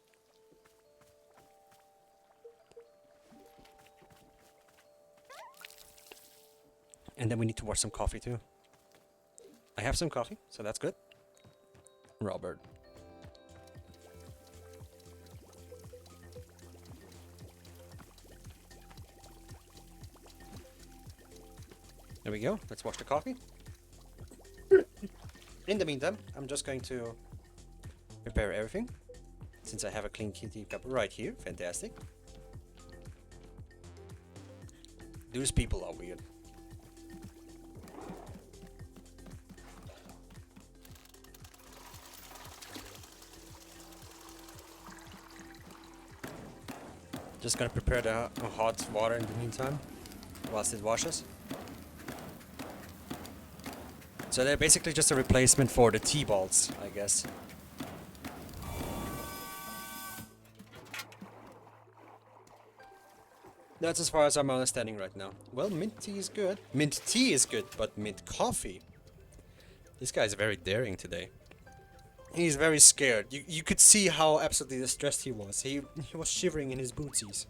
S1: And then we need to watch some coffee too. I have some coffee, so that's good. Robert. There we go. Let's watch the coffee. In the meantime, I'm just going to prepare everything. Since I have a clean tea cup right here. Fantastic. Those people are weird. Just gonna prepare the hot water in the meantime, whilst it washes. So they're basically just a replacement for the tea balls, I guess. That's as far as I'm understanding right now. Well, mint tea is good. Mint tea is good, but mint coffee? This guy's very daring today. He's very scared. You could see how absolutely distressed he was. He was shivering in his bootsies.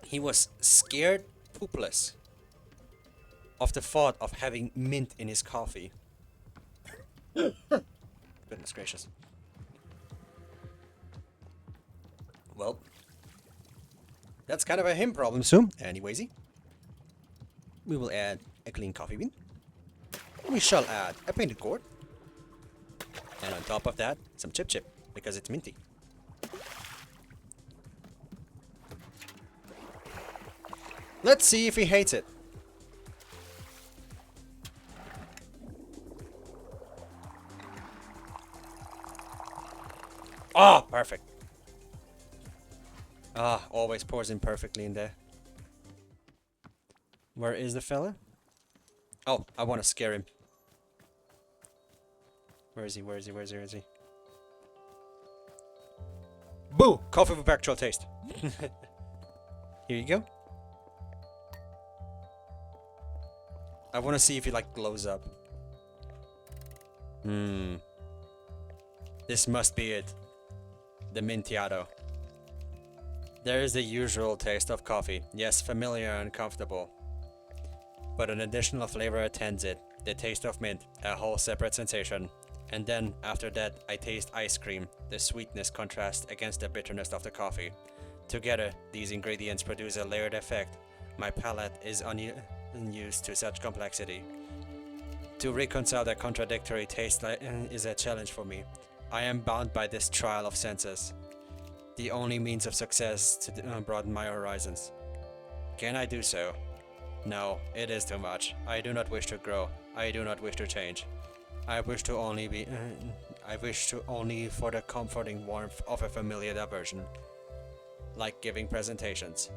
S1: He was scared poopless of the thought of having mint in his coffee. Goodness gracious. Well, that's kind of a him problem soon. Anywaysy, we will add a clean coffee bean. We shall add a painted gourd. And on top of that, some chip chip, because it's minty. Let's see if he hates it. Ah, perfect. Ah, always pours in perfectly in there. Where is the fella? Oh, I want to scare him. Where is he? Where is he? Where is he? Where is he? Boo! Coffee with actual taste. Here you go. I want to see if he like glows up. This must be it. The Mintiado. There is the usual taste of coffee. Yes, familiar and comfortable. But an additional flavor attends it. The taste of mint. A whole separate sensation. And then, after that, I taste ice cream. The sweetness contrasts against the bitterness of the coffee. Together, these ingredients produce a layered effect. My palate is unused to such complexity. To reconcile the contradictory taste is a challenge for me. I am bound by this trial of senses. The only means of success to broaden my horizons. Can I do so? No, it is too much. I do not wish to grow. I do not wish to change. I wish to only for the comforting warmth of a familiar diversion. Like giving presentations.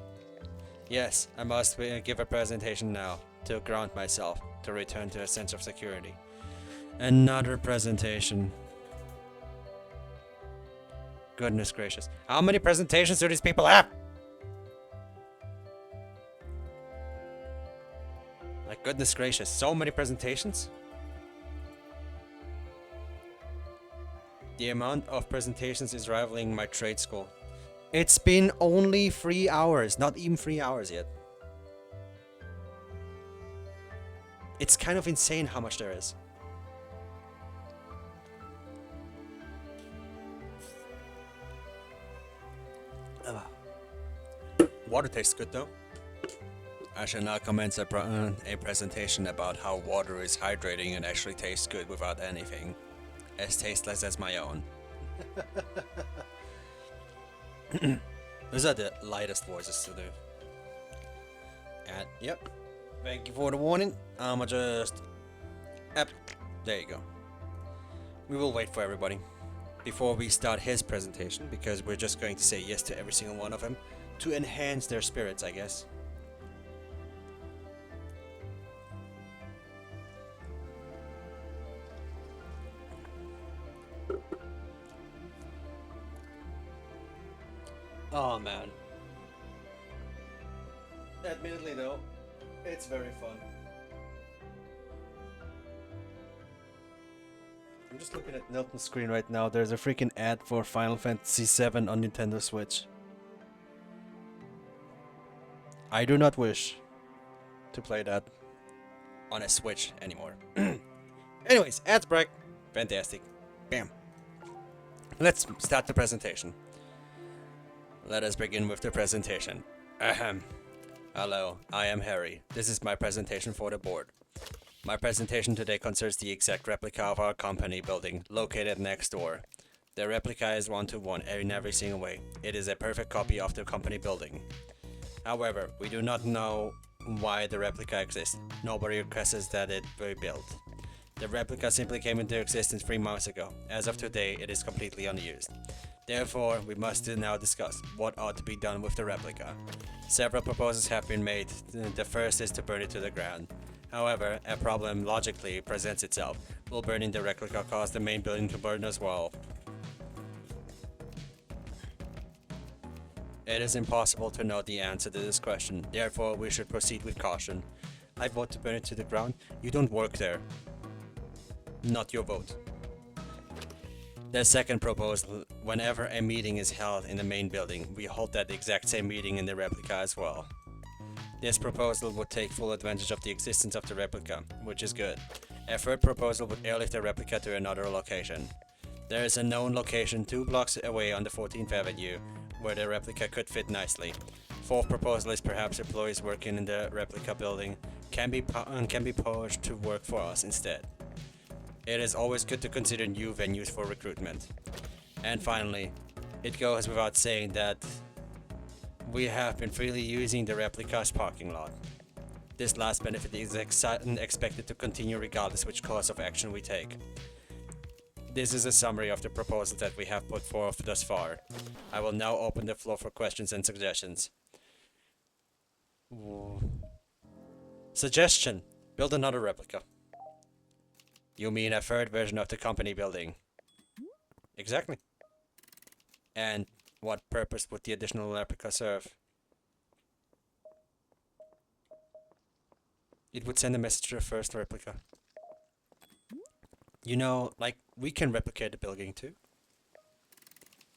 S1: Yes, I must give a presentation now, to ground myself, to return to a sense of security. Another presentation. Goodness gracious. How many presentations do these people have? Like, goodness gracious, so many presentations? The amount of presentations is rivaling my trade school. It's been only 3 hours, not even 3 hours yet. It's kind of insane how much there is. Water tastes good though. I shall now commence a presentation about how water is hydrating and actually tastes good without anything. As tasteless as my own. Those are the lightest voices to do. And, yep. Thank you for the warning. I'ma just... there you go. We will wait for everybody before we start his presentation, because we're just going to say yes to every single one of them to enhance their spirits, I guess. Oh man. Admittedly though, it's very fun. I'm just looking at Nilton's screen right now. There's a freaking ad for Final Fantasy VII on Nintendo Switch. I do not wish to play that on a Switch anymore. Anyways, ads break. Fantastic. Bam. Let's start the presentation. Let us begin with the presentation. Ahem. Hello, I am Harry. This is my presentation for the board. My presentation today concerns the exact replica of our company building, located next door. The replica is one-to-one in every single way. It is a perfect copy of the company building. However, we do not know why the replica exists. Nobody requests that it be built. The replica simply came into existence 3 months ago. As of today, it is completely unused. Therefore, we must now discuss what ought to be done with the replica. Several proposals have been made. The first is to burn it to the ground. However, a problem logically presents itself. Will burning the replica cause the main building to burn as well? It is impossible to know the answer to this question. Therefore, we should proceed with caution. I vote to burn it to the ground. You don't work there. Not your vote. The second proposal, whenever a meeting is held in the main building, we hold that exact same meeting in the replica as well. This proposal would take full advantage of the existence of the replica, which is good. A third proposal would airlift the replica to another location. There is a known location 2 blocks away on the 14th Avenue, where the replica could fit nicely. Fourth proposal is perhaps employees working in the replica building can be poached to work for us instead. It is always good to consider new venues for recruitment. And finally, it goes without saying that we have been freely using the replica's parking lot. This last benefit is expected to continue regardless which course of action we take. This is a summary of the proposals that we have put forth thus far. I will now open the floor for questions and suggestions. Suggestion: build another replica. You mean a third version of the company building? Exactly. And what purpose would the additional replica serve? It would send a message to the first replica. You know, like, we can replicate the building too.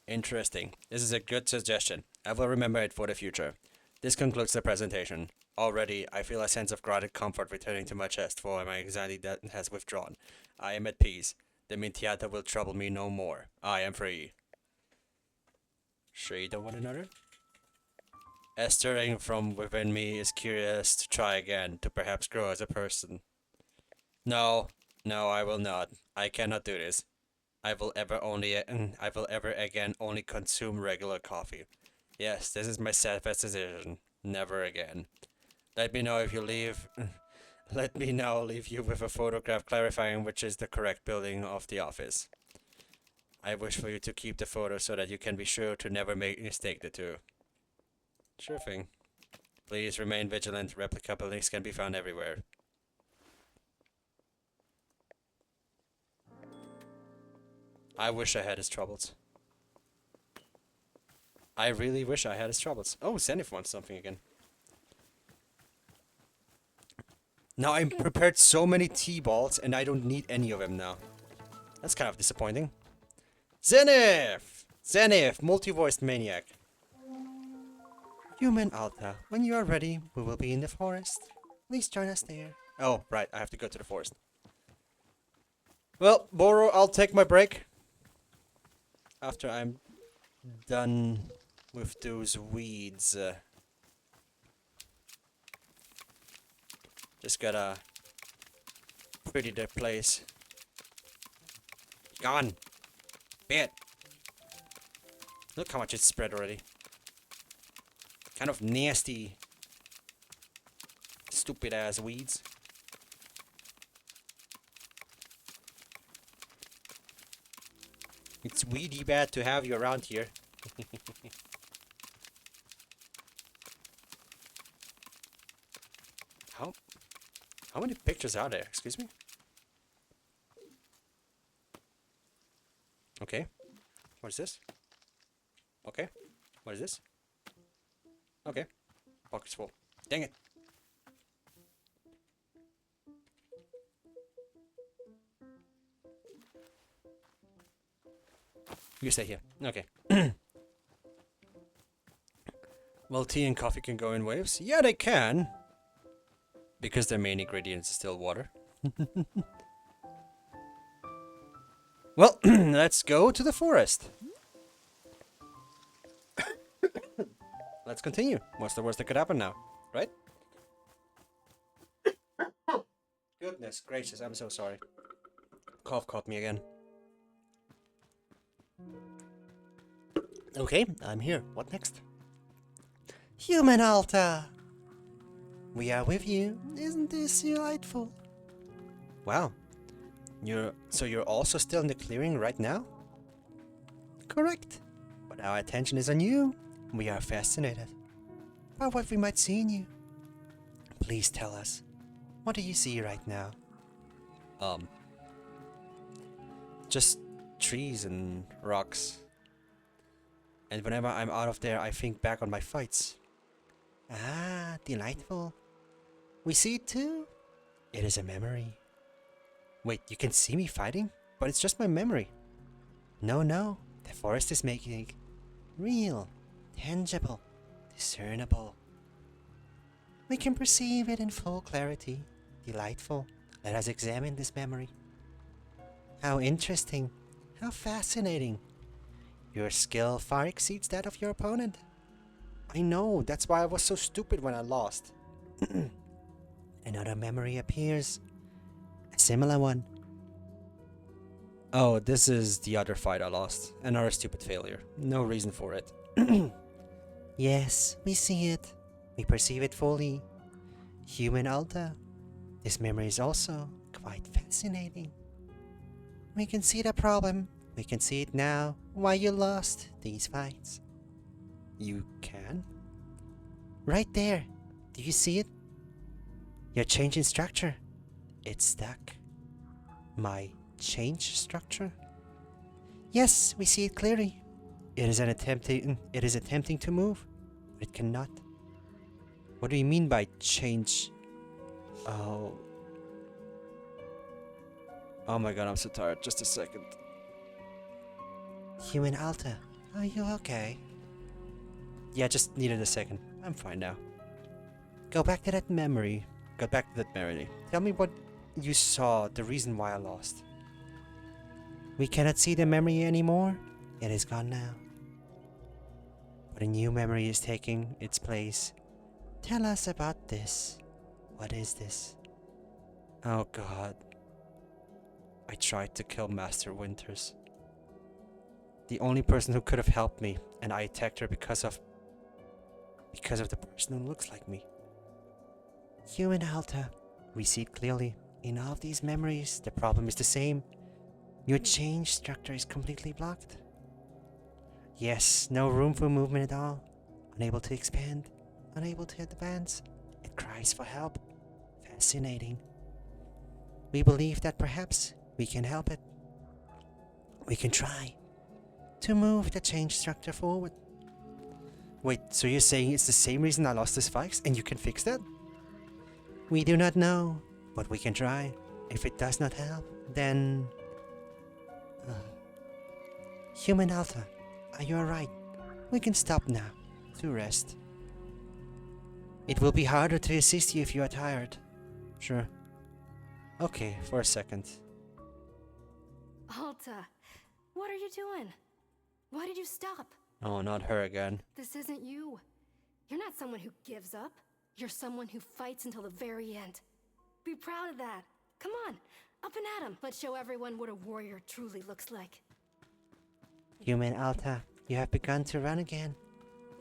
S1: Interesting. This is a good suggestion. I will remember it for the future. This concludes the presentation. Already, I feel a sense of gratitude comfort returning to my chest, for my anxiety that has withdrawn. I am at peace. The Mintiata will trouble me no more. I am free. Sure you don't want another? A stirring from within me is curious to try again, to perhaps grow as a person. No, I will not. I cannot do this. I will ever again only consume regular coffee. Yes, this is my steadfast decision. Never again. Let me know if you leave. Let me now leave you with a photograph clarifying which is the correct building of the office. I wish for you to keep the photo so that you can be sure to never mistake the two. Sure thing. Please remain vigilant. Replica buildings can be found everywhere. I wish I had his troubles. I really wish I had his troubles. Oh, Zenith wants something again. Now I'm prepared so many T-balls and I don't need any of them now. That's kind of disappointing. Zenith! Zenith, multi-voiced maniac.
S3: Human Alta, when you are ready, we will be in the forest. Please join us there.
S1: Oh, right, I have to go to the forest. Well, Boro, I'll take my break. After I'm done with those weeds. Just gotta pretty the place. Gone. Bit. Look how much it's spread already. Kind of nasty. Stupid ass weeds. It's weedy bad to have you around here. How many pictures are there? Excuse me? Okay. What is this? Okay. What is this? Okay. Pocket's full. Dang it. You stay here. Okay. Well, tea and coffee can go in waves. Yeah, they can. Because their main ingredient is still water. Well, let's go to the forest. Let's continue. What's the worst that could happen now, right? Goodness gracious, I'm so sorry. Cough caught me again. Okay, I'm here. What next?
S3: Human Alta! We are with you. Isn't this delightful?
S1: Wow. You're also still in the clearing right now?
S3: Correct. But our attention is on you. We are fascinated by what we might see in you. Please tell us, what do you see right now?
S1: Just trees and rocks. And whenever I'm out of there, I think back on my fights.
S3: Ah, delightful. We see it too. It is a memory.
S1: Wait, you can see me fighting? But it's just my memory.
S3: No, no. The forest is making it real, tangible, discernible. We can perceive it in full clarity. Delightful. Let us examine this memory. How interesting. How fascinating. Your skill far exceeds that of your opponent.
S1: I know, that's why I was so stupid when I lost.
S3: Another memory appears. A similar one.
S1: Oh, this is the other fight I lost. Another stupid failure. No reason for it.
S3: Yes, we see it. We perceive it fully. Human Alta. This memory is also quite fascinating. We can see the problem. We can see it now. Why you lost these fights.
S1: You can?
S3: Right there. Do you see it? Your change in structure. It's stuck.
S1: My change structure?
S3: Yes, we see it clearly. It is attempting to move, but it cannot.
S1: What do you mean by change? Oh my god, I'm so tired. Just a second.
S3: Human Alta, are you okay?
S1: Yeah, just needed a second. I'm fine now.
S3: Go back to that memory.
S1: Got back to that memory. Tell me what you saw, the reason why I lost.
S3: We cannot see the memory anymore. It is gone now. But a new memory is taking its place. Tell us about this. What is this?
S1: Oh god. I tried to kill Master Winters. The only person who could have helped me, and I attacked her because of the person who looks like me.
S3: Human Alta, we see it clearly. In all of these memories, the problem is the same. Your change structure is completely blocked. Yes, no room for movement at all. Unable to expand, unable to advance. It cries for help. Fascinating. We believe that perhaps we can help it. We can try to move the change structure forward.
S1: Wait, so you're saying it's the same reason I lost this fight, and you can fix that?
S3: We do not know, but we can try. If it does not help, then... Human Alta, are you alright? We can stop now, to rest. It will be harder to assist you if you are tired.
S1: Sure. Okay, for a second.
S4: Alta, what are you doing? Why did you stop?
S1: Oh, not her again.
S4: This isn't you. You're not someone who gives up. You're someone who fights until the very end. Be proud of that. Come on, up and at 'em. Let's show everyone what a warrior truly looks like.
S3: Human Alta, you have begun to run again.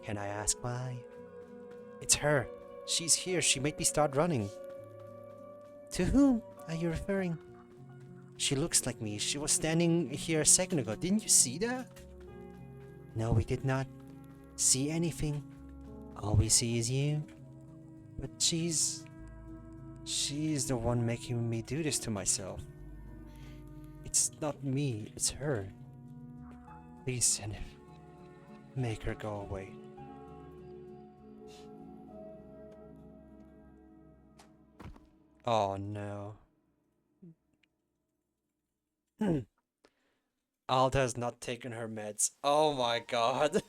S3: Can I ask why?
S1: It's her. She's here. She made me start running.
S3: To whom are you referring?
S1: She looks like me. She was standing here a second ago. Didn't you see that?
S3: No, we did not see anything. All we see is you.
S1: But she's the one making me do this to myself. It's not me. It's her. Please, Senef. Make her go away. Oh no. Alda has not taken her meds. Oh my god.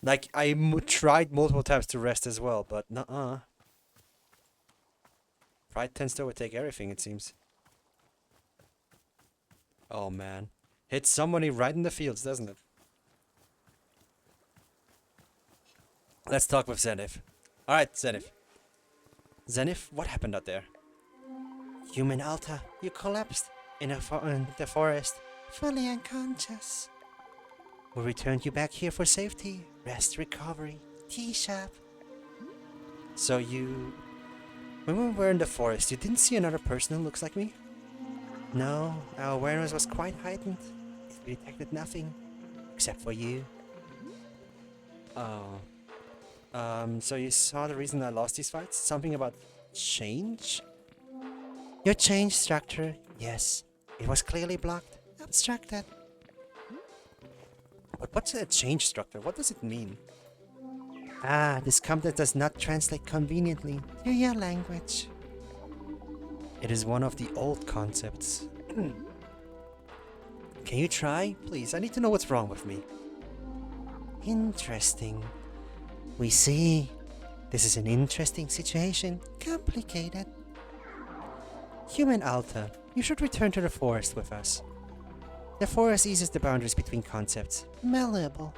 S1: Like, I tried multiple times to rest as well, but nuh-uh. Pride tends to overtake everything, it seems. Oh, man. Hits somebody right in the fields, doesn't it? Let's talk with Zenith. Alright, Zenith. Zenith, what happened out there?
S3: Human Alta, you collapsed in the forest, fully unconscious. We returned you back here for safety, rest, recovery, tea shop.
S1: So you... When we were in the forest, you didn't see another person who looks like me?
S3: No, our awareness was quite heightened. We detected nothing, except for you.
S1: Oh. So you saw the reason I lost these fights? Something about change?
S3: Your change structure, yes. It was clearly blocked, obstructed.
S1: But what's a change structure? What does it mean?
S3: Ah, this concept does not translate conveniently to your language.
S1: It is one of the old concepts. Can you try? Please, I need to know what's wrong with me.
S3: Interesting. We see. This is an interesting situation. Complicated.
S1: Human Alta, you should return to the forest with us. The forest eases the boundaries between concepts.
S3: Malleable.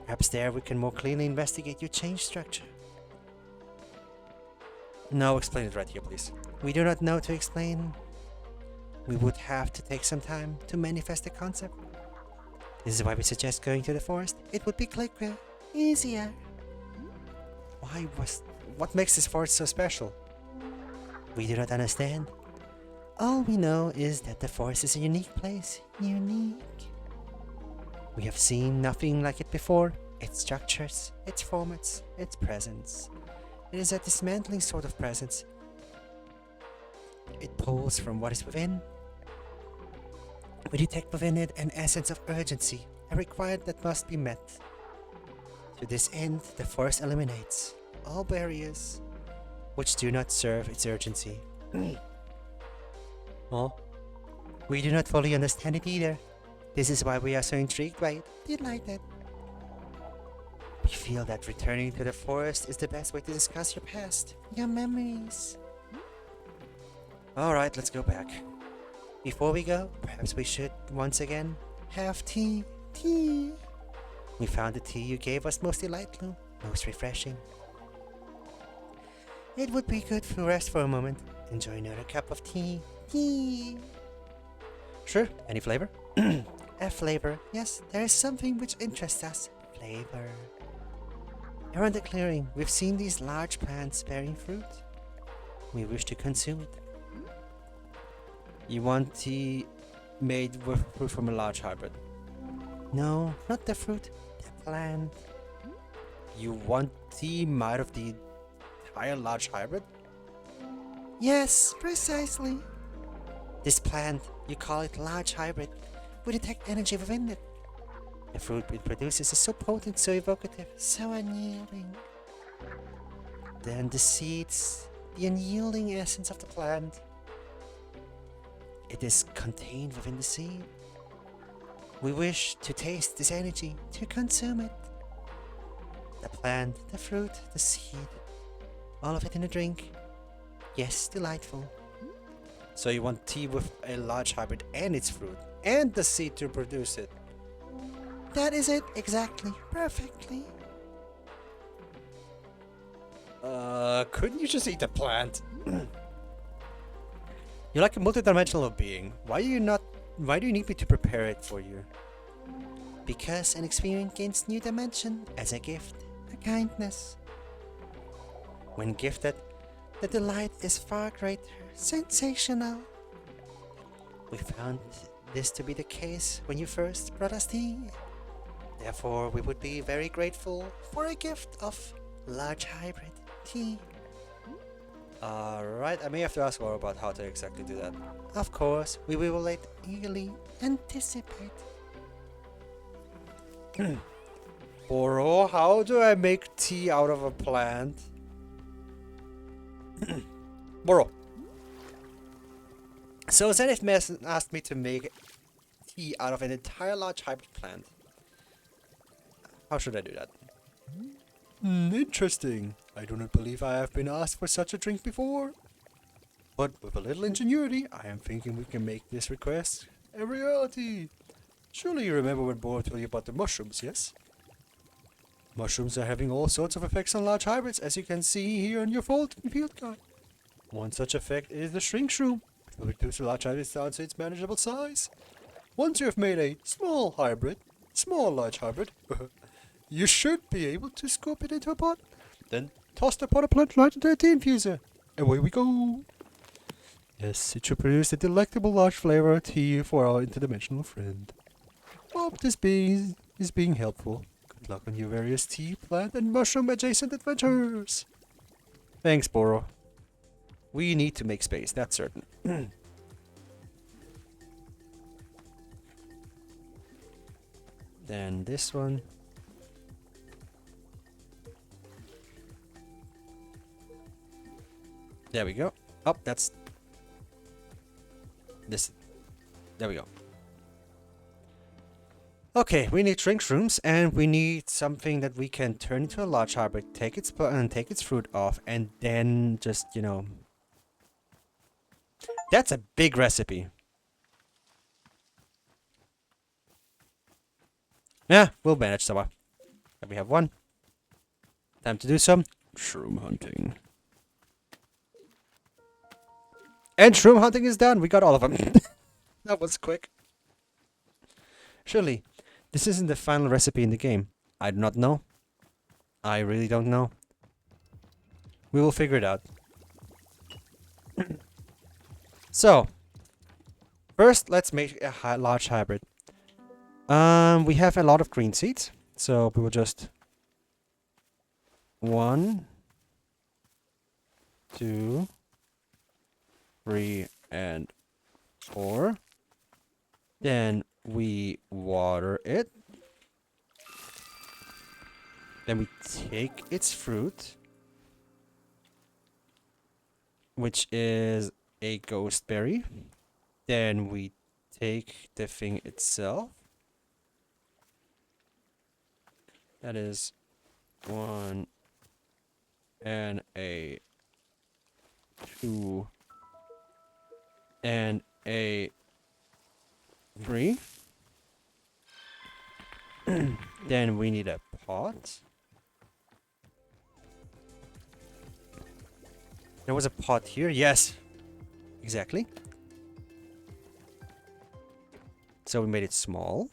S1: Perhaps there we can more clearly investigate your change structure. No, explain it right here, please.
S3: We do not know to explain. We would have to take some time to manifest the concept. This is why we suggest going to the forest. It would be quicker, easier.
S1: What makes this forest so special?
S3: We do not understand. All we know is that the forest is a unique place. Unique. We have seen nothing like it before. Its structures, its formats, its presence. It is a dismantling sort of presence. It pulls from what is within. We detect within it an essence of urgency, a requirement that must be met. To this end, the forest eliminates all barriers which do not serve its urgency.
S1: Oh?
S3: We do not fully understand it either. This is why we are so intrigued by it, delighted. We feel that returning to the forest is the best way to discuss your past, your memories.
S1: Alright, let's go back.
S3: Before we go, perhaps we should once again have tea. Tea. We found the tea you gave us most delightful, most refreshing. It would be good to rest for a moment. Enjoy another cup of tea. Tea.
S1: Sure, any flavor?
S3: A flavor. Yes, there is something which interests us. Flavor. Around the clearing, we've seen these large plants bearing fruit. We wish to consume it.
S1: You want tea made with fruit from a large hybrid?
S3: No, not the fruit, the plant.
S1: You want tea made of the entire large hybrid?
S3: Yes, precisely. This plant, you call it large hybrid, we detect energy within it. The fruit it produces is so potent, so evocative, so unyielding. Then the seeds, the unyielding essence of the plant. It is contained within the seed. We wish to taste this energy, to consume it. The plant, the fruit, the seed, all of it in a drink. Yes, delightful.
S1: So you want tea with a large hybrid and its fruit, and the seed to produce it.
S3: That is it, exactly, perfectly.
S1: Couldn't you just eat the plant? You're like a multidimensional being. Why do you need me to prepare it for you?
S3: Because an experience gains new dimension as a gift, a kindness. When gifted, the delight is far greater, sensational. We found this to be the case when you first brought us tea. Therefore, we would be very grateful for a gift of large hybrid tea.
S1: Alright, I may have to ask more about how to exactly do that.
S3: Of course, we will wait eagerly anticipate.
S1: Boro, how do I make tea out of a plant? Boro. So Zenith asked me to make tea out of an entire large hybrid plant. How should I do that? Interesting. I do not believe I have been asked for such a drink before. But with a little ingenuity, I am thinking we can make this request a reality. Surely you remember when Bora told you about the mushrooms, yes? Mushrooms are having all sorts of effects on large hybrids, as you can see here on your field guide. One such effect is the shrink shroom. It will reduce the large hybrid down to its manageable size. Once you have made a small large hybrid, you should be able to scoop it into a pot. Then toss the pot of plant right into a tea infuser. Away we go. Yes, it should produce a delectable large flavor tea for our interdimensional friend. Hope this bee is being helpful. Good luck on your various tea, plant, and mushroom adjacent adventures. Thanks, Boro. We need to make space, that's certain. Then this one. There we go. Oh, that's this. There we go. Okay, we need shrink shrooms, and we need something that we can turn into a large hybrid, take its fruit off, and then just, you know. That's a big recipe. Yeah, we'll manage somehow. And we have one. Time to do some shroom hunting. And shroom hunting is done. We got all of them. That was quick. Surely, this isn't the final recipe in the game. I do not know. I really don't know. We will figure it out. So, first let's make a large hybrid. We have a lot of green seeds, so we will just 1, 2, 3, and 4. Then we water it. Then we take its fruit, which is a ghost berry. Then we take the thing itself. That is 1 and a 2 and a 3. Then we need a pot. There was a pot here. Yes, exactly. So we made it small.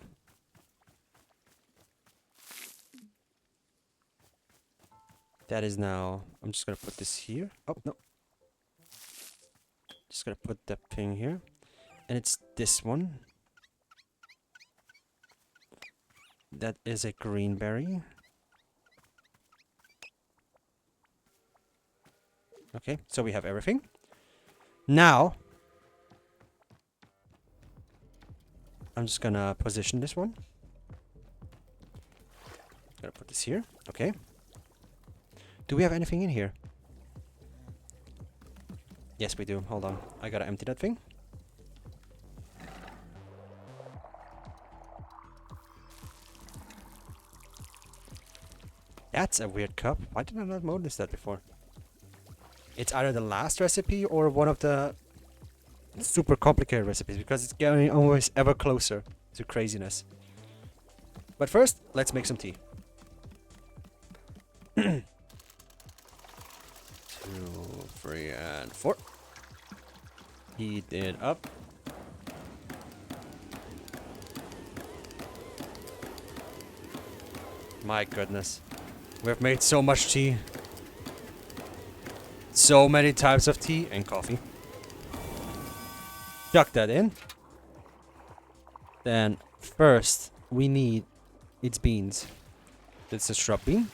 S1: That is now, I'm just gonna put this here. Oh, no. Just gonna put the thing here. And it's this one. That is a green berry. Okay, so we have everything. Now, I'm just gonna position this one. Gonna put this here. Okay. Do we have anything in here? Yes, we do. Hold on. I gotta empty that thing. That's a weird cup. Why did I not notice that before? It's either the last recipe or one of the super complicated recipes, because it's getting always ever closer to craziness. But first, let's make some tea. 2, 3, and 4. Heat it up. My goodness. We've made so much tea. So many types of tea and coffee. Chuck that in. Then first we need its beans. It's a shrub bean.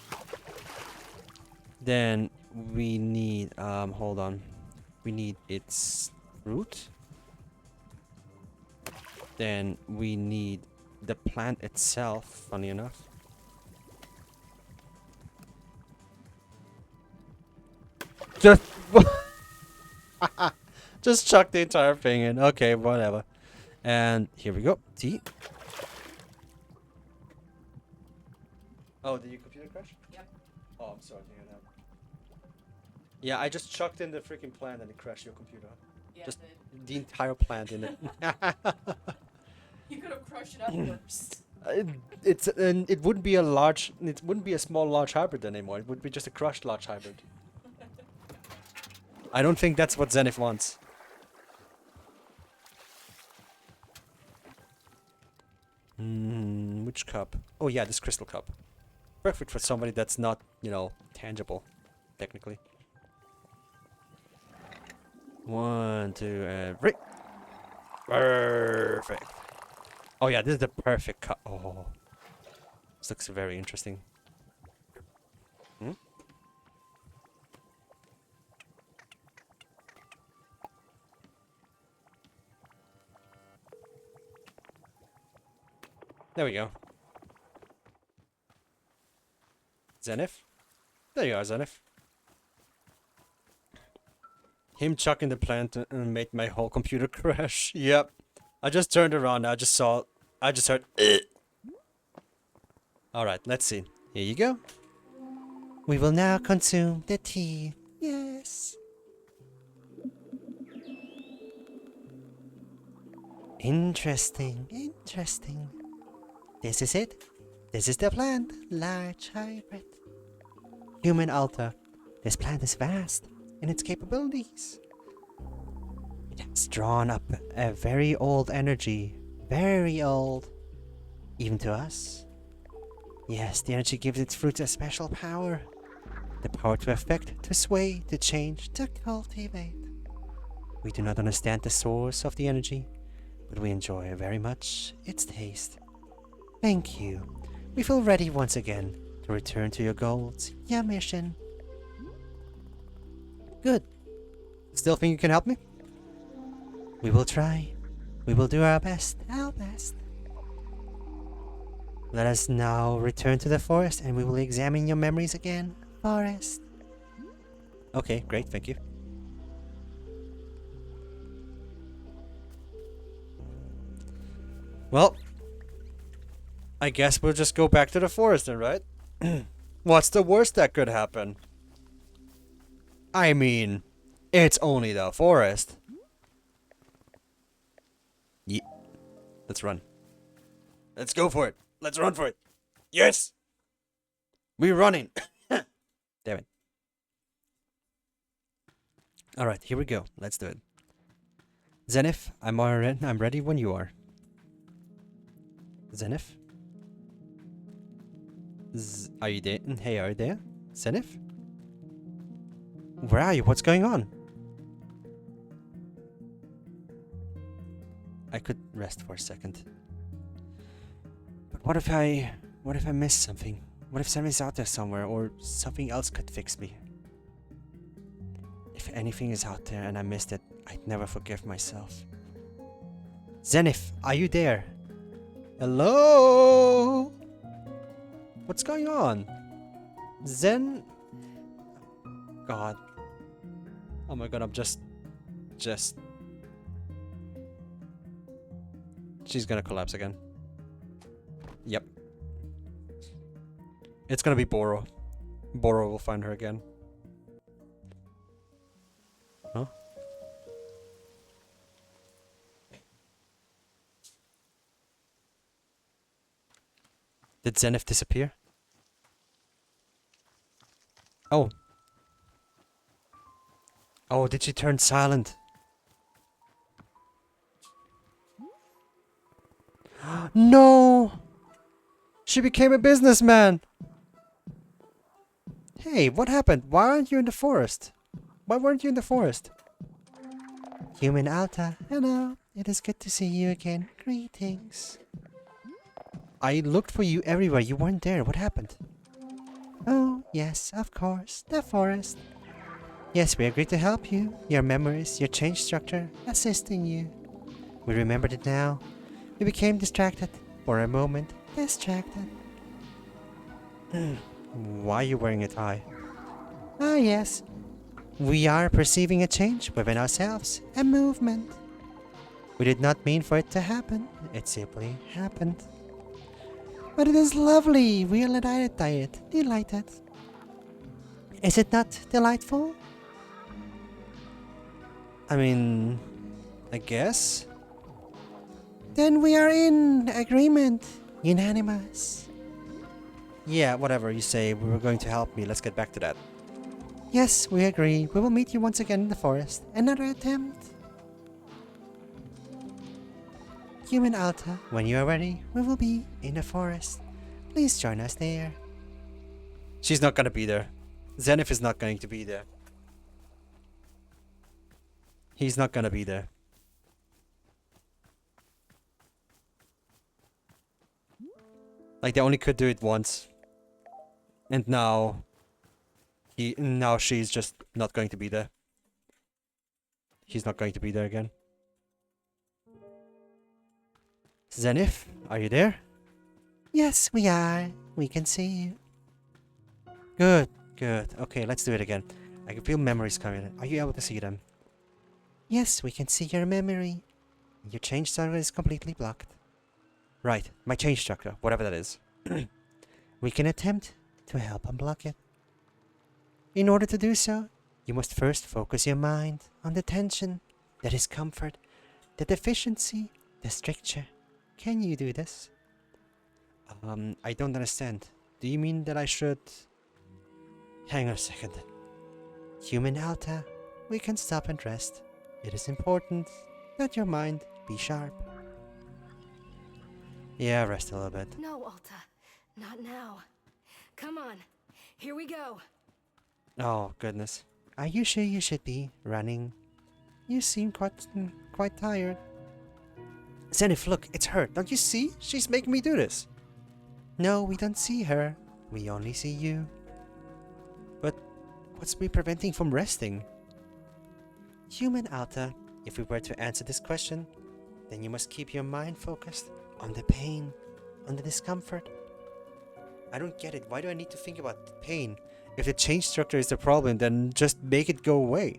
S1: Then we need hold on. We need its root. Then we need the plant itself, funny enough. Just just chuck the entire thing in. Okay, whatever. And here we go. Tea. Oh, did your computer crash?
S2: Yep.
S1: Oh, I'm sorry to hear that. Yeah, I just chucked in the freaking plant and it crashed your computer.
S2: Yeah,
S1: Just
S2: it did.
S1: the entire plant in it.
S2: You could have crushed it up worse.
S1: It wouldn't be it wouldn't be a small large hybrid anymore. It would be just a crushed large hybrid. I don't think that's what Zenith wants. Which cup? Oh yeah, this crystal cup. Perfect for somebody that's not, you know, tangible, technically. 1, 2, and 3. Perfect. Oh yeah, this is the perfect cup. Oh, this looks very interesting. Hmm? There we go. Zenith? There you are, Zenith. Him chucking the plant made my whole computer crash. Yep. I just turned around. I just heard. Alright, let's see. Here you go.
S3: We will now consume the tea. Yes. Interesting, interesting. This is it. This is the plant. Large hybrid. Human altar. This plant is vast in its capabilities. It has drawn up a very old energy. Very old. Even to us. Yes, the energy gives its fruits a special power. The power to affect, to sway, to change, to cultivate. We do not understand the source of the energy, but we enjoy very much its taste. Thank you. We feel ready once again to return to your goals, your mission.
S1: Good. Still think you can help me?
S3: We will try. We will do our best, our best. Let us now return to the forest and we will examine your memories again. Forest.
S1: Okay, great, thank you. Well, I guess we'll just go back to the forest then, right? What's the worst that could happen? I mean, it's only the forest. Yeah. Let's run. Let's go for it. Let's run for it. Yes! We're running. Damn it. Alright, here we go. Let's do it. Zenith, I'm ready when you are. Zenith? Are you there? Hey, are you there? Zenith? Where are you? What's going on? I could rest for a second. But what if I missed something? What if something's out there somewhere, or something else could fix me? If anything is out there and I missed it, I'd never forgive myself. Zenith, are you there? Hello? What's going on? Zen? God. Oh my god, I'm just... She's gonna collapse again. Yep. It's gonna be Boro. Boro will find her again. Huh? Did Zenith disappear? Oh. Oh, did she turn silent? No! She became a businessman! Hey, what happened? Why aren't you in the forest? Why weren't you in the forest?
S3: Human Alta, hello. It is good to see you again. Greetings.
S1: I looked for you everywhere. You weren't there. What happened?
S3: Oh, yes, of course. The forest. Yes, we agreed to help you. Your memories, your change structure, assisting you. We remembered it now. We became distracted. For a moment, distracted.
S1: Why are you wearing a tie?
S3: Ah, yes. We are perceiving a change within ourselves. A movement. We did not mean for it to happen. It simply happened. But it is lovely. We are delighted. Is it not delightful?
S1: I mean, I guess?
S3: Then we are in agreement. Unanimous.
S1: Yeah, whatever you say, we were going to help me. Let's get back to that.
S3: Yes, we agree. We will meet you once again in the forest. Another attempt. Human Alta, when you are ready, we will be in the forest. Please join us there.
S1: She's not gonna be there. Zenith is not going to be there. He's not gonna be there. Like, they only could do it once. And now... now she's just not going to be there. He's not going to be there again. Zenith, are you there?
S3: Yes, we are. We can see you.
S1: Good, good. Okay, let's do it again. I can feel memories coming in. Are you able to see them?
S3: Yes, we can see your memory. Your change circle is completely blocked.
S1: Right, my change chakra, whatever that is.
S3: We can attempt to help unblock it. In order to do so, you must first focus your mind on the tension, the discomfort, the deficiency, the stricture. Can you do this?
S1: I don't understand. Do you mean that I should...
S3: Hang on a second. Human Alta, we can stop and rest. It is important that your mind be sharp.
S1: Yeah, rest a little bit.
S4: No, Alta. Not now. Come on. Here we go.
S1: Oh, goodness.
S3: Are you sure you should be running? You seem quite tired.
S1: Zenith, look, it's her. Don't you see? She's making me do this.
S3: No, we don't see her. We only see you.
S1: But what's me preventing from resting?
S3: Human Alta, if we were to answer this question, then you must keep your mind focused on the pain, on the discomfort.
S1: I don't get it. Why do I need to think about the pain? If the change structure is the problem, then just make it go away.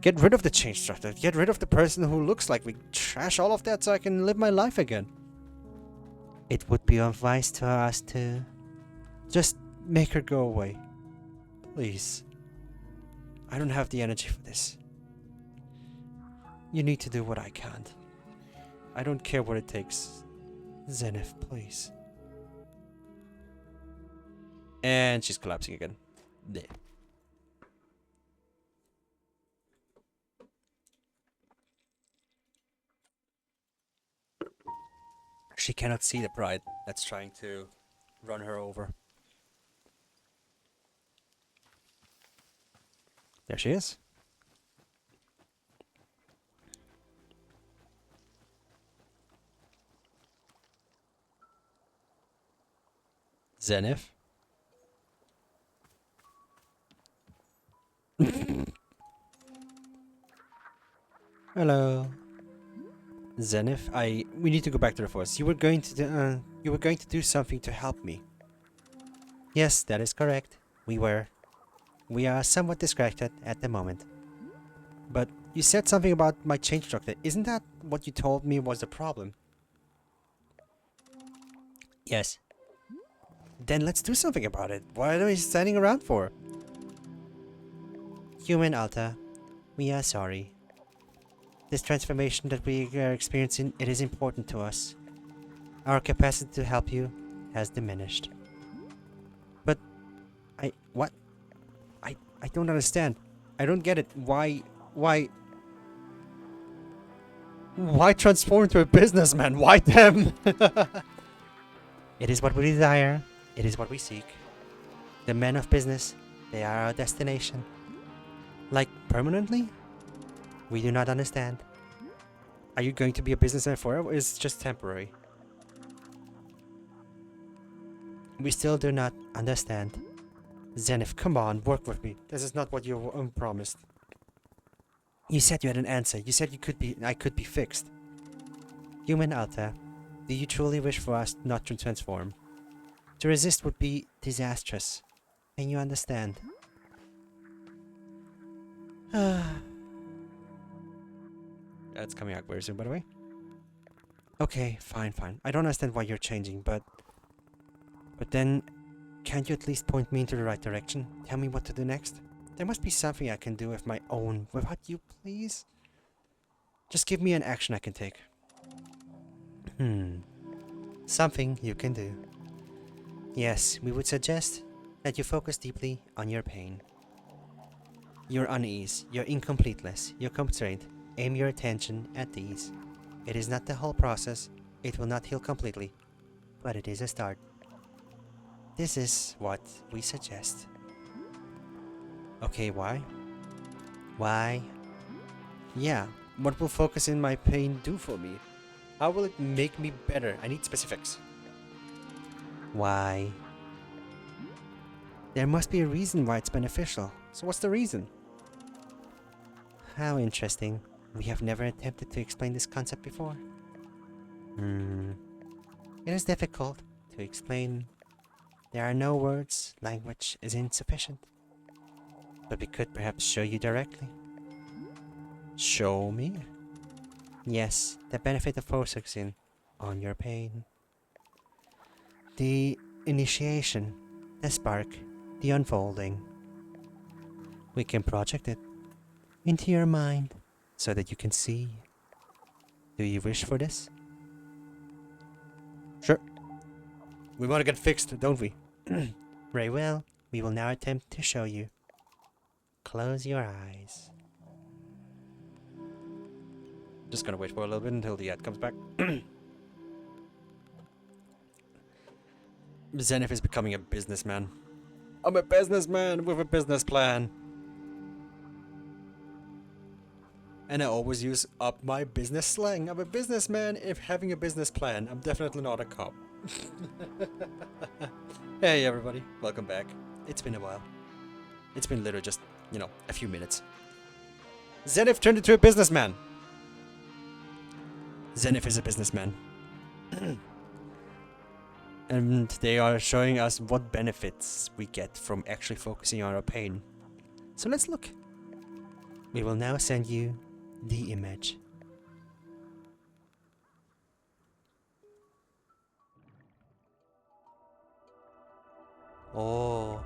S1: Get rid of the change structure. Get rid of the person who looks like me. Trash all of that so I can live my life again.
S3: It would be unwise to us to...
S1: Just make her go away. Please. I don't have the energy for this. You need to do what I can't. I don't care what it takes. Zenith, please. And she's collapsing again. There. She cannot see the pride that's trying to run her over. There she is. Zenith.
S3: Hello.
S1: Zenith, we need to go back to the forest. You were going to do something to help me.
S3: Yes, that is correct. We were. We are somewhat distracted at the moment.
S1: But you said something about my change structure. Isn't that what you told me was the problem?
S3: Yes.
S1: Then let's do something about it. What are we standing around for?
S3: Human Alta, we are sorry. This transformation that we are experiencing, it is important to us. Our capacity to help you has diminished.
S1: But what? I don't understand. I don't get it. Why transform into a businessman? Why them?
S3: It is what we desire. It is what we seek. The men of business, they are our destination.
S1: Like permanently?
S3: We do not understand.
S1: Are you going to be a businessman forever, or is it just temporary?
S3: We still do not understand.
S1: Zenith, come on, work with me. This is not what you promised. You said you had an answer. You said I could be fixed.
S3: Human Alta, do you truly wish for us not to transform? To resist would be disastrous. Can you understand?
S1: That's coming out very soon, by the way. Okay, fine. I don't understand why you're changing, but
S3: But then, can't you at least point me into the right direction? Tell me what to do next? There must be something I can do of my own without you, please? Just give me an action I can take. Something you can do. Yes, we would suggest that you focus deeply on your pain. Your unease, your incompleteness, your constraint. Aim your attention at these. It is not the whole process. It will not heal completely. But it is a start. This is what we suggest. Okay, why? Why? Yeah, what will focusing my pain do for me? How will it make me better? I need specifics. Why? There must be a reason why it's beneficial. So what's the reason? How interesting. We have never attempted to explain this concept before. It is difficult to explain. There are no words. Language is insufficient. But we could perhaps show you directly. Show me? Yes, the benefit of focusing on your pain. The initiation, the spark, the unfolding. We can project it into your mind so that you can see. Do you wish for this? Sure. We want to get fixed, don't we? Very well. We will now attempt to show you. Close your eyes. Just gonna wait for a little bit until the ad comes back. Zenith is becoming a businessman. I'm a businessman with a business plan. And I always use up my business slang. I'm a businessman if having a business plan. I'm definitely not a cop. Hey everybody, welcome back. It's been a while. It's been literally just, a few minutes. Zenith turned into a businessman. Zenith is a businessman. And they are showing us what benefits we get from actually focusing on our pain. So let's look. We will now send you the image. Oh.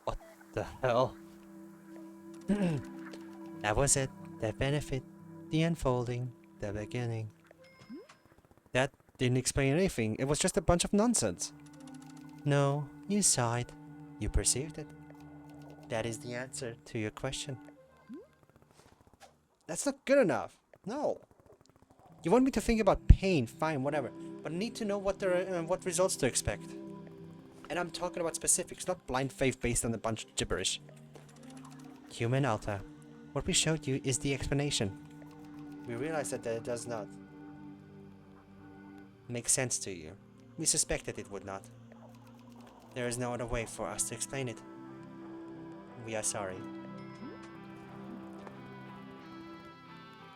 S3: What the hell? That was it. The benefit, the unfolding, the beginning. That didn't explain anything. It was just a bunch of nonsense. No, you saw it. You perceived it. That is the answer to your question. That's not good enough. No. You want me to think about pain, fine, whatever. But I need to know what results to expect. And I'm talking about specifics, not blind faith based on a bunch of gibberish. Human Alta. What we showed you is the explanation. We realize that it does not make sense to you. We suspected it would not. There is no other way for us to explain it. We are sorry.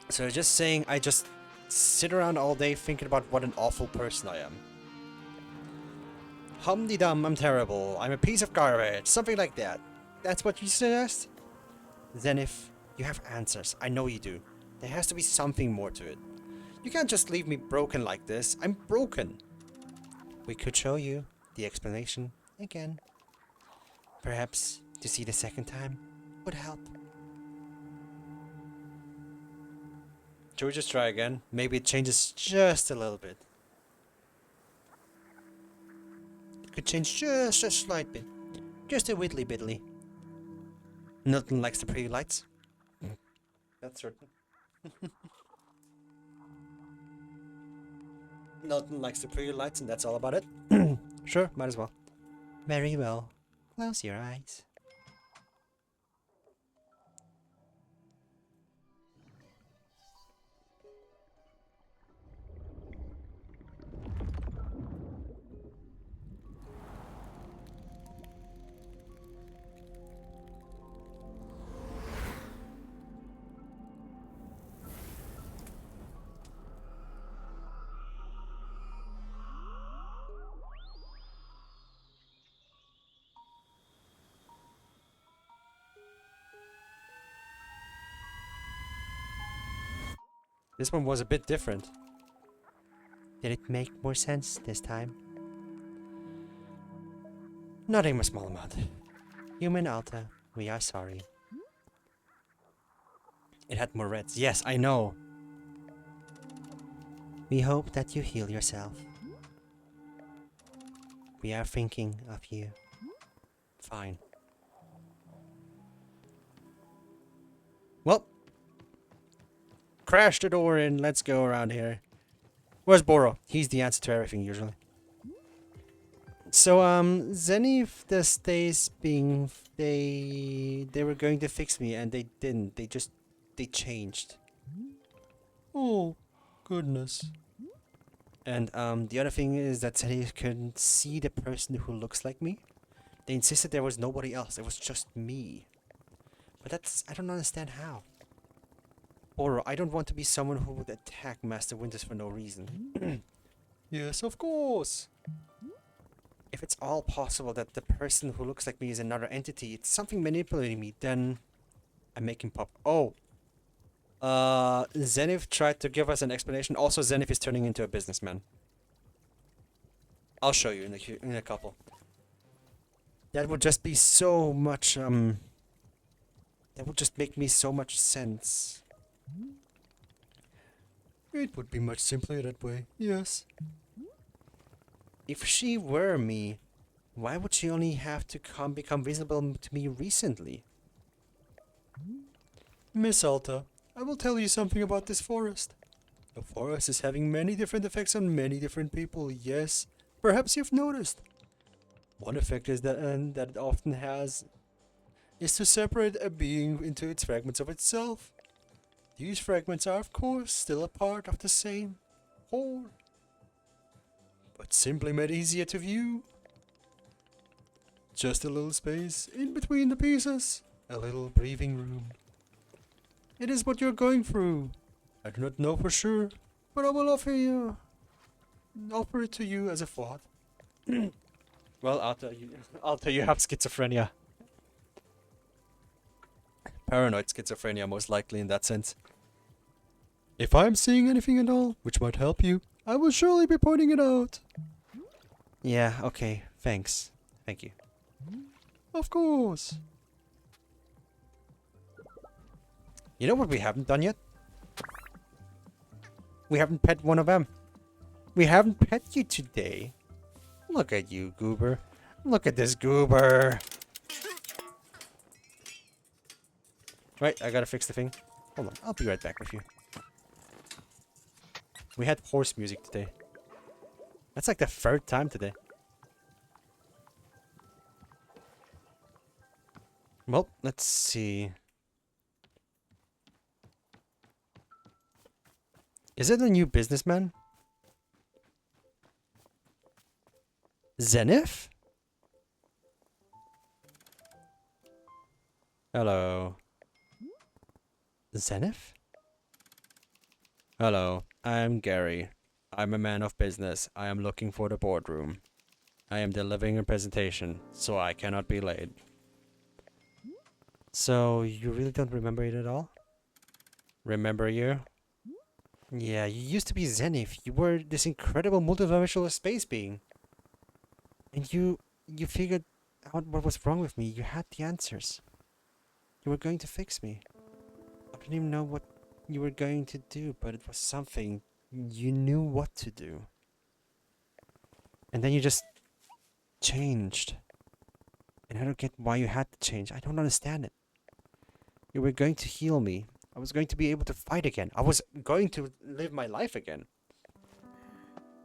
S3: So you're just saying I just sit around all day thinking about what an awful person I am. Hum-de-dum, I'm terrible. I'm a piece of garbage. Something like that. That's what you suggest? Then if you have answers, I know you do. There has to be something more to it. You can't just leave me broken like this. I'm broken. We could show you the explanation again. Perhaps to see the second time would help. Should we just try again? Maybe it changes just a little bit. It could change just a slight bit. Just a whittly bitly. Milton likes the pretty lights. That's certain. Milton likes the pretty lights and that's all about it. Sure, might as well. Very well. Close your eyes.
S1: This one was a bit different.
S3: Did it make more sense this time? Not even a small amount. Human Alta, we are sorry.
S1: It had more reds. Yes, I know.
S3: We hope that you heal yourself. We are thinking of you.
S1: Fine. Well. Crash the door in. Let's go around here. Where's Boro? He's the answer to everything usually. So, Zenith, the stays being... They were going to fix me and they didn't. They changed. Oh, goodness. And, the other thing is that Zenith couldn't see the person who looks like me. They insisted there was nobody else. It was just me. But that's... I don't understand how. Boro, I don't want to be someone who would attack Master Winters for no reason. Yes, of course. If it's all possible that the person who looks like me is another entity, it's something manipulating me, then I make him pop. Oh. Zenith tried to give us an explanation. Also, Zenith is turning into a businessman. I'll show you in a couple. That would just be so much, that would just make me so much sense. It would be much simpler that way, yes. If she were me, why would she only have to become visible to me recently? Miss Alta, I will tell you something about this forest. The forest is having many different effects on many different people, yes. Perhaps you've noticed. One effect is that it often has is to separate a being into its fragments of itself. These fragments are, of course, still a part of the same whole, but simply made easier to view. Just a little space in between the pieces, a little breathing room. It is what you're going through. I do not know for sure, but I will offer it to you as a thought. Well, Alta, you have schizophrenia. Paranoid schizophrenia, most likely in that sense. If I'm seeing anything at all, which might help you, I will surely be pointing it out. Yeah, okay, thanks. Thank you. Of course. You know what we haven't done yet? We haven't pet one of them. We haven't pet you today. Look at you, goober. Look at this goober. Right, I gotta fix the thing. Hold on, I'll be right back with you. We had horse music today. That's like the third time today. Well, let's see. Is it a new businessman? Zenith? Hello. Zenith? Hello, I'm Gary. I'm a man of business. I am looking for the boardroom. I am delivering a presentation, so I cannot be late. So, you really don't remember it at all? Remember you? Yeah, you used to be Zenith. You were this incredible multidimensional space being. And you figured out what was wrong with me. You had the answers. You were going to fix me. I didn't even know what you were going to do, but it was something. You knew what to do. And then you just changed. And I don't get why you had to change. I don't understand it. You were going to heal me. I was going to be able to fight again. I was going to live my life again.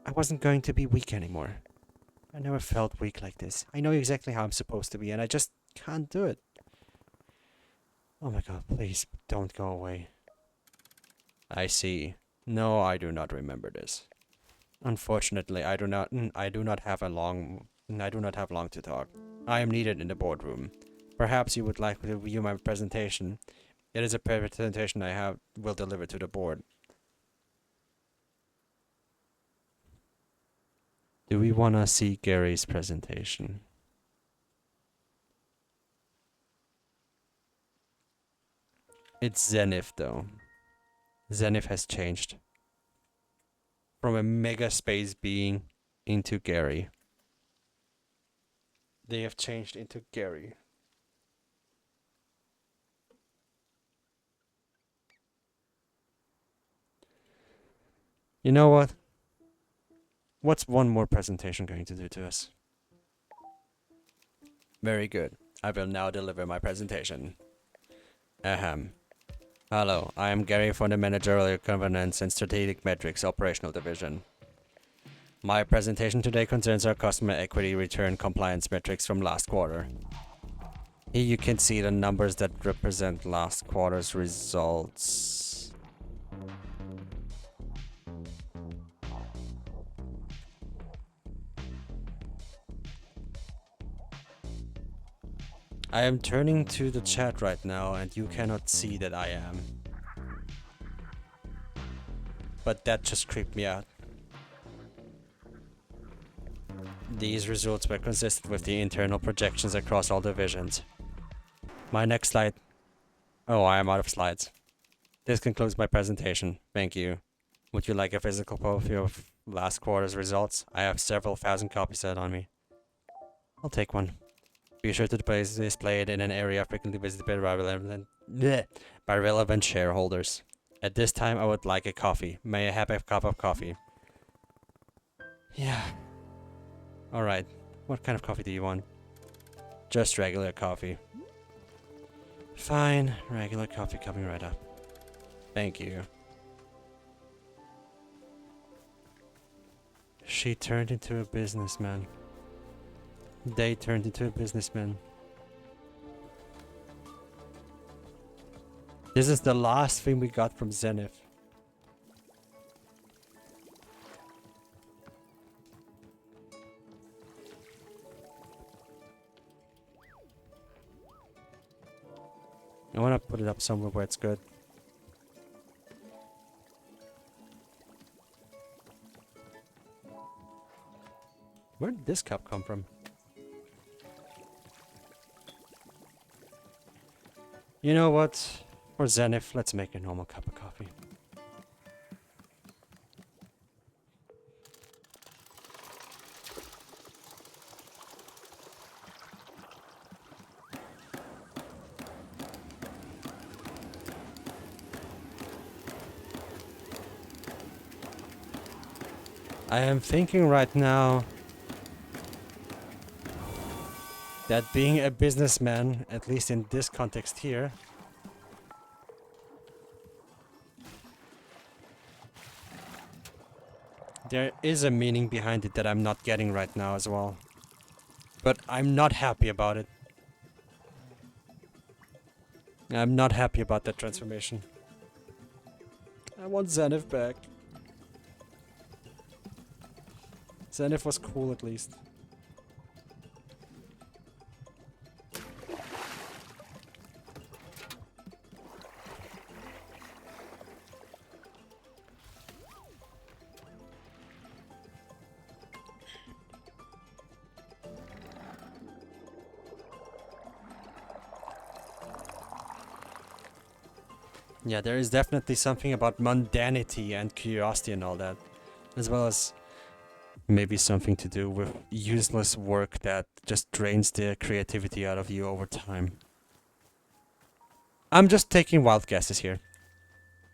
S1: I wasn't going to be weak anymore. I never felt weak like this. I know exactly how I'm supposed to be, and I just can't do it. Oh my god, please, don't go away. I see. No, I do not remember this. Unfortunately, I do not have long to talk. I am needed in the boardroom. Perhaps you would like to view my presentation. It is a presentation I will deliver to the board. Do we want to see Gary's presentation? It's Zenith, though. Zenith has changed from a mega space being into Gary. They have changed into Gary. You know what? What's one more presentation going to do to us? Very good. I will now deliver my presentation. Ahem. Hello, I am Gary from the Managerial Governance and Strategic Metrics Operational Division. My presentation today concerns our customer equity return compliance metrics from last quarter. Here you can see the numbers that represent last quarter's results. I am turning to the chat right now and you cannot see that I am. But that just creeped me out. These results were consistent with the internal projections across all divisions. My next slide. Oh, I am out of slides. This concludes my presentation. Thank you. Would you like a physical copy of last quarter's results? I have several thousand copies set on me. I'll take one. Be sure to display it in an area frequently visited by relevant shareholders. At this time, I would like a coffee. May I have a cup of coffee? Yeah. Alright. What kind of coffee do you want? Just regular coffee. Fine. Regular coffee coming right up. Thank you. She turned into a businessman. They turned into a businessman. This is the last thing we got from Zenith. I want to put it up somewhere where it's good. Where did this cup come from? You know what? For Zenith, let's make a normal cup of coffee. I am thinking right now that being a businessman, at least in this context here, there is a meaning behind it that I'm not getting right now as well. But I'm not happy about it. I'm not happy about that transformation. I want Zenith back. Zenith was cool at least. Yeah, there is definitely something about mundanity and curiosity and all that. As well as maybe something to do with useless work that just drains the creativity out of you over time. I'm just taking wild guesses here.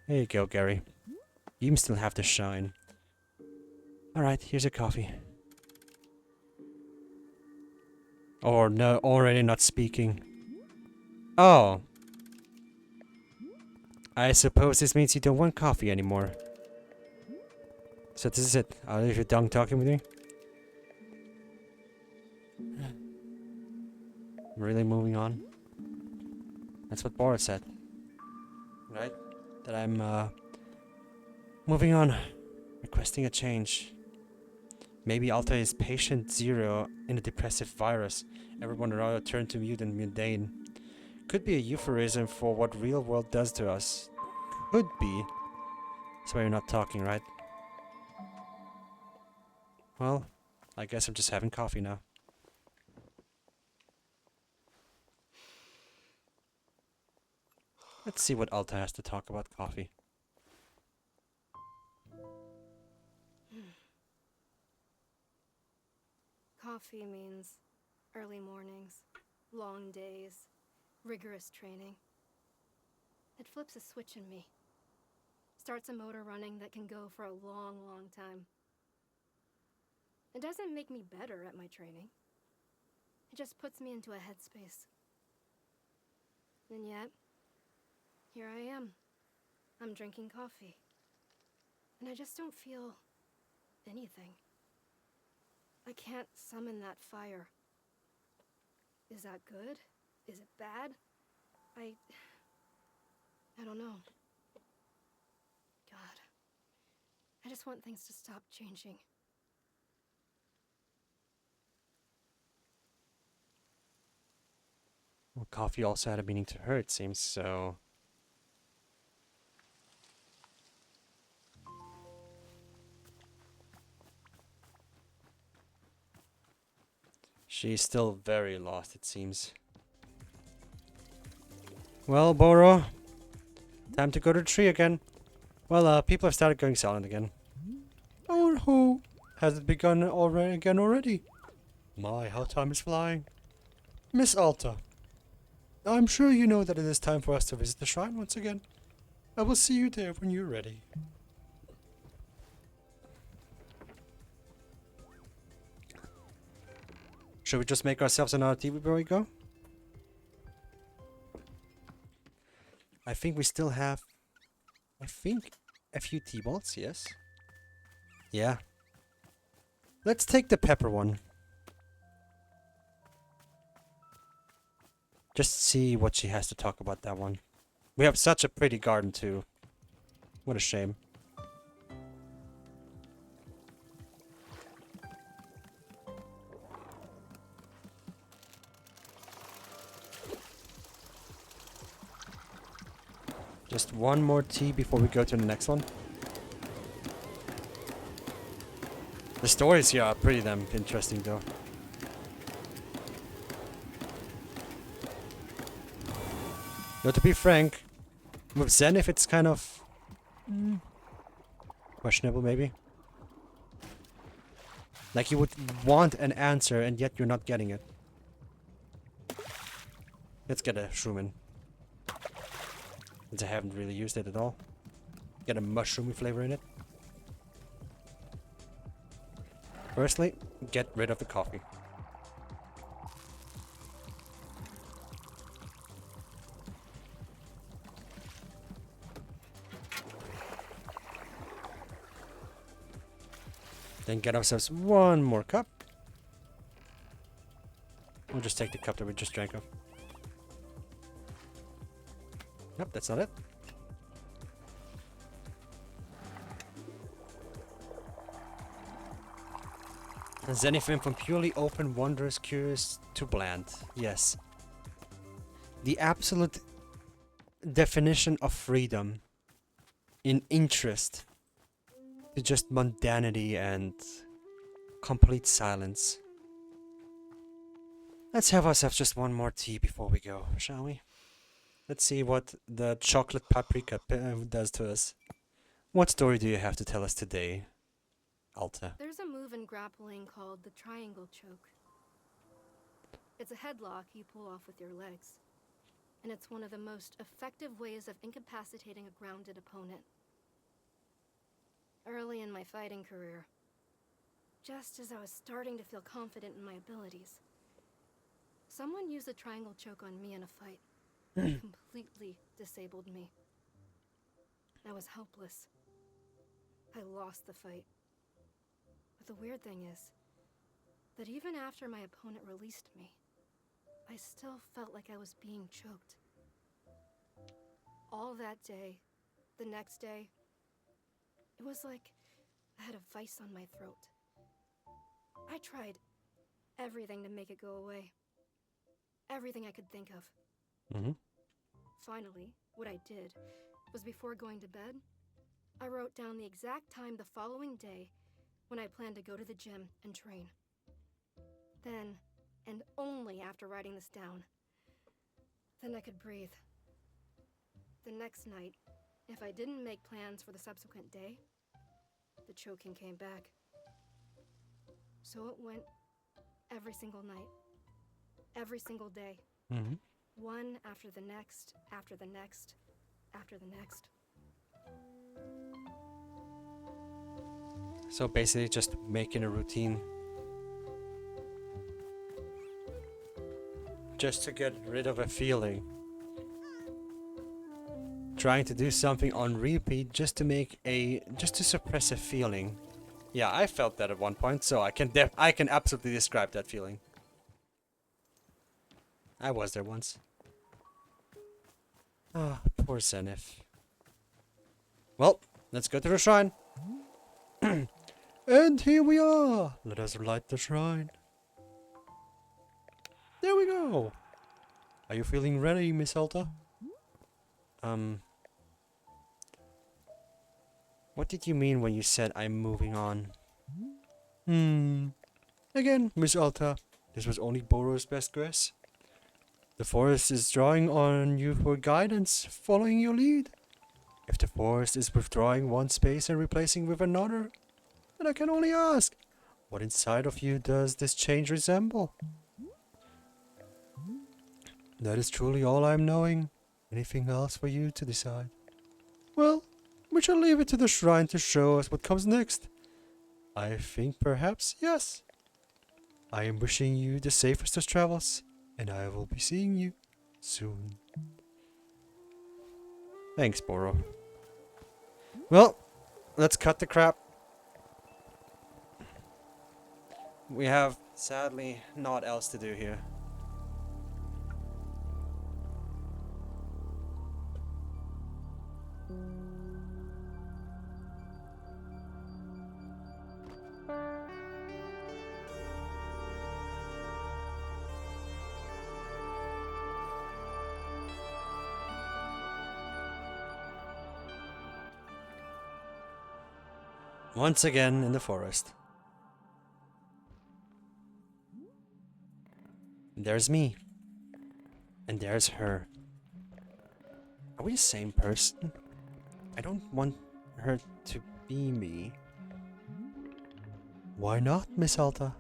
S1: There you go, Gary. You still have to shine. Alright, here's your coffee. Or no, already not speaking. Oh. I suppose this means you don't want coffee anymore. So this is it. I'll leave you done talking with me. Really moving on. That's what Boris said. Right? That I'm moving on. Requesting a change. Maybe Alta is patient zero in a depressive virus. Everyone around turned to mute and mundane. Could be a euphemism for what real world does to us. Could be. That's why you're not talking, right? Well, I guess I'm just having coffee now. Let's see what Alta has to talk about coffee.
S4: Coffee means early mornings, long days, rigorous training. It flips a switch in me. Starts a motor running that can go for a long, long time. It doesn't make me better at my training. It just puts me into a headspace. And yet, here I am. I'm drinking coffee. And I just don't feel anything. I can't summon that fire. Is that good? Is it bad? I don't know. God. I just want things to stop changing.
S1: Well, coffee also had a meaning to her, it seems, so... She's still very lost, it seems. Well, Boro, time to go to the tree again. Well, people have started going silent again. Oh ho! Has it begun already? My, how time is flying. Miss Alta, I'm sure you know that it is time for us to visit the shrine once again. I will see you there when you're ready. Should we just make ourselves another tea before we go? I think we still have... I think a few tea balls, yes. Yeah. Let's take the pepper one. Just see what she has to talk about that one. We have such a pretty garden too. What a shame. Just one more tea before we go to the next one. The stories here are pretty damn interesting though. Though to be frank, with Zenith it's kind of... questionable maybe. Like you would want an answer and yet you're not getting it. Let's get a shroom. Since I haven't really used it at all. Get a mushroomy flavor in it. Firstly, get rid of the coffee. Then get ourselves one more cup. We'll just take the cup that we just drank of. Nope, that's not it. Is anything from purely open, wondrous, curious to bland? Yes. The absolute definition of freedom in interest to just mundanity and complete silence. Let's have ourselves just one more tea before we go, shall we? Let's see what the chocolate paprika does to us. What story do you have to tell us today, Alta?
S4: There's a move in grappling called the triangle choke. It's a headlock you pull off with your legs. And it's one of the most effective ways of incapacitating a grounded opponent. Early in my fighting career, just as I was starting to feel confident in my abilities, someone used a triangle choke on me in a fight. It completely disabled me. I was helpless. I lost the fight. But the weird thing is that even after my opponent released me, I still felt like I was being choked. All that day, the next day, it was like I had a vice on my throat. I tried everything to make it go away. Everything I could think of. Finally, what I did was before going to bed, I wrote down the exact time the following day when I planned to go to the gym and train. Then, and only after writing this down, then I could breathe. The next night, if I didn't make plans for the subsequent day, the choking came back. So it went every single night. Every single day.
S1: Mm-hmm.
S4: One after the next, after the next, after the next.
S1: So basically just making a routine. Just to get rid of a feeling. Trying to do something on repeat just to suppress a feeling. Yeah, I felt that at one point, so I can absolutely describe that feeling. I was there once. Ah, poor Zenith. Well, let's go to the shrine. And here we are. Let us light the shrine. There we go. Are you feeling ready, Miss Alta? What did you mean when you said I'm moving on? Again, Miss Alta, this was only Boro's best guess. The forest is drawing on you for guidance, following your lead. If the forest is withdrawing one space and replacing with another, then I can only ask, what inside of you does this change resemble? That is truly all I'm knowing. Anything else for you to decide? Well, we shall leave it to the shrine to show us what comes next. I think perhaps, yes. I am wishing you the safest of travels, and I will be seeing you soon. Thanks, Boro. Well, let's cut the crap. We have, sadly, naught else to do here. Once again in the forest. There's me. And there's her. Are we the same person? I don't want her to be me. Why not, Miss Alta?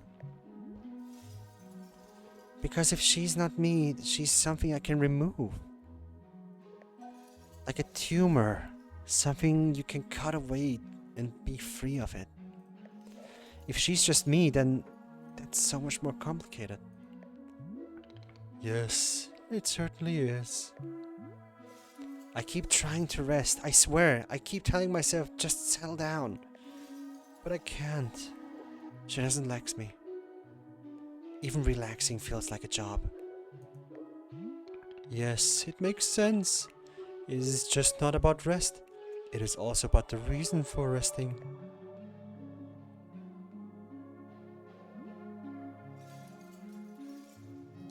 S1: Because if she's not me, she's something I can remove. Like a tumor. Something you can cut away and be free of it. If she's just me, then that's so much more complicated. Yes, it certainly is. I keep trying to rest, I swear. I keep telling myself, just settle down. But I can't. She doesn't like me. Even relaxing feels like a job. Yes, it makes sense. It is just not about rest. It is also about the reason for resting.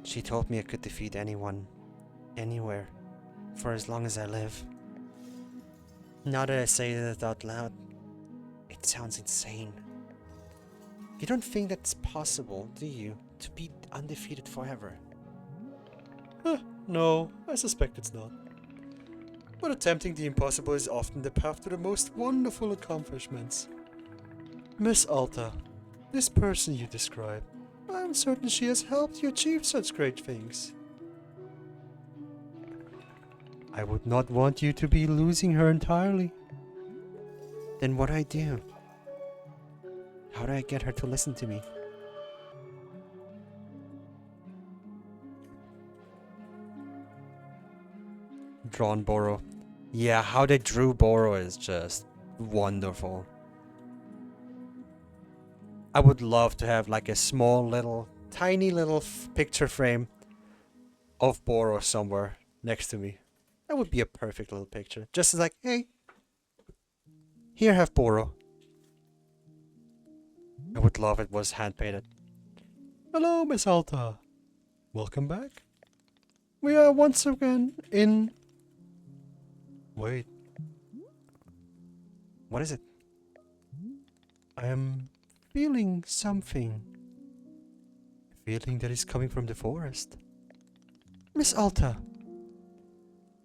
S1: She told me I could defeat anyone, anywhere, for as long as I live. Now that I say that out loud, it sounds insane. You don't think that's possible, do you? To be undefeated forever? No, I suspect it's not. But attempting the impossible is often the path to the most wonderful accomplishments. Miss Alta, this person you describe, I'm certain she has helped you achieve such great things. I would not want you to be losing her entirely. Then what do I do? How do I get her to listen to me? Drawn Boro. Yeah, how they drew Boro is just wonderful. I would love to have like a small little, tiny little picture frame of Boro somewhere next to me. That would be a perfect little picture. Just like, hey, here have Boro. I would love it was hand painted. Hello, Miss Alta. Welcome back. We are once again in... Wait. What is it? I am feeling something. A feeling that is coming from the forest. Miss Alta.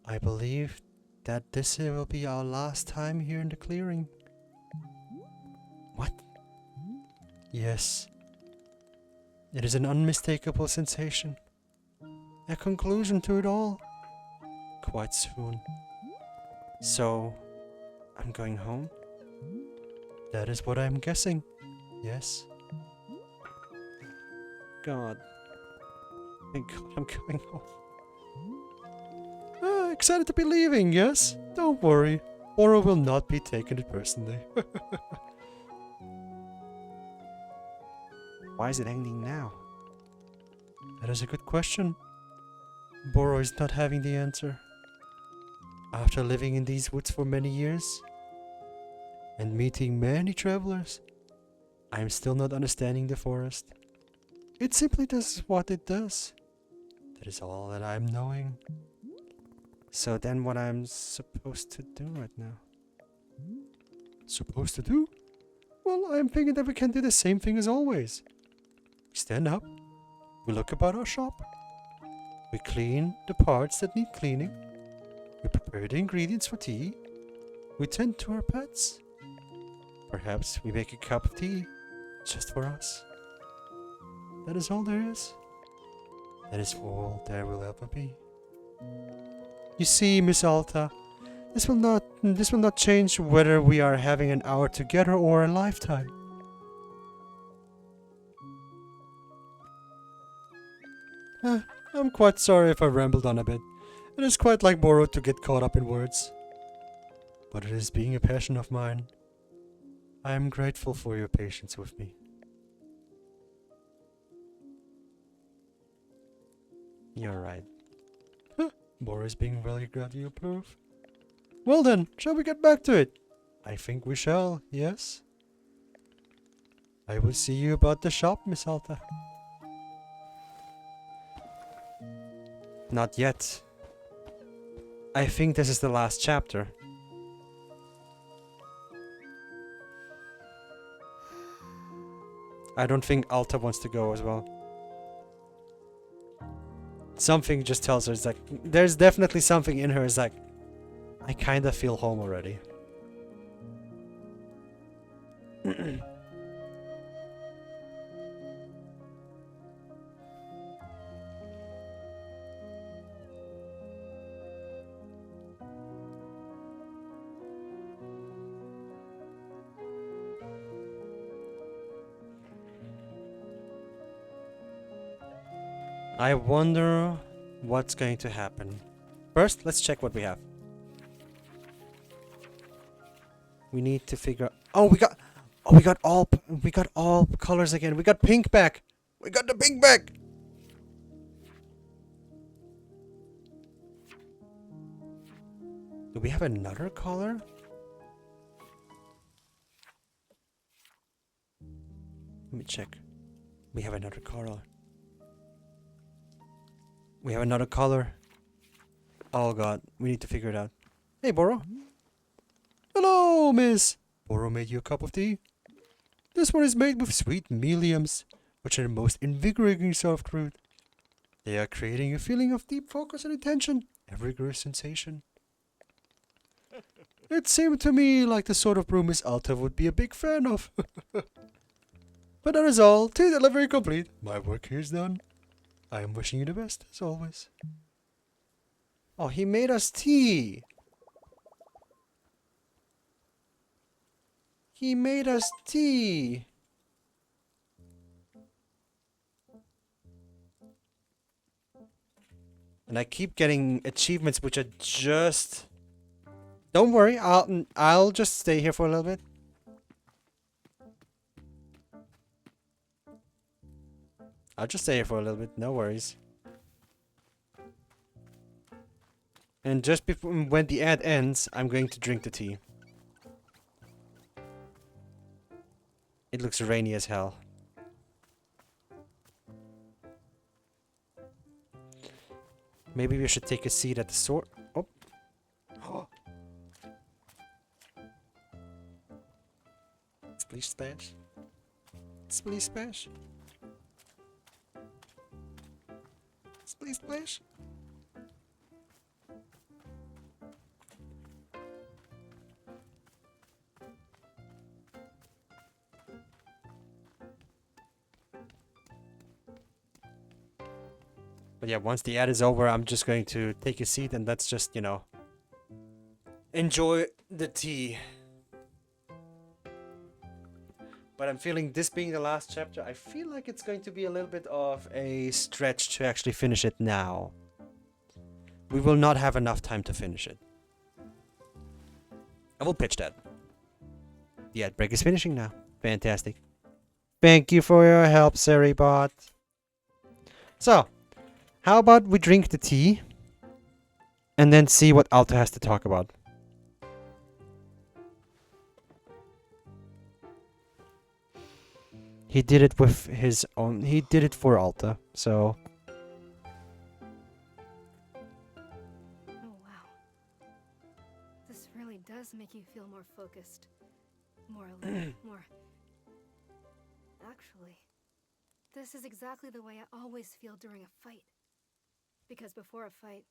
S1: I believe that this will be our last time here in the clearing. What? Yes.
S3: It is an unmistakable sensation. A conclusion to it all. Quite soon. So, I'm going home? That is what I'm guessing. Yes. God. Thank God I'm going home. Excited to be leaving, yes? Don't worry. Boro will not be taking it personally.
S1: Why is it ending now?
S3: That is a good question. Boro is not having the answer. After living in these woods for many years and meeting many travelers, I am still not understanding the forest. It simply does what it does. That is all that I am knowing.
S1: So then what I'm supposed to do right now?
S3: Supposed to do? Well, I'm thinking that we can do the same thing as always. We stand up, we look about our shop, we clean the parts that need cleaning, we prepare the ingredients for tea, we tend to our pets. Perhaps we make a cup of tea just for us. That is all there is. That is all there will ever be. You see, Miss Alta, this will not change whether we are having an hour together or a lifetime. I'm quite sorry if I rambled on a bit. It is quite like Boro to get caught up in words. But it is being a passion of mine. I am grateful for your patience with me.
S1: You're right.
S3: Boro is being really glad you approve. Well then, shall we get back to it? I think we shall, yes? I will see you about the shop, Miss Alta.
S1: Not yet. I think this is the last chapter. I don't think Alta wants to go as well. Something just tells her, it's like, there's definitely something in her, it's like, I kinda feel home already. I wonder what's going to happen. First, let's check what we have. We need to figure. Oh, we got all colors again. We got pink back. We got the pink back. Do we have another color? Let me check. We have another color. We have another color. Oh god, we need to figure it out. Hey, Boro.
S3: Hello, miss. Boro made you a cup of tea. This one is made with sweet meliums, which are the most invigorating soft fruit. They are creating a feeling of deep focus and attention, a rigorous sensation. It seemed to me like the sort of brew Miss Alta would be a big fan of. But that is all. Tea delivery complete. My work here is done. I am wishing you the best, as always.
S1: Oh, he made us tea. He made us tea. And I keep getting achievements which are just... Don't worry, I'll just stay here for a little bit. I'll just stay here for a little bit, no worries. And just before when the ad ends, I'm going to drink the tea. It looks rainy as hell. Maybe we should take a seat at the sword. Oh. Splish splash. Splish splash. Splish splash. But yeah, once the ad is over, I'm just going to take a seat and let's just, enjoy the tea. But I'm feeling this being the last chapter, I feel like it's going to be a little bit of a stretch to actually finish it now. We will not have enough time to finish it. I will pitch that. The ad break is finishing now. Fantastic. Thank you for your help, Seribot. So, how about we drink the tea and then see what Alta has to talk about? He did it with his own... He did it for Alta, so...
S4: Oh, wow. This really does make you feel more focused. More alert, more... Actually, this is exactly the way I always feel during a fight. Because before a fight,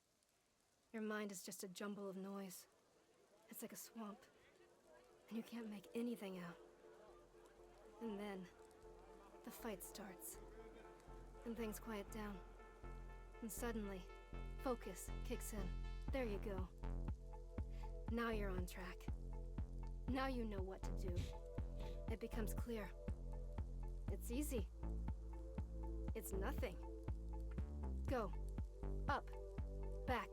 S4: your mind is just a jumble of noise. It's like a swamp, and you can't make anything out. And then, the fight starts, and things quiet down. And suddenly, focus kicks in. There you go. Now you're on track. Now you know what to do. It becomes clear. It's easy. It's nothing. Go. Up. Back.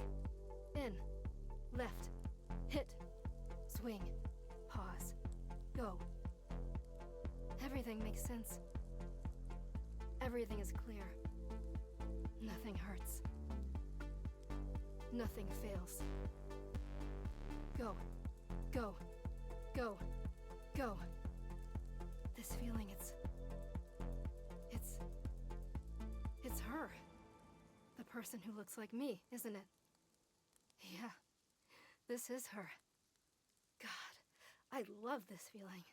S4: In. Left. Hit. Swing. Pause. Go. Everything makes sense. Everything is clear. Nothing hurts. Nothing fails. Go. Go. Go. Go. This feeling, it's her. The person who looks like me, isn't it? Yeah, this is her. God, I love this feeling.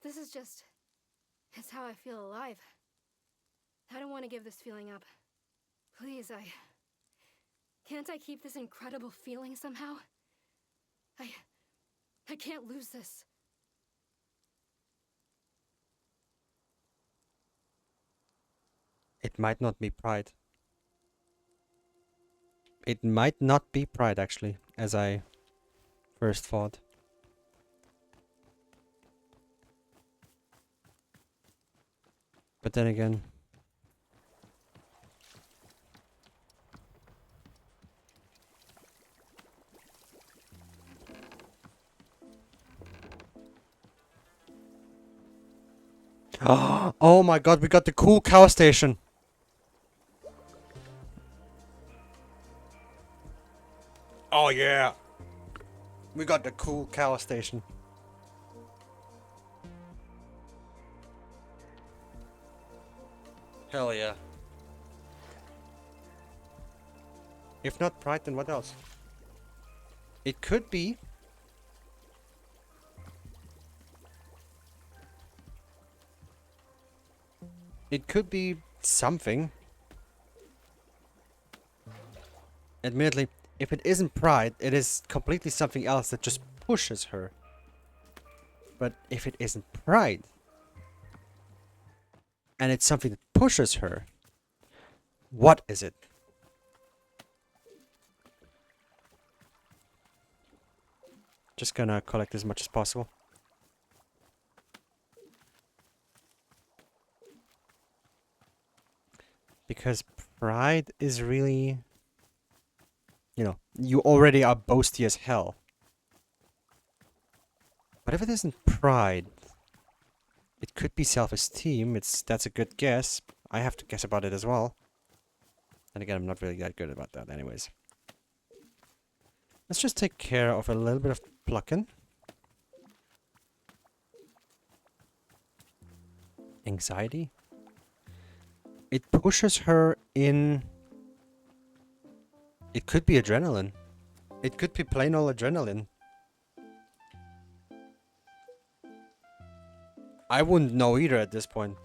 S4: This is just... it's how I feel alive. I don't want to give this feeling up. Please, can't I keep this incredible feeling somehow? I can't lose this.
S1: It might not be pride. It might not be pride, actually, as I first thought. But then again... Oh my god, we got the cool cow station! Oh yeah! We got the cool cow station. Hell yeah. If not pride, then what else? It could be... It could be something. Admittedly, if it isn't pride, it is completely something else that just pushes her. But if it isn't pride, and it's something that pushes her, what is it? Just gonna collect as much as possible. Because pride is really... You know, you already are boasty as hell. But if it isn't pride, it could be self-esteem. That's a good guess. I have to guess about it as well. And again, I'm not really that good about that anyways. Let's just take care of a little bit of plucking. Anxiety? It pushes her in... It could be adrenaline. It could be plain old adrenaline. I wouldn't know either at this point.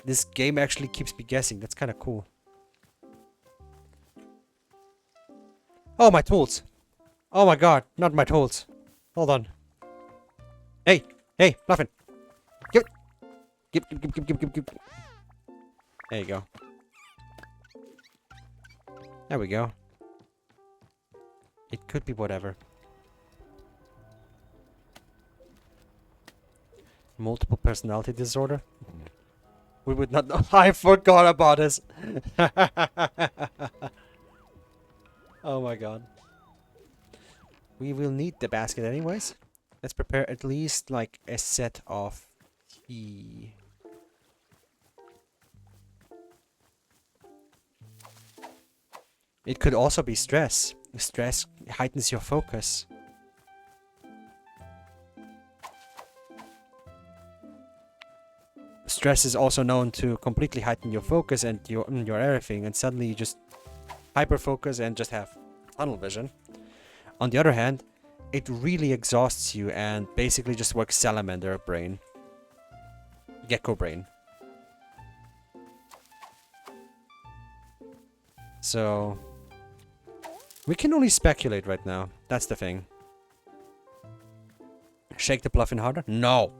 S1: This game actually keeps me guessing. That's kind of cool. Oh, my tools. Oh my god, not my tools. Hold on. Hey, hey, Muffin. Give it. Give. There you go. There we go. It could be whatever. Multiple personality disorder? We would not know. I forgot about this. Oh my god. We will need the basket anyways. Let's prepare at least like a set of tea. It could also be stress. Stress heightens your focus. Stress is also known to completely heighten your focus and your everything, and suddenly you just hyper focus and just have tunnel vision. On the other hand, it really exhausts you and basically just works salamander brain. Gecko brain. So we can only speculate right now. That's the thing. Shake the pluffin harder? No.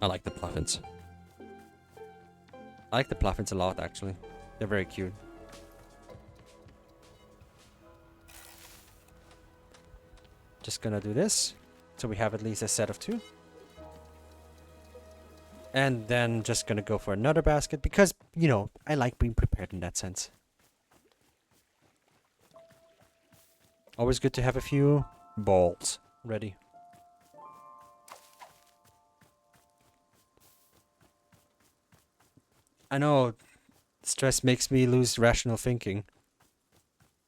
S1: I like the pluffins. I like the pluffins a lot, actually. They're very cute. Just gonna do this. So we have at least a set of 2. And then just gonna go for another basket. Because, you know, I like being prepared in that sense. Always good to have a few balls ready. I know stress makes me lose rational thinking.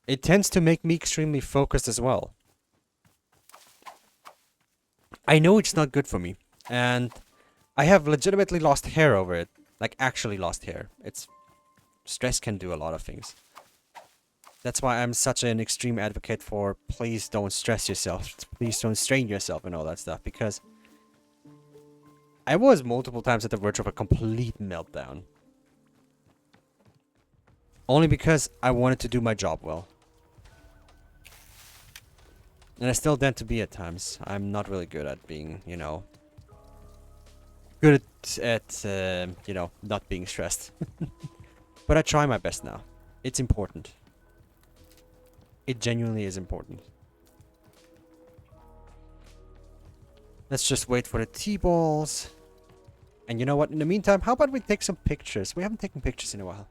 S1: It tends to make me extremely focused as well. I know it's not good for me, and I have legitimately lost hair over it. Like, actually lost hair. Stress can do a lot of things. That's why I'm such an extreme advocate for please don't stress yourself. Please don't strain yourself and all that stuff, because I was multiple times at the verge of a complete meltdown. Only because I wanted to do my job well. And I still tend to be at times. I'm not really good at being, you know, good at you know, not being stressed. But I try my best now. It's important. It genuinely is important. Let's just wait for the T-balls. And you know what? In the meantime, how about we take some pictures? We haven't taken pictures in a while.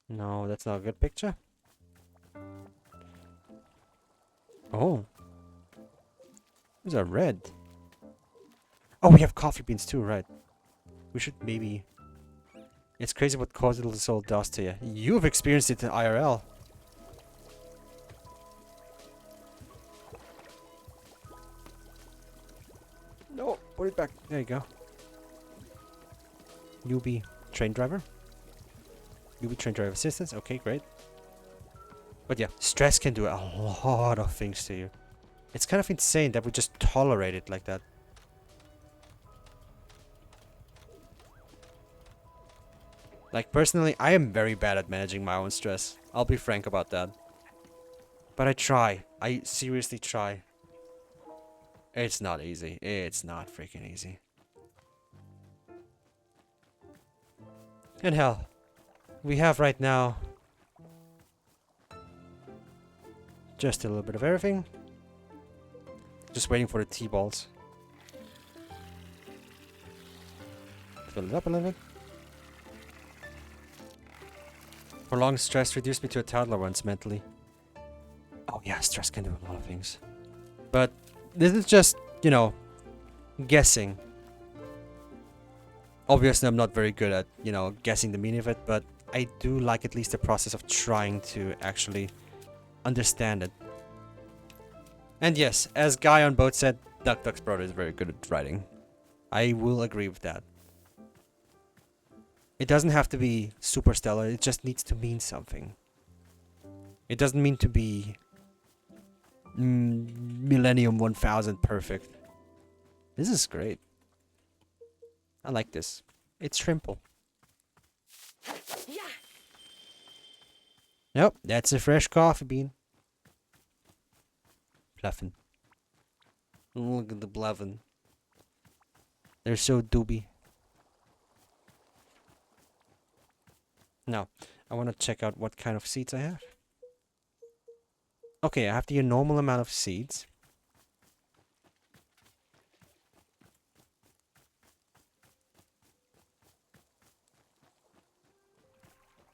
S1: No, that's not a good picture. Oh. These are red. Oh, we have coffee beans too, right? We should maybe... It's crazy what cortisol does to you. You've experienced it in IRL. No, put it back. There you go. Newbie train driver. Newbie train driver assistance. Okay, great. But yeah, stress can do a lot of things to you. It's kind of insane that we just tolerate it like that. Like, personally, I am very bad at managing my own stress. I'll be frank about that. But I try. I seriously try. It's not easy. It's not freaking easy. And hell, we have right now just a little bit of everything. Just waiting for the T-balls. Fill it up a little bit. Prolonged stress reduced me to a toddler once mentally. Oh yeah, stress can do a lot of things. But this is just, you know, guessing. Obviously, I'm not very good at, you know, guessing the meaning of it, but I do like at least the process of trying to actually understand it. And yes, as Guy on Boat said, Duck Duck's brother is very good at writing. I will agree with that. It doesn't have to be super stellar, it just needs to mean something. It doesn't mean to be Millennium 1000 perfect. This is great. I like this. It's simple.
S4: Yeah.
S1: Nope, that's a fresh coffee bean. Bluffing. Look at the bluffing. They're so doobie. Now, I want to check out what kind of seeds I have. Okay, I have the normal amount of seeds.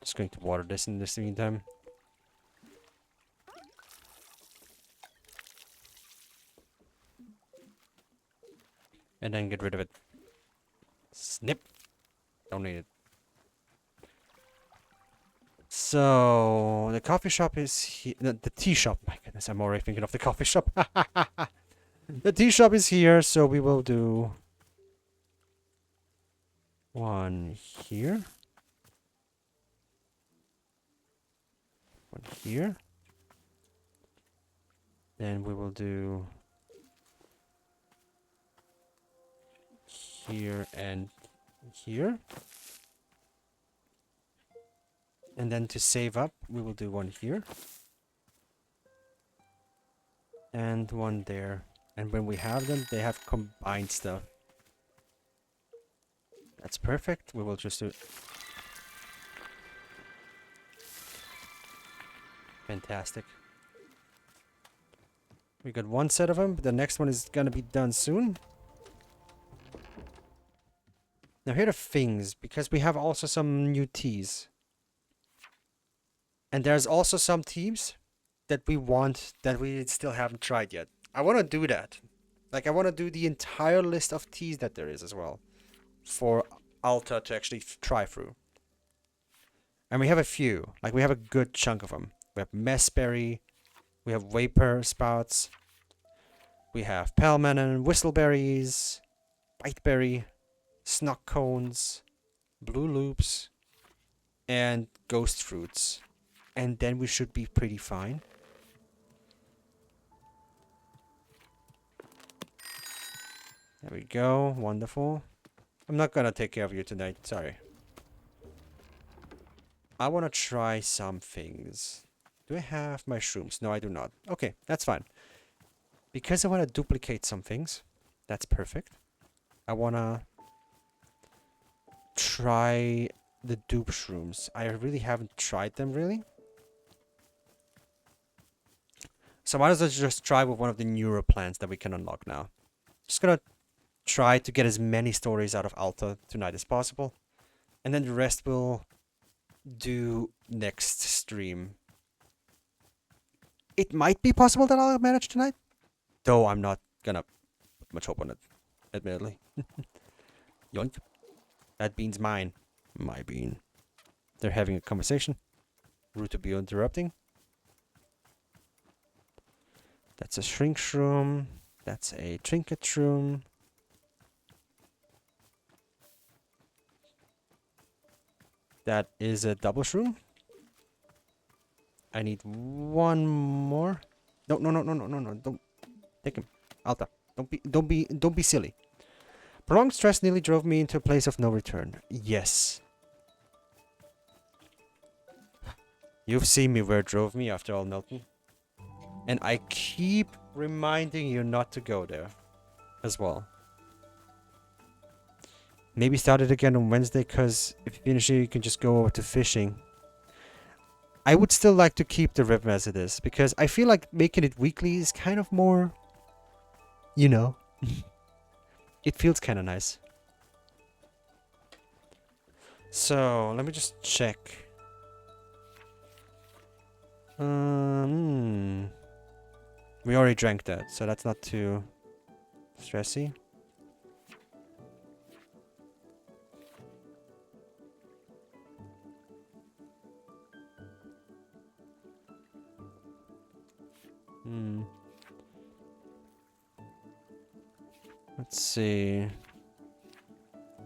S1: Just going to water this in this meantime. And then get rid of it. Snip. Don't need it. So the coffee shop is here. The tea shop. My goodness, I'm already thinking of the coffee shop. The tea shop is here, so we will do one here. One here. Then we will do here and here. And then to save up, we will do one here. And one there. And when we have them, they have combined stuff. That's perfect. We will just do... Fantastic. We got one set of them. The next one is gonna be done soon. Now here are the things, because we have also some new teas. And there's also some teams that we want that we still haven't tried yet. I want to do that. Like, I want to do the entire list of teas that there is as well. For Alta to actually try through. And we have a few. Like, we have a good chunk of them. We have Messberry. We have Vapor Sprouts. We have Pelman and Whistleberries. Biteberry. Snock Cones. Blue Loops. And Ghost Fruits. And then we should be pretty fine. There we go. Wonderful. I'm not gonna take care of you tonight. Sorry. I want to try some things. Do I have my shrooms? No, I do not. Okay, that's fine. Because I want to duplicate some things. That's perfect. I want to try the dupe shrooms. I really haven't tried them, really. So why don't I just try with one of the newer plans that we can unlock now. Just gonna try to get as many stories out of Alta tonight as possible. And then the rest we'll do next stream. It might be possible that I'll manage tonight. Though I'm not gonna put much hope on it, admittedly. Yoink. That bean's mine. My bean. They're having a conversation. Rude to be interrupting. That's a shrink shroom. That's a trinket shroom. That is a double shroom. I need one more. No, no, no, no, no, no, no. Don't take him. Alta. Don't be silly. Prolonged stress nearly drove me into a place of no return. Yes. You've seen me where it drove me after all, Milton. And I keep reminding you not to go there as well. Maybe start it again on Wednesday, because if you finish it, you can just go over to fishing. I would still like to keep the rhythm as it is, because I feel like making it weekly is kind of more, you know, it feels kind of nice. So, let me just check. We already drank that, so that's not too stressy. Let's see.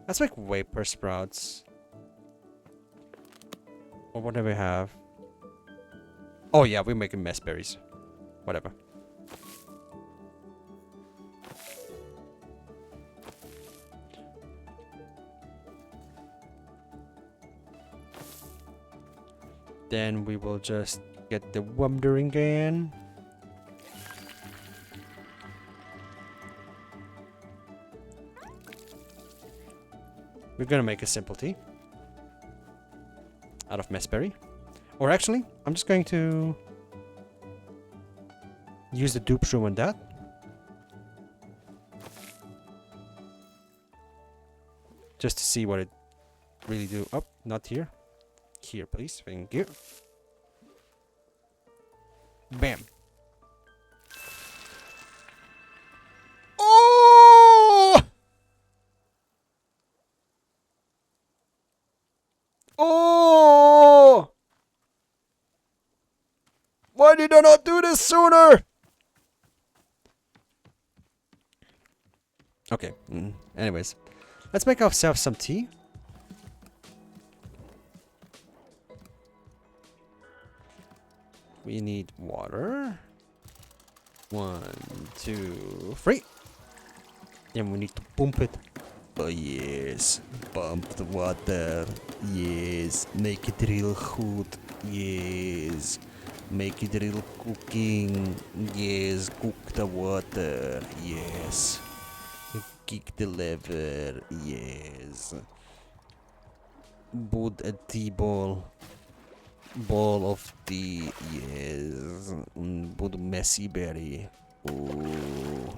S1: Let's make Vapor Sprouts. Or what do we have? Oh yeah, we're making Messberries. Whatever. Then we will just get the Wandering again. We're gonna make a simple tea. Out of messberry. Or actually, I'm just going to use the dupe shroom on that. Just to see what it really do. Oh, not here. Here, please. Thank you. Bam. Oh! Oh! Why did I not do this sooner? Okay. Anyways, let's make ourselves some tea. We need water. 1, 2, 3. Then we need to pump it. Oh yes, pump the water. Yes, make it real good. Yes, make it real cooking. Yes, cook the water. Yes, kick the lever. Yes, put a tea ball. Ball of tea. Yes, put messy berry. Oh,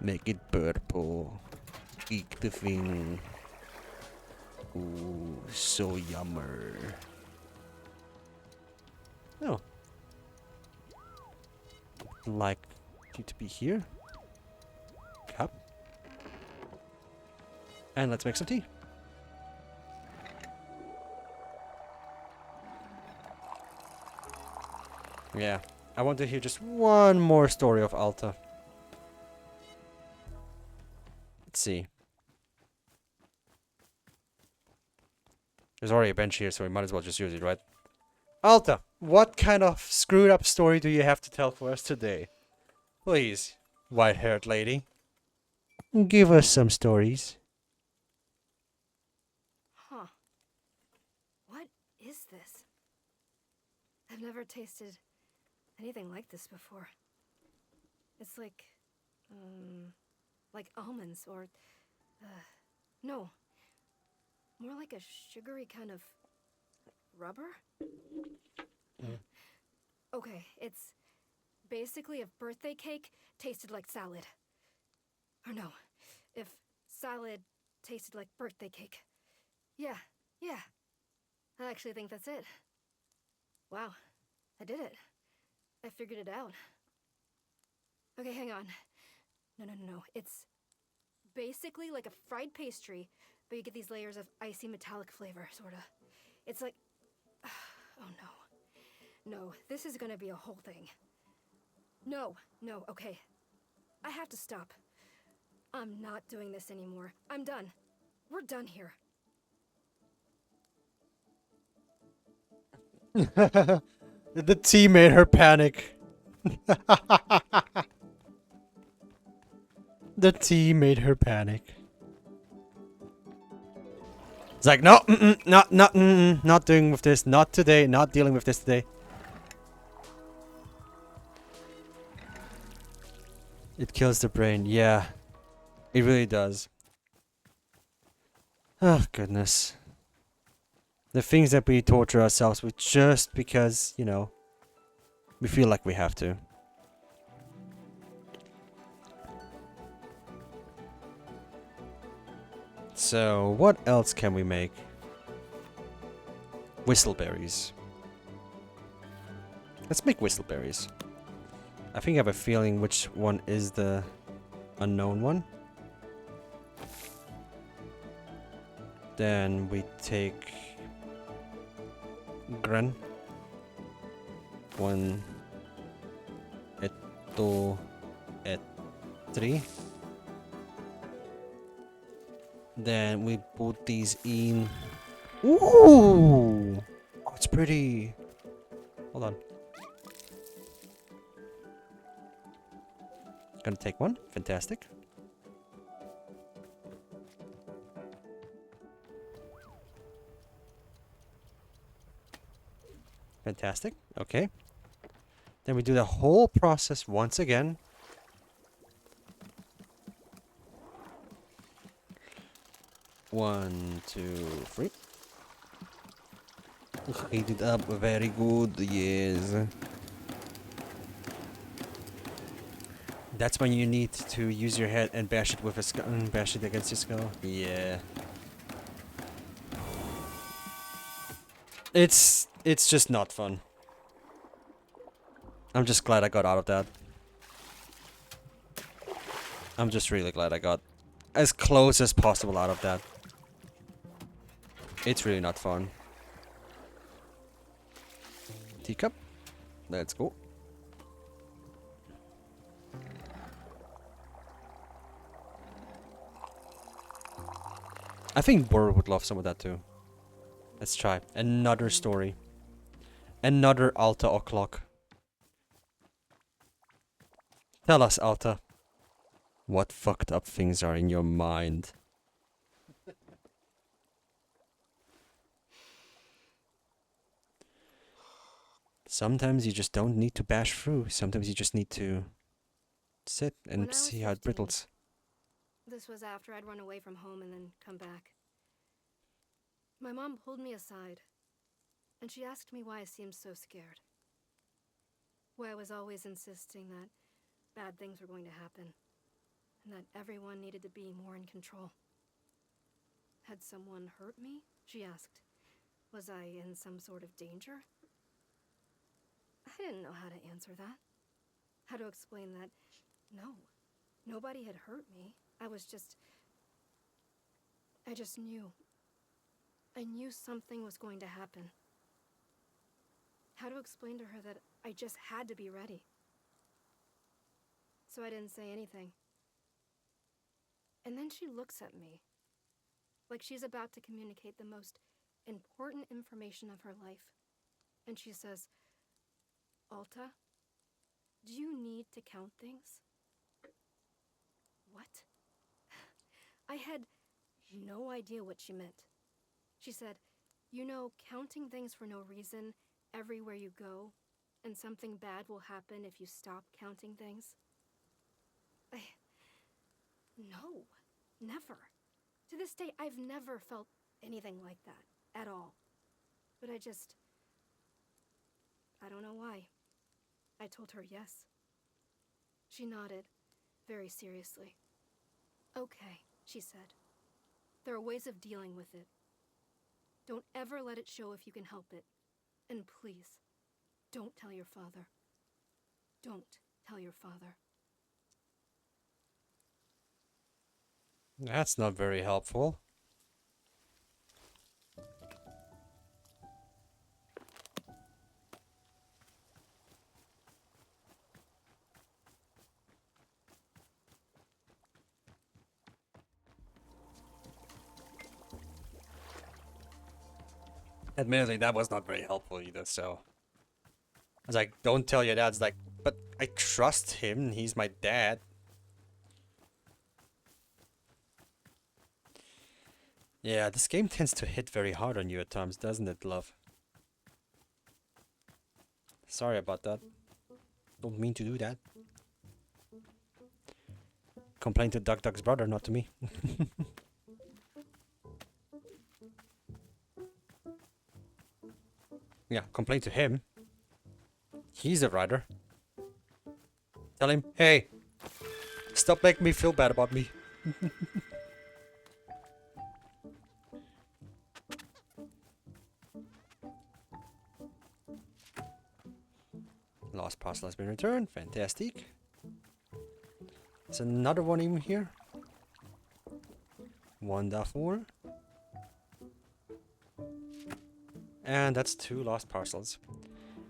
S1: make it purple. Kick the thing. Ooh, so yummer. Oh. Like you to be here. Cup. And let's make some tea. Yeah, I want to hear just one more story of Alta. Let's see. There's already a bench here, so we might as well just use it, right? Alta, what kind of screwed up story do you have to tell for us today? Please, white-haired lady. Give us some stories.
S4: Huh. What is this? I've never tasted anything like this before. It's like almonds or, no. More like a sugary kind of rubber? Okay, it's basically if birthday cake tasted like salad. Or no, if salad tasted like birthday cake. Yeah. I actually think that's it. Wow, I did it. I figured it out. Okay, hang on. No. It's basically like a fried pastry, but you get these layers of icy metallic flavor, sorta. It's like... Oh no. No, this is gonna be a whole thing. No, okay. I have to stop. I'm not doing this anymore. I'm done. We're done here.
S1: The tea made her panic. The tea made her panic. It's like, no, not doing with this, not today, not dealing with this today. It kills the brain, yeah. It really does. Oh, goodness. The things that we torture ourselves with just because, you know, we feel like we have to. So, what else can we make? Whistleberries. Let's make whistleberries. I think I have a feeling which one is the unknown one. Then we take Gran. 1, 2, 3. Then we put these in. Ooh! Oh, it's pretty. Hold on. Gonna take one. Fantastic. Fantastic. Okay. Then we do the whole process once again. 1, 2, 3. Heat it up. Very good. Yes. That's when you need to use your head and bash it with a skull. Bash it against your skull. Yeah. It's just not fun. I'm just glad I got out of that. I'm just really glad I got as close as possible out of that. It's really not fun. Teacup. Let's go. I think Burr would love some of that too. Let's try. Another story. Another Alta o'clock. Tell us, Alta. What fucked up things are in your mind? Sometimes you just don't need to bash through. Sometimes you just need to sit
S4: When I
S1: and
S4: was
S1: see how it
S4: 15,
S1: brittles.
S4: This was after I'd run away from home and then come back. My mom pulled me aside, and she asked me why I seemed so scared. Why I was always insisting that bad things were going to happen, and that everyone needed to be more in control. Had someone hurt me? She asked. Was I in some sort of danger? I didn't know how to answer that. How to explain that, no, nobody had hurt me. I just knew. I knew something was going to happen. How to explain to her that I just had to be ready. So I didn't say anything. And then she looks at me, like she's about to communicate the most important information of her life. And she says, Alta, do you need to count things? What? I had no idea what she meant. She said, you know, counting things for no reason everywhere you go, and something bad will happen if you stop counting things. No, never. To this day, I've never felt anything like that, at all. But I don't know why. I told her yes. She nodded, very seriously. Okay, she said. There are ways of dealing with it. Don't ever let it show if you can help it. And please, don't tell your father. Don't tell your father.
S1: That's not very helpful. Admittedly, that was not very helpful either, so... I was like, don't tell your dad. It's like, but I trust him. He's my dad. Yeah, this game tends to hit very hard on you at times, doesn't it, love? Sorry about that. Don't mean to do that. Complain to Duck Duck's brother, not to me. Yeah, complain to him. He's the writer. Tell him, hey, stop making me feel bad about me. Lost parcel has been returned. Fantastic. There's another one in here. Wonderful. And that's 2 lost parcels.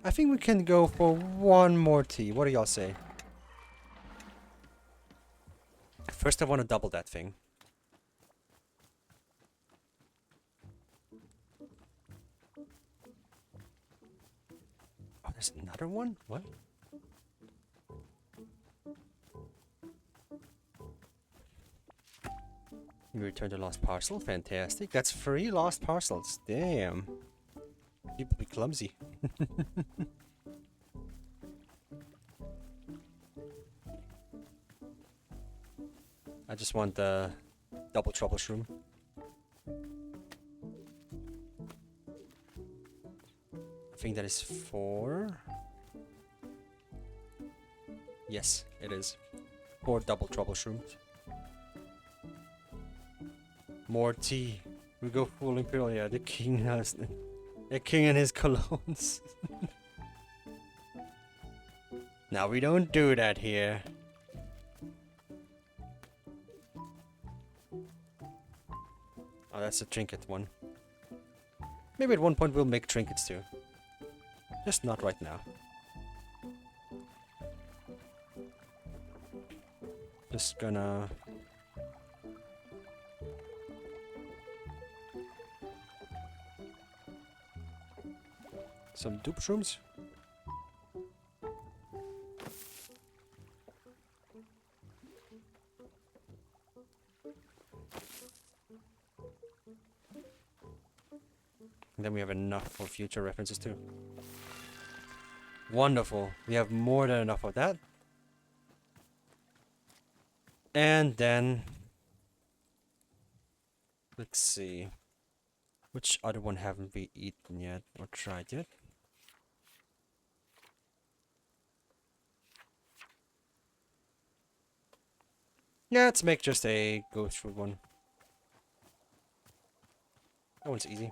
S1: I think we can go for one more tea. What do y'all say? First I want to double that thing. Oh, there's another one? What? You returned a lost parcel. Fantastic. That's 3 lost parcels. Damn. People be clumsy. I just want the double trouble shroom. I think that is 4. Yes, it is. 4 double trouble shrooms. More tea. We go full imperial. Yeah, the king has the king and his colognes. Now we don't do that here. Oh, that's a trinket one. Maybe at one point we'll make trinkets too. Just not right now. Just gonna... some dupe shrooms. And then we have enough for future references too. Wonderful. We have more than enough of that. And then... let's see. Which other one haven't we eaten yet or tried yet? Yeah, let's make just a go through one. That one's easy.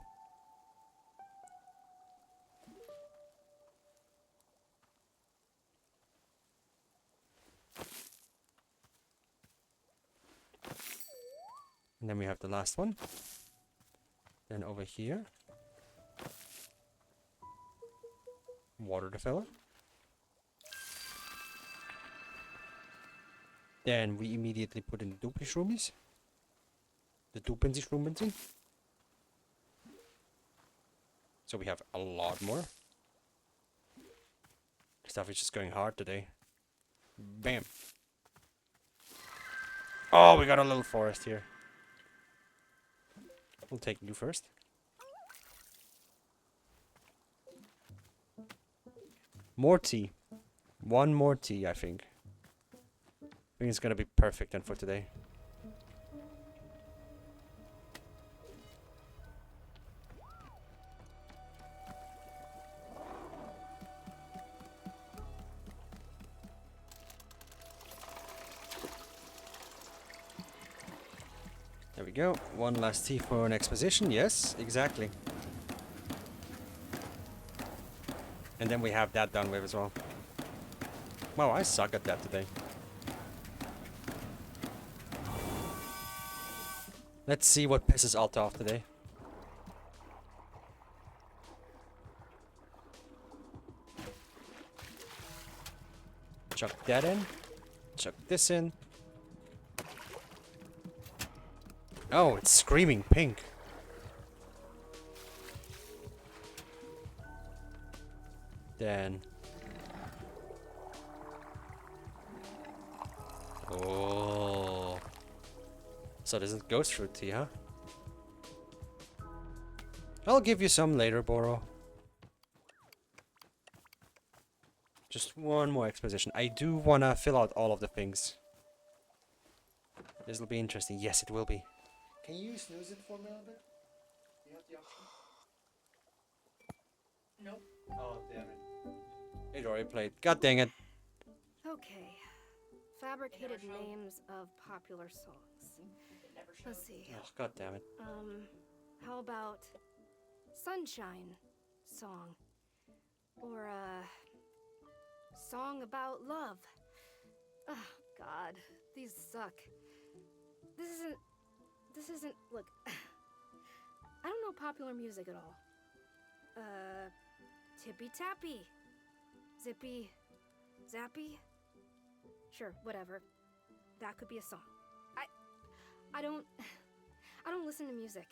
S1: And then we have the last one. Then over here. Water the fella. Then we immediately put in the dupli shroomies. The dupensi shroomensi. So we have a lot more. Stuff is just going hard today. Bam. Oh, we got a little forest here. We'll take you first. More tea. One more tea, I think. I think it's gonna be perfect then for today. There we go. One last tea for an exposition. Yes, exactly. And then we have that done with as well. Wow, I suck at that today. Let's see what pisses Alta off today. Chuck that in. Chuck this in. Oh, it's screaming pink. Then... oh. So this is ghost fruit tea, huh? I'll give you some later, Boro. Just one more exposition. I do wanna fill out all of the things. This'll be interesting. Yes, it will be. Can you snooze it for me a little bit? You have the option?
S2: Nope.
S1: Oh, damn it. It already played. God dang it.
S4: Okay. Fabricated
S2: It never showed.
S4: names of popular songs.
S2: It never showed.
S4: Let's see.
S1: Oh, god damn it.
S4: How about Sunshine Song? Or Song About Love? Oh, God. These suck. This isn't, look, I don't know popular music at all. Tippy Tappy. Zippy Zappy? Sure, whatever. That could be a song. I don't listen to music.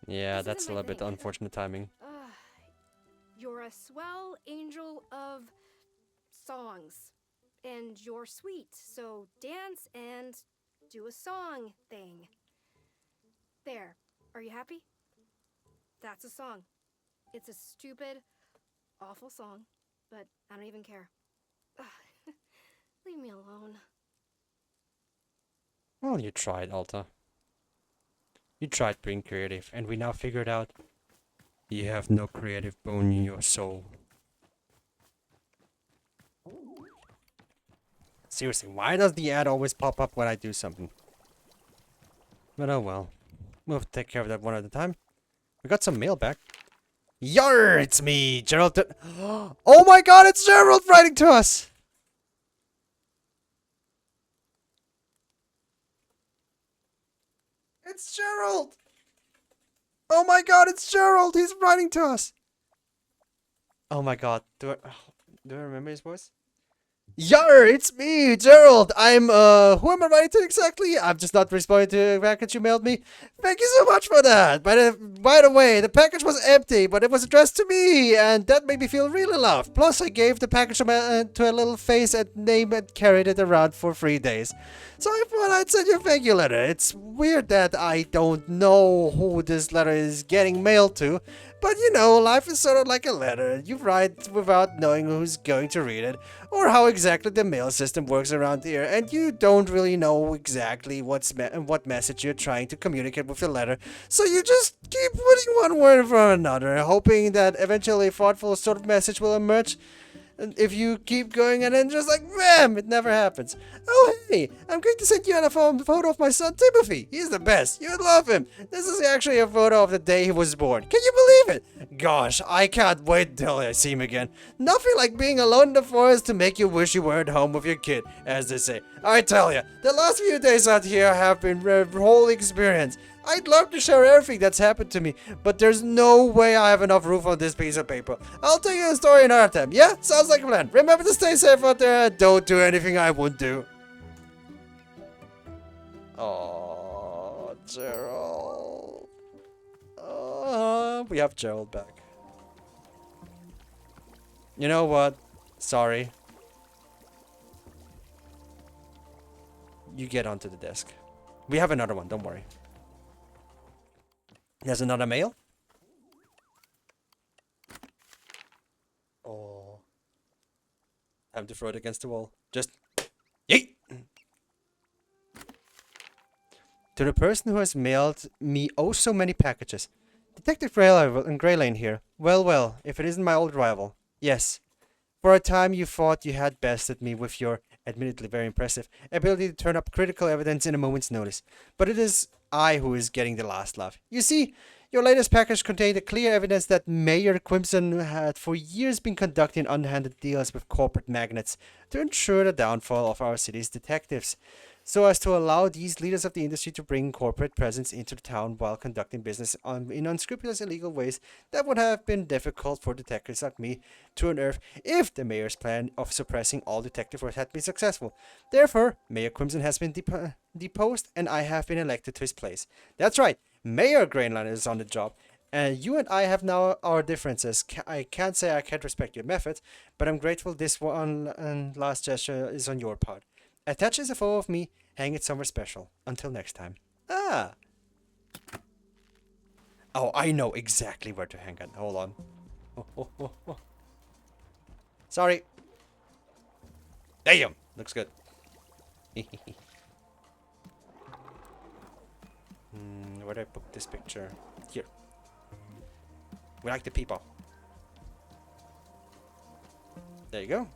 S1: Yeah,
S4: This
S1: that's
S4: isn't
S1: a
S4: my
S1: little bit
S4: thing.
S1: unfortunate timing.
S4: You're a swell angel of songs. And you're sweet, so dance and do a song thing. There. Are you happy? That's a song. It's a stupid, awful song, but I don't even care. Ugh. Leave me alone.
S1: Well, you tried, Alta. You tried being creative, and we now figured out You have no creative bone in your soul. Seriously, why does the ad always pop up when I do something? But oh well. We'll take care of that one at a time. We got some mail back. Yar! It's me, Gerald. Oh my god, it's Gerald writing to us! It's Gerald! Oh my god, it's Gerald! He's writing to us! Oh my god, do I remember his voice? Yar, it's me, Gerald. Who am I writing to exactly? I'm just not responding to the package you mailed me. Thank you so much for that. By the way, the package was empty, but it was addressed to me, and that made me feel really loved. Plus, I gave the package to a little face and name and carried it around for 3 days. So I thought I'd send you a thank you letter. It's weird that I don't know who this letter is getting mailed to. But you know, life is sort of like a letter. You write without knowing who's going to read it, or how exactly the mail system works around here, and you don't really know exactly what message you're trying to communicate with the letter. So you just keep putting one word in front of another, hoping that eventually a thoughtful sort of message will emerge. And if you keep going and then just like, bam, it never happens. Oh, hey, I'm going to send you a photo of my son, Timothy. He's the best. You'd love him. This is actually a photo of the day he was born. Can you believe it? Gosh, I can't wait until I see him again. Nothing like being alone in the forest to make you wish you were at home with your kid, as they say. I tell you, the last few days out here have been a whole experience. I'd love to share everything that's happened to me, but there's no way I have enough room on this piece of paper. I'll tell you a story another time. Yeah? Sounds like a plan. Remember to stay safe out there and don't do anything I wouldn't do. Oh, Gerald. We have Gerald back. You know what? Sorry. You get onto the desk. We have another one, don't worry. There's another mail. Oh. Time to throw it against the wall. Just... Yeet! To the person who has mailed me oh so many packages. Detective Grey Lane here. Well, if it isn't my old rival. Yes. For a time you thought you had bested me with your, admittedly very impressive, ability to turn up critical evidence in a moment's notice. But it is I who is getting the last laugh. You see, your latest package contained a clear evidence that Mayor Crimson had for years been conducting underhanded deals with corporate magnates to ensure the downfall of our city's detectives, so as to allow these leaders of the industry to bring corporate presence into the town while conducting business in unscrupulous illegal ways that would have been difficult for detectives like me to unearth if the mayor's plan of suppressing all detective work had been successful. Therefore, Mayor Crimson has been deposed and I have been elected to his place. That's right, Mayor Grainland is on the job. You and I have now our differences. I can't say I can't respect your methods, but I'm grateful this one and last gesture is on your part. Attach as a photo of me, hang it somewhere special. Until next time. Ah! Oh, I know exactly where to hang it. Hold on. Oh. Sorry. Damn! Looks good. Where did I put this picture? Here. We like the people. There you go.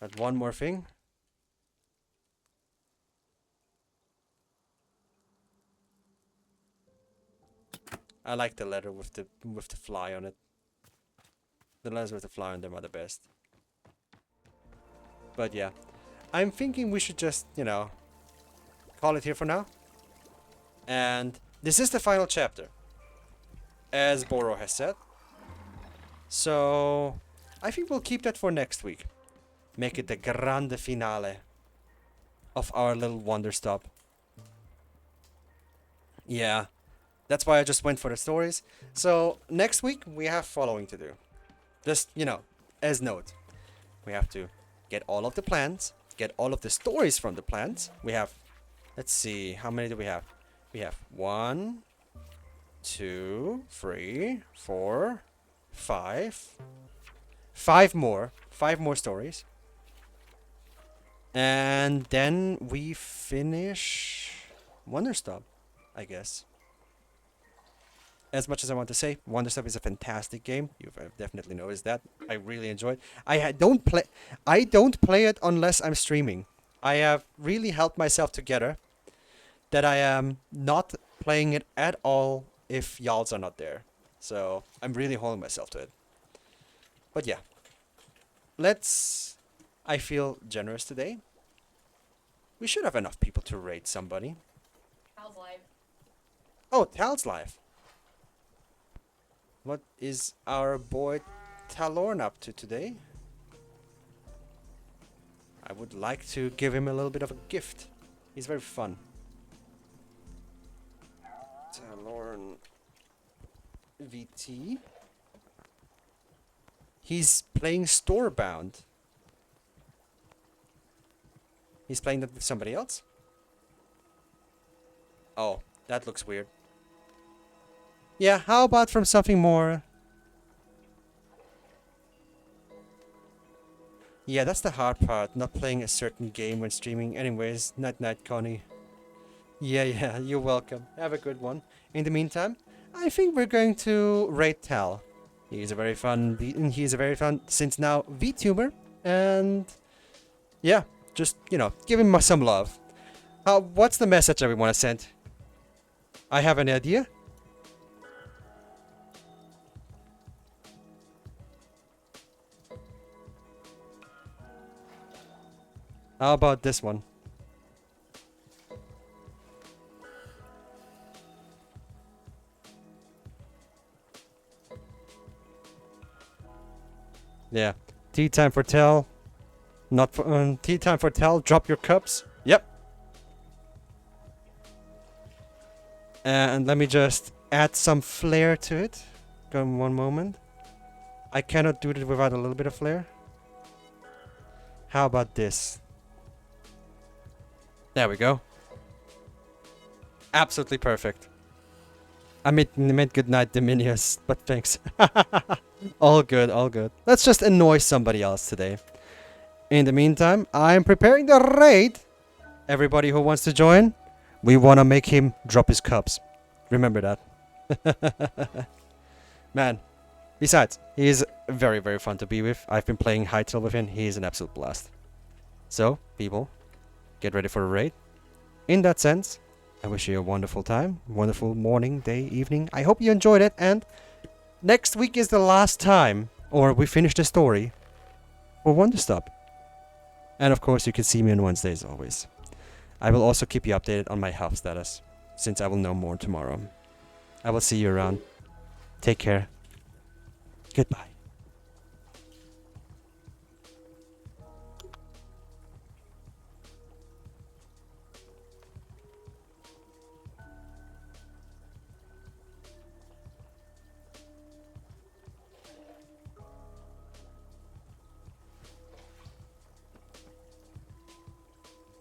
S1: Got one more thing. I like the letter with the fly on it. The letters with the fly on them are the best. But yeah, I'm thinking we should just, you know, call it here for now. And this is the final chapter, as Boro has said. So I think we'll keep that for next week. Make it the grande finale of our little Wanderstop. Yeah, that's why I just went for the stories. So next week we have following to do. Just, you know, as note, we have to get all of the plans, get all of the stories from the plans. We have, let's see, how many do we have? We have 1, 2, 3, 4, 5. 5 more. 5 more stories. And then we finish Wanderstop. I guess. As much as I want to say, Wanderstop is a fantastic game. You've definitely noticed that. I really enjoy it. Don't play. I don't play it unless I'm streaming. I have really helped myself together that I am not playing it at all if y'alls are not there. So I'm really holding myself to it. But yeah, let's. I feel generous today. We should have enough people to raid somebody.
S2: How's life?
S1: Oh, Tal's live. What is our boy Talorn up to today? I would like to give him a little bit of a gift. He's very fun. Talorn VT. He's playing Storebound. He's playing that with somebody else? Oh, that looks weird. Yeah, how about from something more... Yeah, that's the hard part, not playing a certain game when streaming. Anyways, night, Connie. Yeah, you're welcome. Have a good one. In the meantime, I think we're going to rate Tal. He's a very fun since now VTuber, and yeah, just give him some love. What's the message that we want to send? I have an idea. How about this one? Yeah. Tea time for Tel. Not for tea time for Tel. Drop your cups. Yep. And let me just add some flair to it. Come one moment. I cannot do it without a little bit of flair. How about this? There we go. Absolutely perfect. I meant good night, Dominius, but thanks. All good, all good. Let's just annoy somebody else today. In the meantime, I'm preparing the raid. Everybody who wants to join, we want to make him drop his cups. Remember that. Man. Besides, he is very, very fun to be with. I've been playing Hytale with him. He is an absolute blast. So, people, get ready for a raid. In that sense, I wish you a wonderful time, wonderful morning, day, evening. I hope you enjoyed it, and next week is the last time, or we finish the story, for Wanderstop. And of course, you can see me on Wednesdays always. I will also keep you updated on my health status, since I will know more tomorrow. I will see you around. Take care. Goodbye.